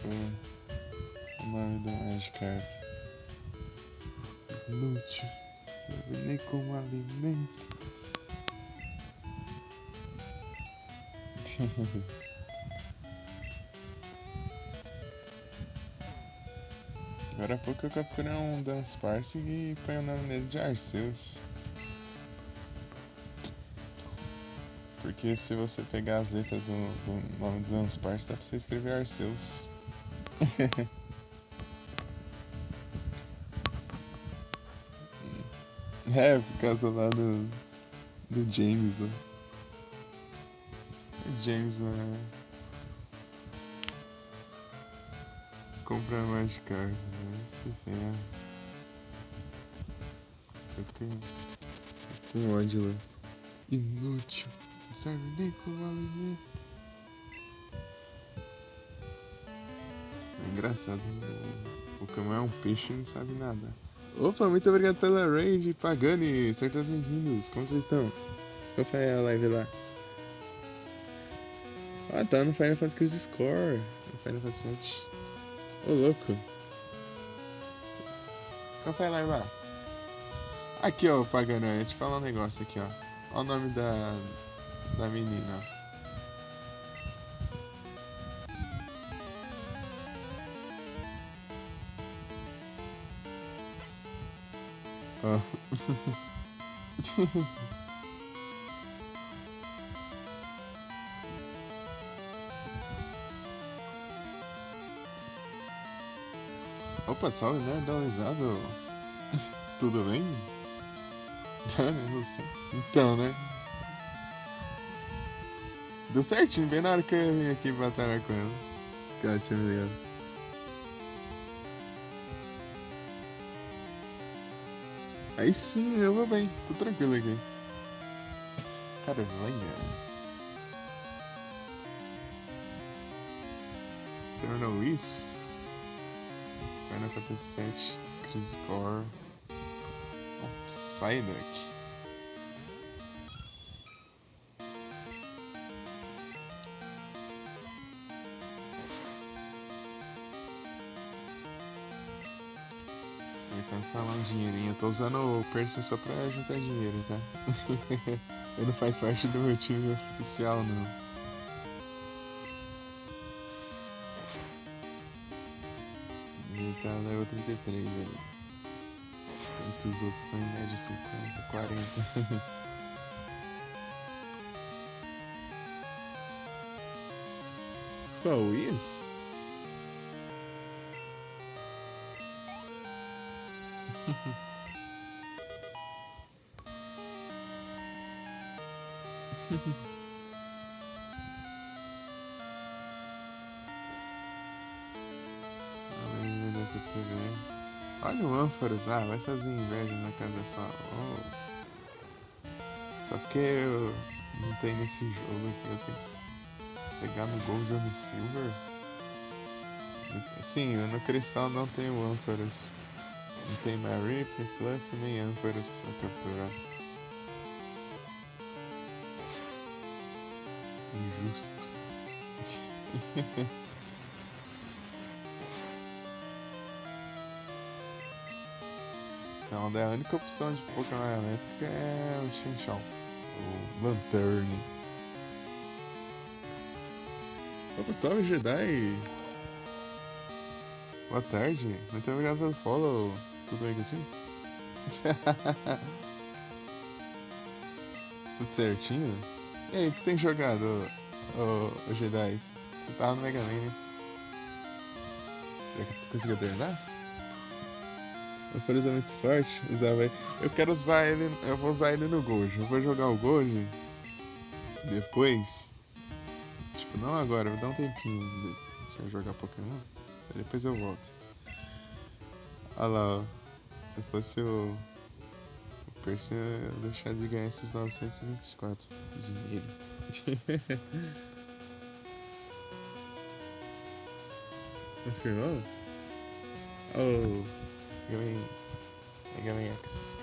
O nome do Magikarp. Inútil. Serve nem como alimento. Agora há pouco eu capturei um Dunsparce e põe o nome dele de Arceus. Porque se você pegar as letras do nome do Dunsparce, dá pra você escrever Arceus. É, por causa lá do James, né? O James, né? Compra Magikarp, né? Se ferra. Eu fiquei com ódio lá. Inútil. Não serve nem como alimento. É engraçado. O Pokémon é um peixe e não sabe nada. Opa, muito obrigado pela raid, Pagani. Certas bem-vindos. Como vocês estão? Qual foi a live lá? Ah, tá no Final Fantasy Crisis Core. No Final Fantasy VII. Ô, louco. Qual foi a live lá? Aqui, ó, Pagani. Eu ia te falar um negócio aqui, ó. Olha o nome da menina. Ó. Opa, salve, nerdalizado. Tudo bem? Não sei. Então, né? Deu certinho, bem na hora que eu ia vir aqui batalhar com ela. Que ela tinha me ligado. Aí sim, eu vou bem. Tô tranquilo aqui. Carvanha. Terminal Is. Final Fantasy VII. Crisis Core. Psyduck. Então falar um dinheirinho. Eu tô usando o Percy só pra juntar dinheiro, tá? Ele não faz parte do meu time oficial, não. Ele tá level 33 aí. Enquanto os outros estão em média 50, 40. Qual isso? Além da TV. Olha o ânforas, vai fazer inveja na casa dessa. Oh. Só porque eu não tem nesse jogo aqui, eu tenho que pegar no Gold ou no Silver. Sim, no Cristal não tem o ânforas. Não tem Marip, Fluff nem ânforas pra capturar. Injusto. Então, a única opção de Pokémon elétrica é o Shinchou, o Lanterne. Opa, salve Jedi! Boa tarde, muito obrigado pelo follow. Tudo bem contigo? Tudo certinho? E aí, o que você tem jogado, o Jedi? Você tava no Mega Man, né? Será que tu conseguiu terminar? O Furus é muito forte, usava ele. Eu quero usar ele, eu vou usar ele no Gojo. Eu vou jogar o Gojo depois. Tipo, não agora, vou dar um tempinho. Deixa eu jogar Pokémon. Depois eu volto. Olha lá, ó. Se fosse o Percy, eu ia deixar de ganhar esses 924 de dinheiro. Confirmou? Oh, Mega Man X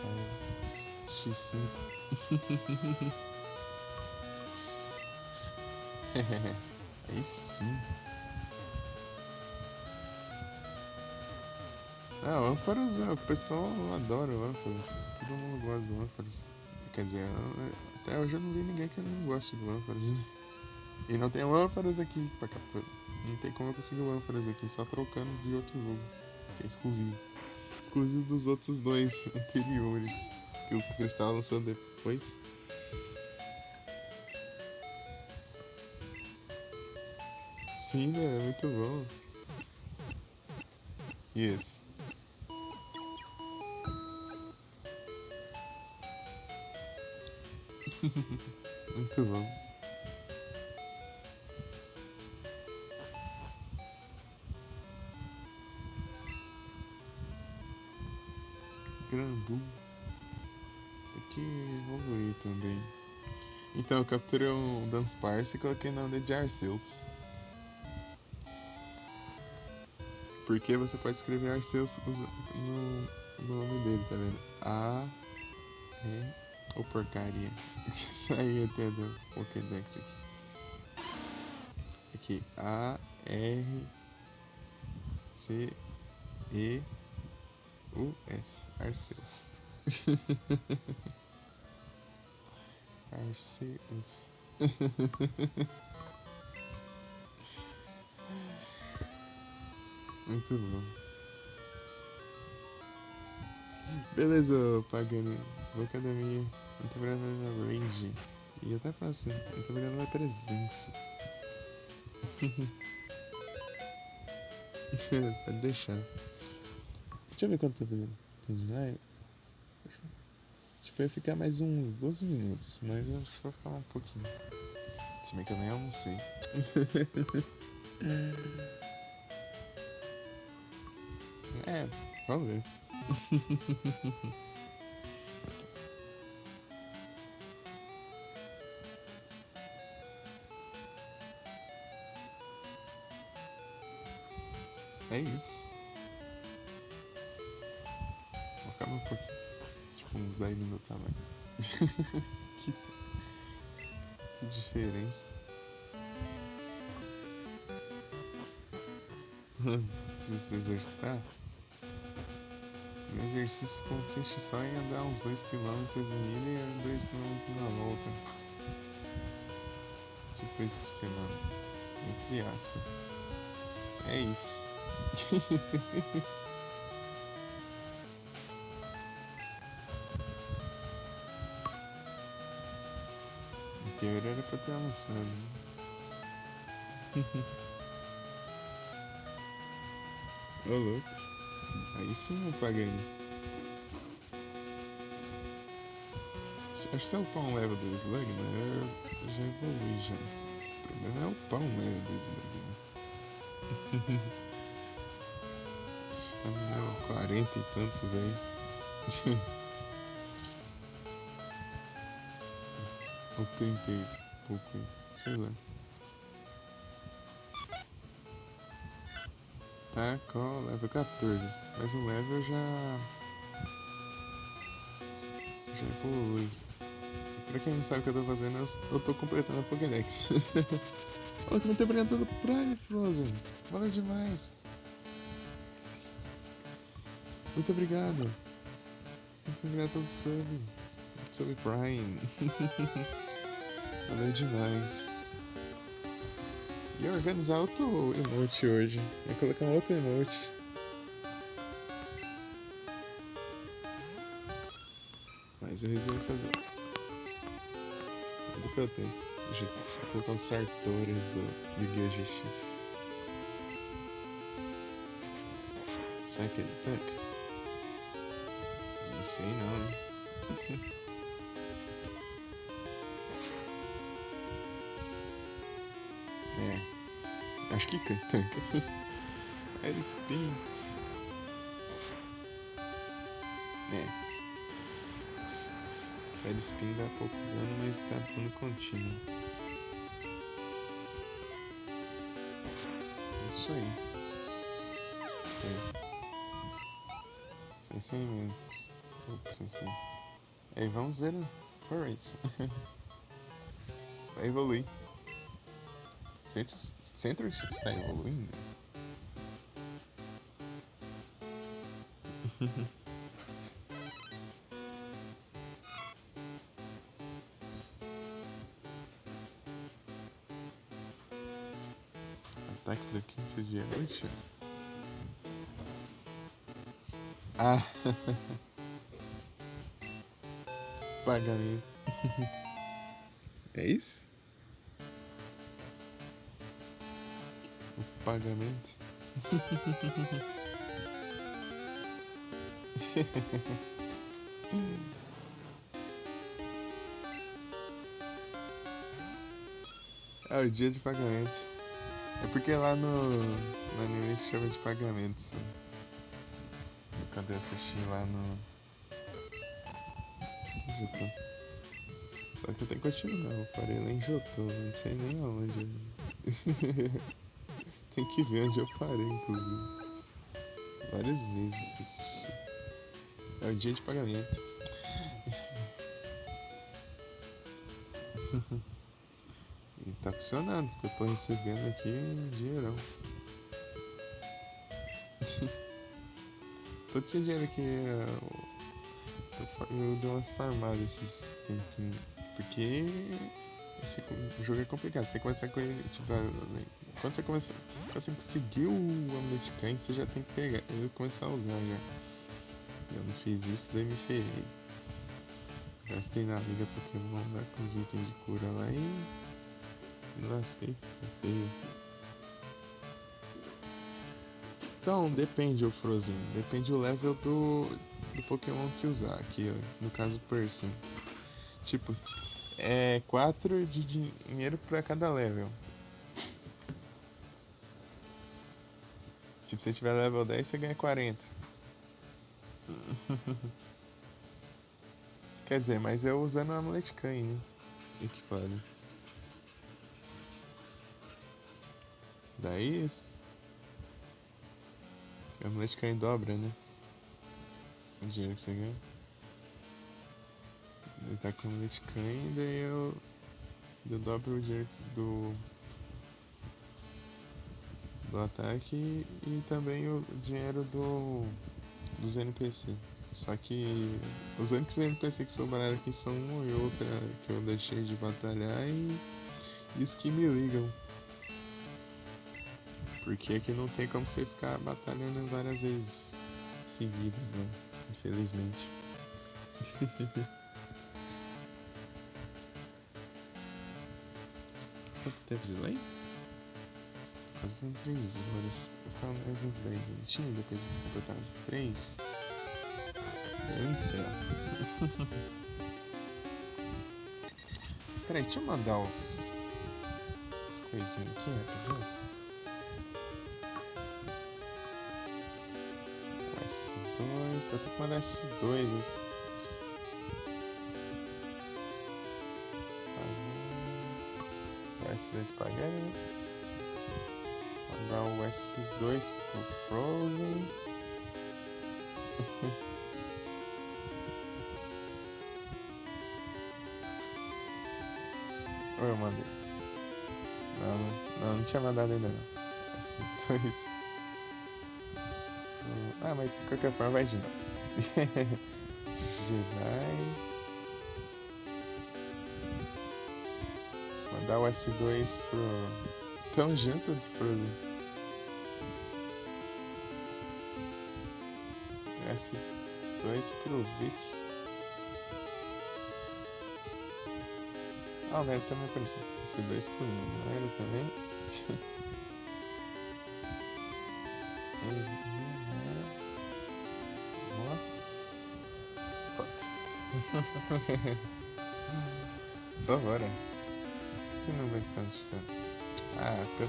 X5. Aí sim. O Ampharos, o pessoal adora o Ampharos. Todo mundo gosta do Ampharos. Quer dizer, até hoje eu não vi ninguém que não goste do Ampharos. E não tem o Ampharos aqui pra capturar. Não tem como eu conseguir o Ampharos aqui, só trocando de outro jogo. Que é exclusivo. Exclusivo dos outros dois anteriores. Que o Cristal lançou depois. Sim, né? É muito bom. Yes. Muito bom. Granbu. Aqui evoluir também. Então eu capturei um Dunsparce e coloquei o nome de Arceus. Porque você pode escrever Arceus no nome dele, tá vendo? Ou porcaria. Isso aí até do Pokédex aqui. Aqui. A-R-C-E-U-S. Arceus. Arceus. Muito bom. Beleza, Pagani. Boa academia. Muito obrigado na range. E até a próxima. Muito obrigado pela presença. Pode deixar. Deixa eu ver quanto tempo tem de live. Acho que vai ficar mais uns 12 minutos, mas eu acho que vou ficar um pouquinho. Se bem que eu nem almocei. Vamos ver. É isso. Vou ficar um pouquinho. Tipo, uns 10 minutos a mais. que, que diferença. Precisa se exercitar? Meu exercício consiste só em andar uns 2 km em ida e 2 km na volta. Tipo, coisa por semana. Entre aspas. É isso. Em teoria era pra ter almoçado, né? Ô louco. Aí sim eu paguei. Acho que se eu upar um level do Slug, né? Eu já evolui já. O problema é upar um level do Slug, né? Acho que tá no level 40 e tantos aí. Ou 30 e pouco, sei lá. Tá com level 14, mas o level já evolui. Pra quem não sabe o que eu tô fazendo, eu tô completando a Pokédex. Olha que muito obrigado pelo Prime, Frozen. Valeu demais. Muito obrigado. Muito obrigado pelo sub. Sub Prime. Valeu demais. Ia organizar outro emote hoje. Ia colocar um outro emote. Mas eu resolvi fazer. É do que eu tenho. Vou colocar os Sartorias do Yu-Gi-Oh! GX. Será que ele tanca? Não sei não, né? É. Acho que tanca. Era Spin. É. Fire Spin dá pouco dano, mas tá dando contínuo. Isso aí. Senseimentos. Opa, sensei. Aí vamos ver o Forage. Vai evoluir. Centro está evoluindo. Ataque do quinto dia útil? Ah! Pagamento. É isso? O pagamento? É o dia de pagamento. É porque lá no anime se chama de pagamentos. Né? Quando eu assisti lá no Jotô. Só que eu tenho que continuar, eu parei lá em Jotô, não sei nem aonde. Tem que ver onde eu parei, inclusive. Vários meses assisti. É o dia de pagamento. E tá funcionando, porque eu tô recebendo aqui dinheirão. Todo esse dinheiro aqui eu dei umas farmadas esses tempinhos. Porque esse jogo é complicado, você tem que começar com ele, tipo, quando você conseguiu o Amnescan, você já tem que pegar, eu começar a usar já. Eu não fiz isso, daí me ferrei. Gastei na liga Pokémon lá com os itens de cura lá e me lasquei, feio. Então, depende o Frozen, depende do level do Pokémon que usar, aqui no caso Persian. Tipo, é 4 de dinheiro pra cada level. Tipo, se você tiver level 10, você ganha 40. Quer dizer, mas eu usando o Amulet Cain, né? Equipado. Daí isso. O Amulet Cain dobra, né? O dinheiro que você ganha. Ele tá com o Amulet Cain, daí eu dobro o dinheiro do ataque e também o dinheiro dos NPC. Só que os únicos NPC que sobraram aqui são uma e outra que eu deixei de batalhar e os que me ligam. Porque aqui não tem como você ficar batalhando várias vezes seguidas, né? Infelizmente. Quanto tempo de delay? Quase 3 horas. Vou ficar mais uns 10 minutinhos depois de completar as 3. Eu encerro. Peraí, deixa eu mandar as coisinhas aqui, rapidinho. S2, eu tenho que mandar S2. S2 pagar, né? Mandar o S2 pro Frozen. Ou eu mandei? Não tinha mandado ainda não. S2 pro... mas de qualquer forma vai de novo. Jedi. Mandar o S2 pro... Tão junto do Frozen. S2 pro Vic. O Nero também apareceu. S2 pro Nero também. Nero. Boa. Pronto. Só agora. Que número que tá chegando? Fica...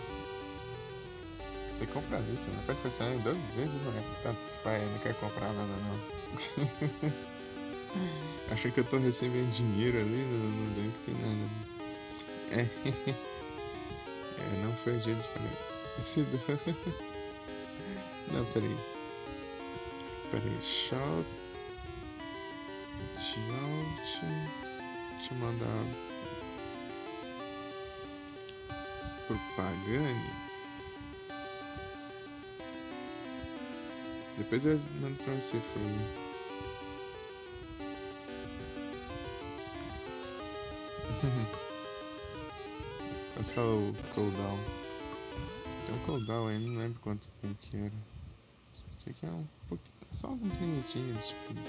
Você compra ali, você não pode funcionar 2 vezes, não é? Tanto faz, eu não quero comprar nada não. Achei que eu tô recebendo dinheiro ali no banco, tem nada. Não foi o jeito de pagar. Não, peraí. Shout. Deixa eu mandar pro Pagani. Depois eu mando pra você, Frozen. É só o cooldown. Tem um cooldown aí, não lembro quanto tempo que era. Sei que é só alguns minutinhos, tipo 2,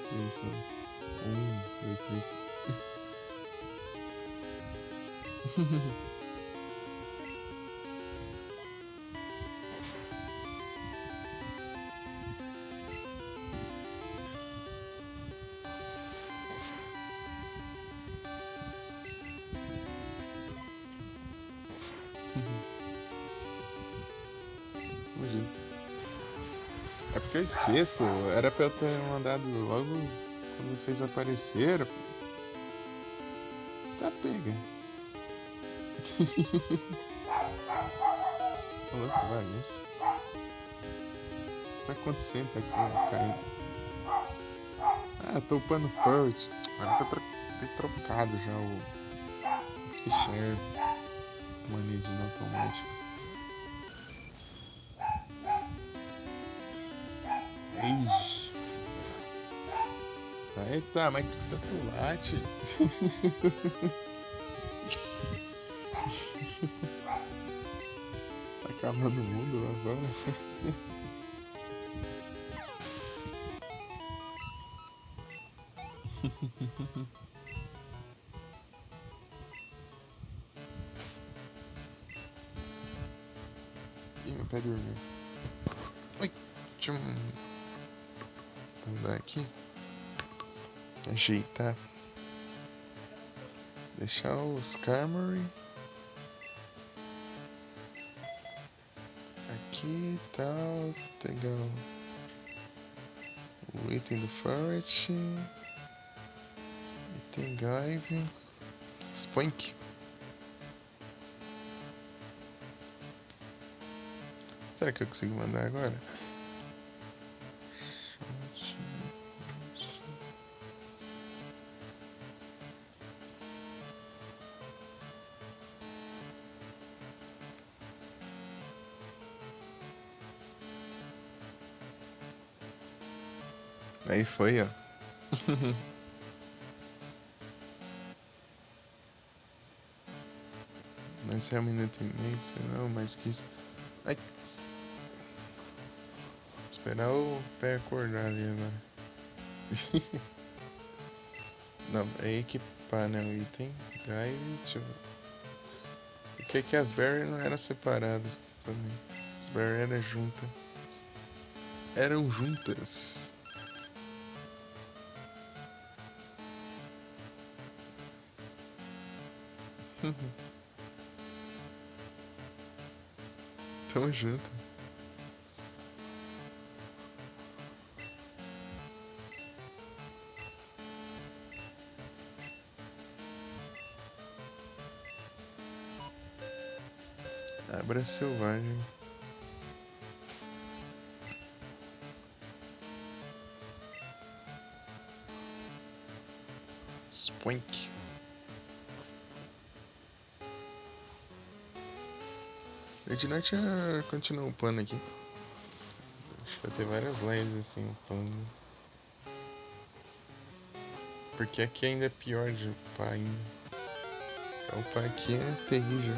3, só. 1, 2, 3. É porque eu esqueço, era pra eu ter mandado logo quando vocês apareceram. Tá pega. Ô louco, bagunça. O que tá acontecendo? Tá caindo. Tô upando Furt. Agora ter trocado já o XP Share. Mania de não automático. Ixi. Eita, mas que tanto late. Tá acabando o mundo lá agora. Ih, meu pé dormiu. Ui, deixa eu mudar aqui. Ajeitar. Deixar o Skarmory aqui e tal. Legal. O item do Furret. Item Gaive. Spoink. Será que eu consigo mandar agora? Aí foi, ó. Mas é 1 minuto e meio, senão mais que isso. Ai. Esperar o pé acordar ali agora. Não, é equipar, né? O item. Gaive, deixa eu ver. Porque aqui as berries não eram separadas também. As berries eram juntas. Eram juntas. Tamo junto. Abra selvagem. Spoink. Lady Night continua upando aqui. Acho que vai ter várias lives assim upando. Porque aqui ainda é pior de upar ainda. Pra upar aqui é terrível.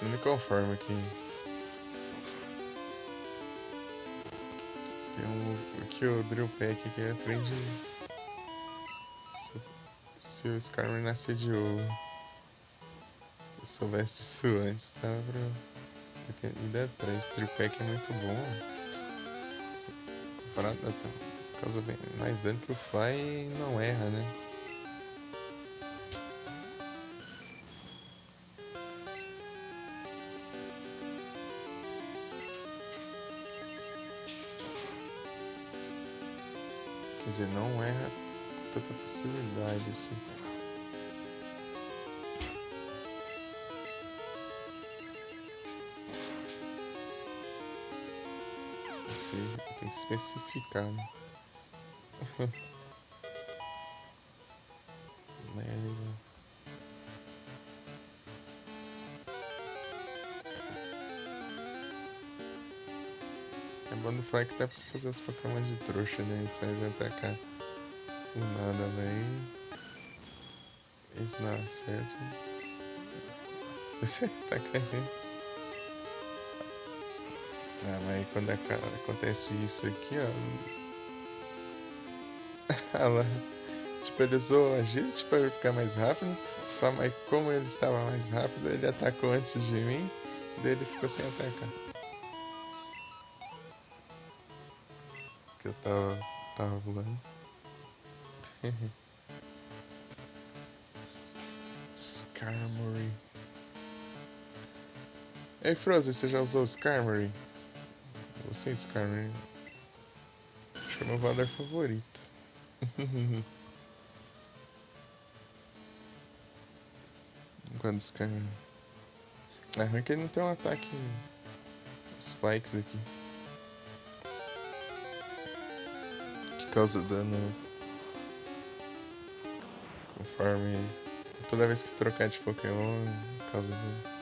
Não me conformo aqui. Tem que o Drill Pack que aprende. Se o Skarmory nascer de ouro. Se eu soubesse disso antes, tava pra ainda atrás. O Drill Pack é muito bom. Comparado causa bem mais dano que o Fly e não erra, né? Quer dizer, não erra com tanta facilidade assim. Tem que especificar, né? É bom do Fly que dá pra você fazer os Pokémon de trouxa, né? Você vai atacar o nada daí. Eles não acertam. Você ataca eles. Ah, mas quando acontece isso aqui, ó. Ela, tipo, ele usou a Agility pra ficar mais rápido. Só mas como ele estava mais rápido, ele atacou antes de mim. Daí ele ficou sem atacar. Que eu tava voando. Skarmory. Ei, Frozen, você já usou Skarmory? Gostei de Skarmory. Acho que é meu voador favorito. Quando Skarmory. É ruim que ele não tem um ataque Spikes aqui. Que causa dano conforme. Toda vez que trocar de Pokémon, causa dano.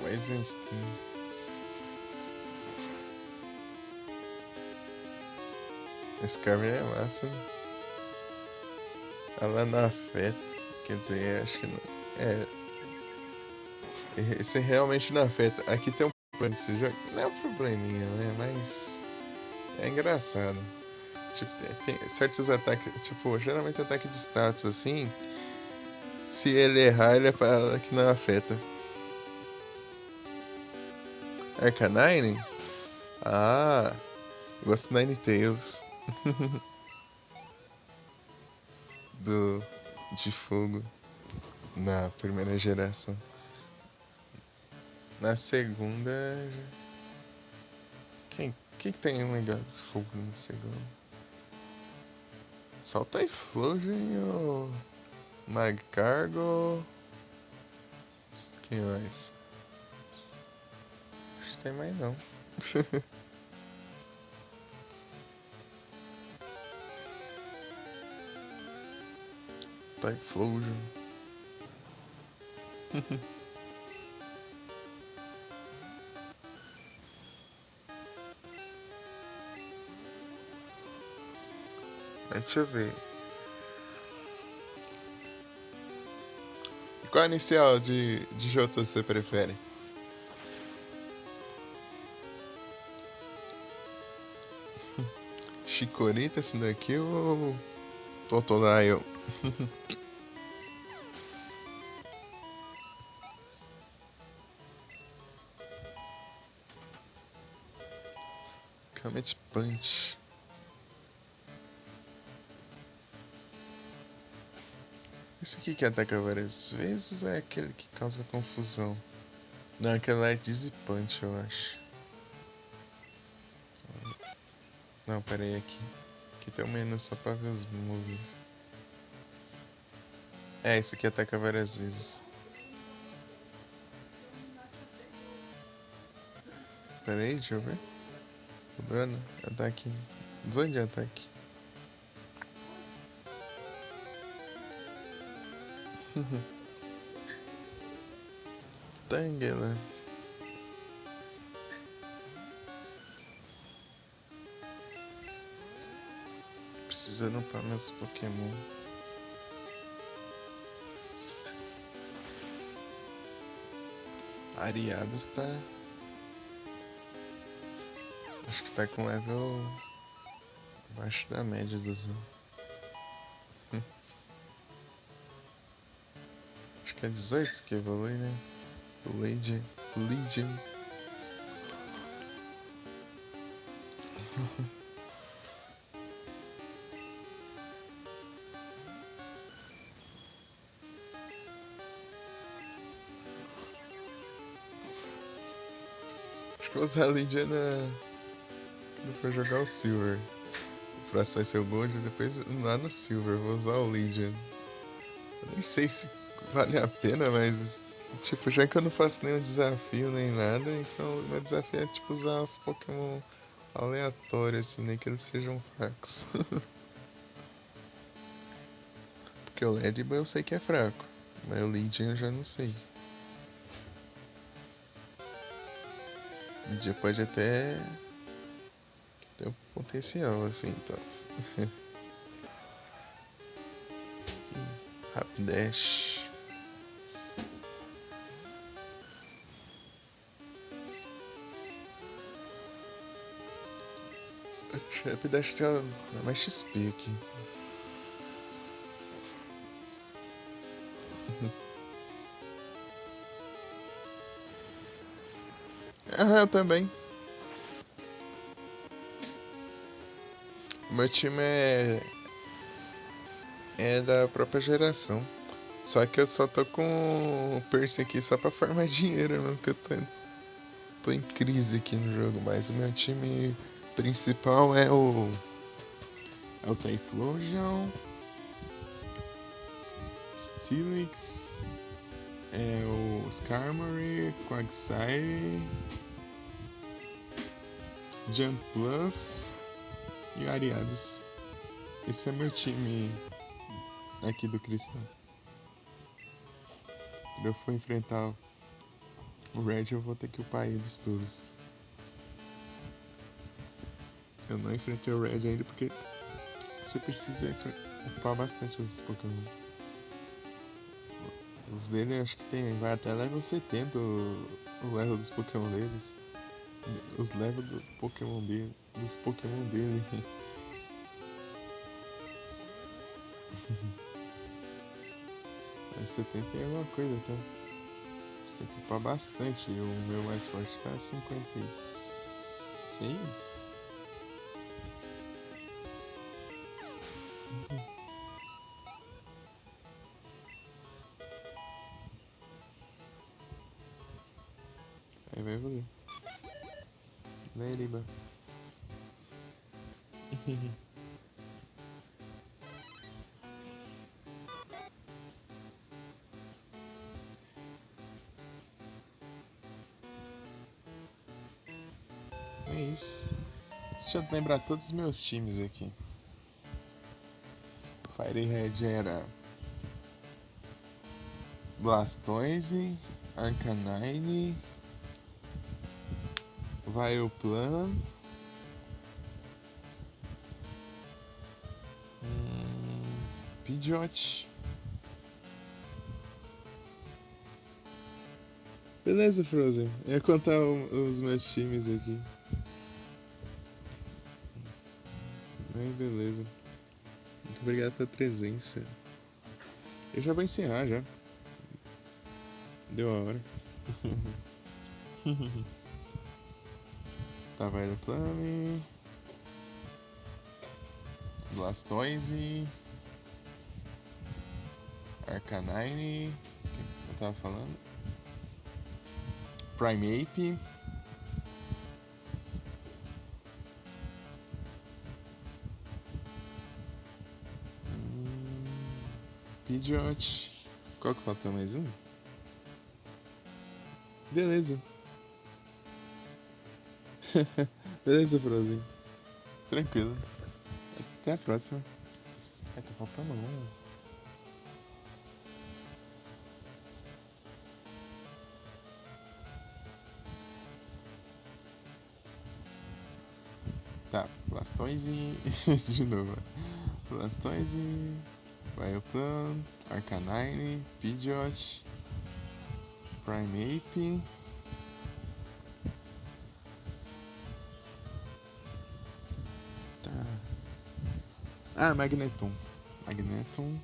Weizenstein. Esse Skarmory é massa. Ela não afeta. Quer dizer, acho que não. Esse realmente não afeta. Aqui tem um problema desse jogo. Não é um probleminha, né? Mas. É engraçado. Tipo, tem certos ataques. Tipo, geralmente ataque de status assim. Se ele errar, ele fala que não afeta. Arcanine? Ah, gosto do Ninetales. De fogo. Na primeira geração. Na segunda. Quem que tem um legal de fogo no segundo? Só o Typhlosion e o Magcargo. Quem mais? Acho que tem mais não. Typhlosion. Deixa eu ver. Qual inicial de Johto você prefere? Chikorita esse daqui ou Totodile? Comet Punch. Esse aqui que ataca várias vezes é aquele que causa confusão. Não, aquele lá é Dizzy Punch, eu acho. Não, pera aí aqui. Aqui tem um menu só pra ver os moves. É, esse aqui ataca várias vezes. Pera aí, deixa eu ver. O dano, ataque. 18 de ataque. Tangela. Precisando upar meus Pokémon. Ariados tá. Acho que tá com level abaixo da média dos. Acho que é 18 que evolui, né? O Legion. Acho que vou usar a Legion quando for jogar o Silver. O próximo vai ser o Gold e depois lá no Silver vou usar o Legion. Eu nem sei se vale a pena, mas tipo, já que eu não faço nenhum desafio nem nada, então meu desafio é tipo usar os Pokémon aleatórios, assim, nem que eles sejam fracos. Porque o Ledbull eu sei que é fraco, mas o Legion eu já não sei. O Legion pode até ter um potencial, assim, então. Rapidash. Rapidash tem mais XP aqui. Ah, eu também. Meu time é da própria geração. Só que eu só tô com o Percy aqui só pra farmar dinheiro mesmo, porque eu tô em crise aqui no jogo. Mas o meu time principal é o Typhlosion, Steelix, é o Skarmory, Quagsire, Jumpluff e o Ariados. Esse é meu time aqui do Cristão. Quando eu for enfrentar o Red, eu vou ter que upar eles todos. Eu não enfrentei o Red ainda porque você precisa upar bastante esses Pokémon. Os dele acho que vai até level 70 o level dos Pokémon deles. Os levels do Pokémon dele, dos Pokémon dele. É 70 é alguma coisa, tá? Você tem que upar bastante. E o meu mais forte tá 56. Aí vai evoluir. Leriba. É isso. Deixa eu lembrar todos os meus times aqui. Firehead era Blastoise, Arcanine, Vileplume, Pidgeot. Beleza, Frozen. Eu ia contar os meus times aqui. Ai, beleza. Muito obrigado pela presença. Eu já vou encerrar já. Deu a hora. Taverna Plame. Blastoise. Arcanine. O que eu tava falando? Primeape. Pidgeot. Qual que falta mais um? Beleza. Beleza, Frozen. Tranquilo. Até a próxima. Tá faltando um. Tá, Blastoise. De novo. Blastoise. Vileplume. Arcanine. Pidgeot. Primeape. Tá. Ah, Magneton. Magneton.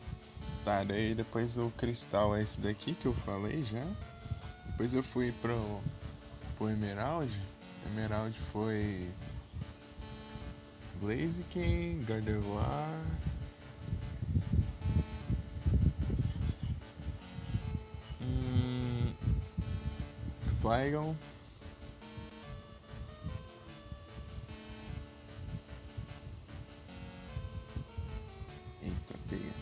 Tá, daí depois o cristal é esse daqui que eu falei já. Depois eu fui pro Emerald. Emerald foi Blaziken, Gardevoir, Flygon, eita, pega.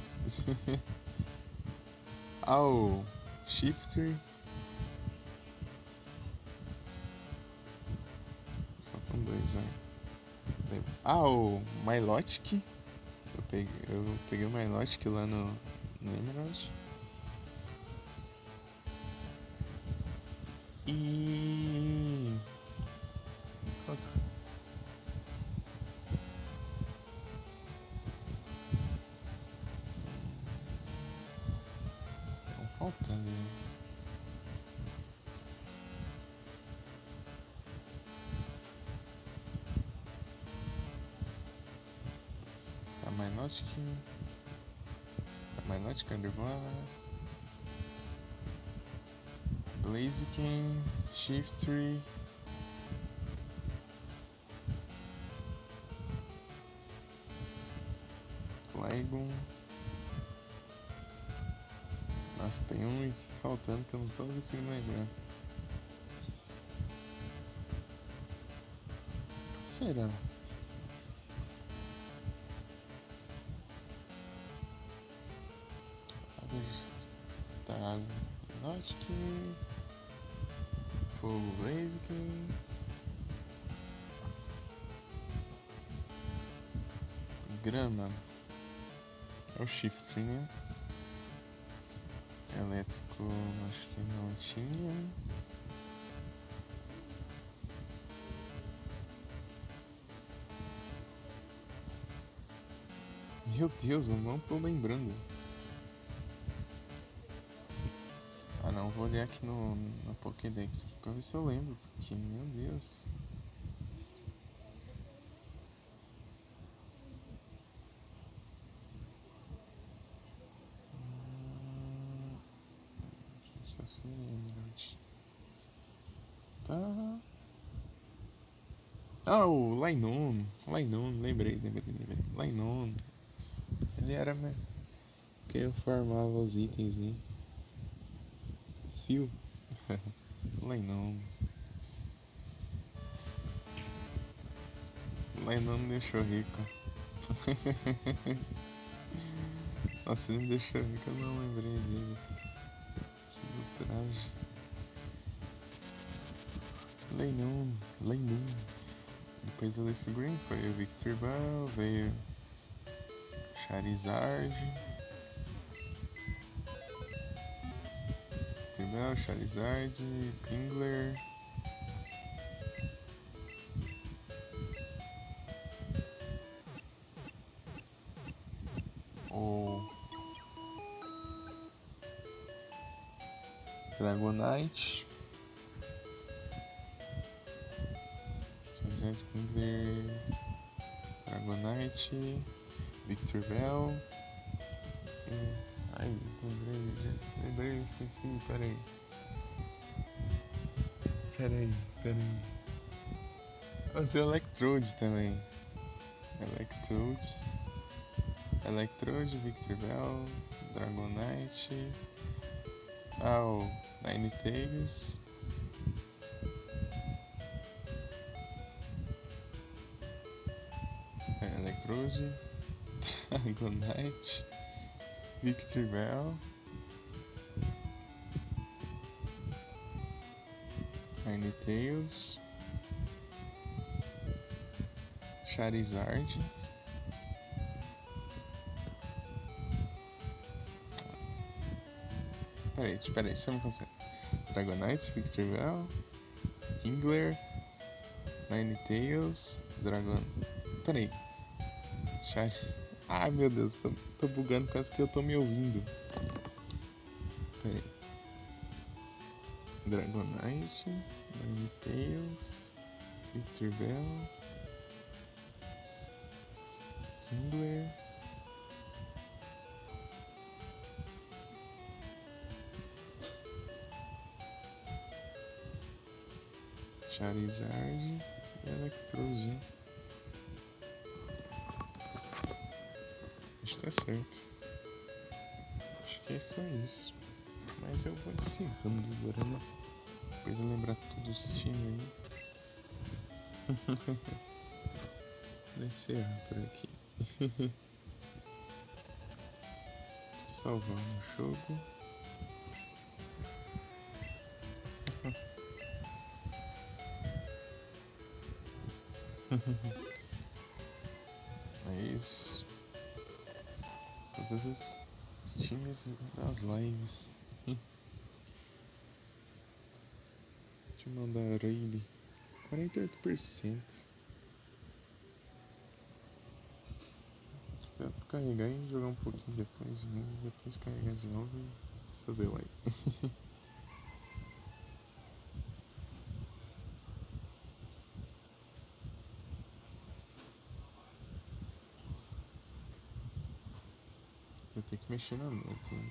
O Shiftry. Faltam dois, vai. O Milotic. Eu peguei o Milotic lá no Emerald. E... Não falta ali. Tá Milotic. Tá Milotic, Gardevoir. Blaziken, Shiftry, Flygon. Nossa, tem um faltando que eu não tô conseguindo lembrar. O que será? Tá, água. Logic. Fogo Blaziken. Grama. É o Shift, né? Elétrico, acho que não tinha. Meu Deus, eu não tô lembrando. Ah não, vou olhar aqui no Pokédex aqui pra ver se eu lembro, porque, meu Deus. Tá. Ah, o Lainon. Lembrei. Lainon. Ele era que eu formava os itens, né? Os fios. Lainon. Lainon me deixou rico. Nossa, ele me deixou rico, eu não lembrei dele. Que ultraje. Lainon. Depois o Leaf Green foi o Victor Bell, veio Charizard. Victor Bell, Charizard, Kingler. O Dragonite. Charizard, Kingler. Dragonite, Victor Bell. Ai, lembrei, esqueci, peraí. Mas o Electrode também. Electrode, Victor Bell, Dragonite. O Ninetales. Electrode, Dragonite, Victor Bell, Ninetales, Charizard, peraí, deixa eu me concentrar. Dragonite, Victor Bell, Kingler, Ninetales, Peraí. Ai meu Deus, tô bugando por causa que eu tô me ouvindo. Peraí. Dragonite, Ninetales, Victor Bell, Kingler, Charizard e Electrode. Acho que tá certo. Acho que foi isso. Mas eu vou encerrando agora, né? Depois eu lembrar todos os times aí. Vou encerrar por aqui. Tô salvando o jogo. É isso. Todos os times das lives. Deixa eu mandar a raid. 48%. Dá pra carregar e jogar um pouquinho depois, né? Depois carregar de novo e fazer live. Eu tenho que mexer na meta, hein?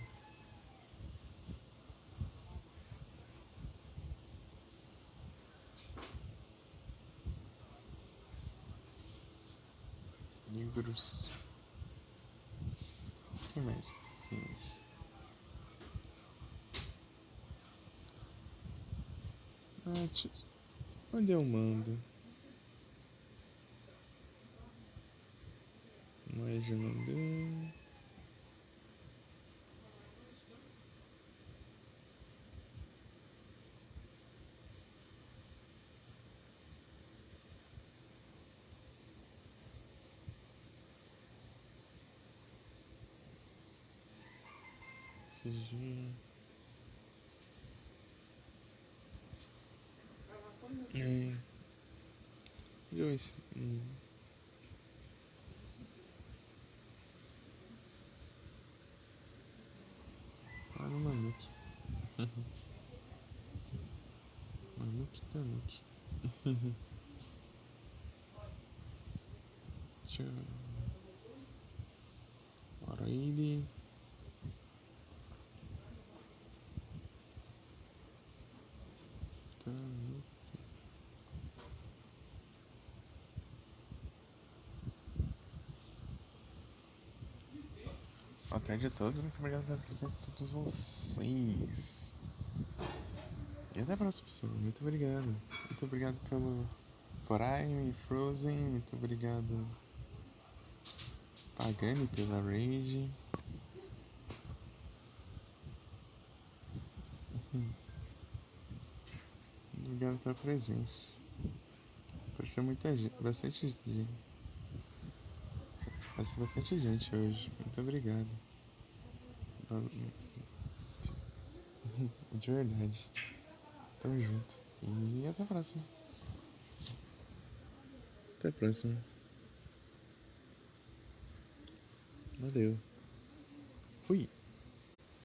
Livros. O que mais tem aqui? Onde eu mando? Mas já mandei. CG. Joyce. No Mamute. Tanuki. Deixa eu... Araide. Tanuki. Boa tarde a todos, muito obrigado pela presença de todos vocês. E até a próxima, pessoal. Muito obrigado. Muito obrigado pelo Prime, Frozen. Muito obrigado, Pagani, pela Rage. Obrigado pela presença. Apareceu muita gente, bastante gente. Apareceu bastante gente hoje. Muito obrigado. De verdade. Tamo junto. E até a próxima. Até a próxima. Valeu. Fui.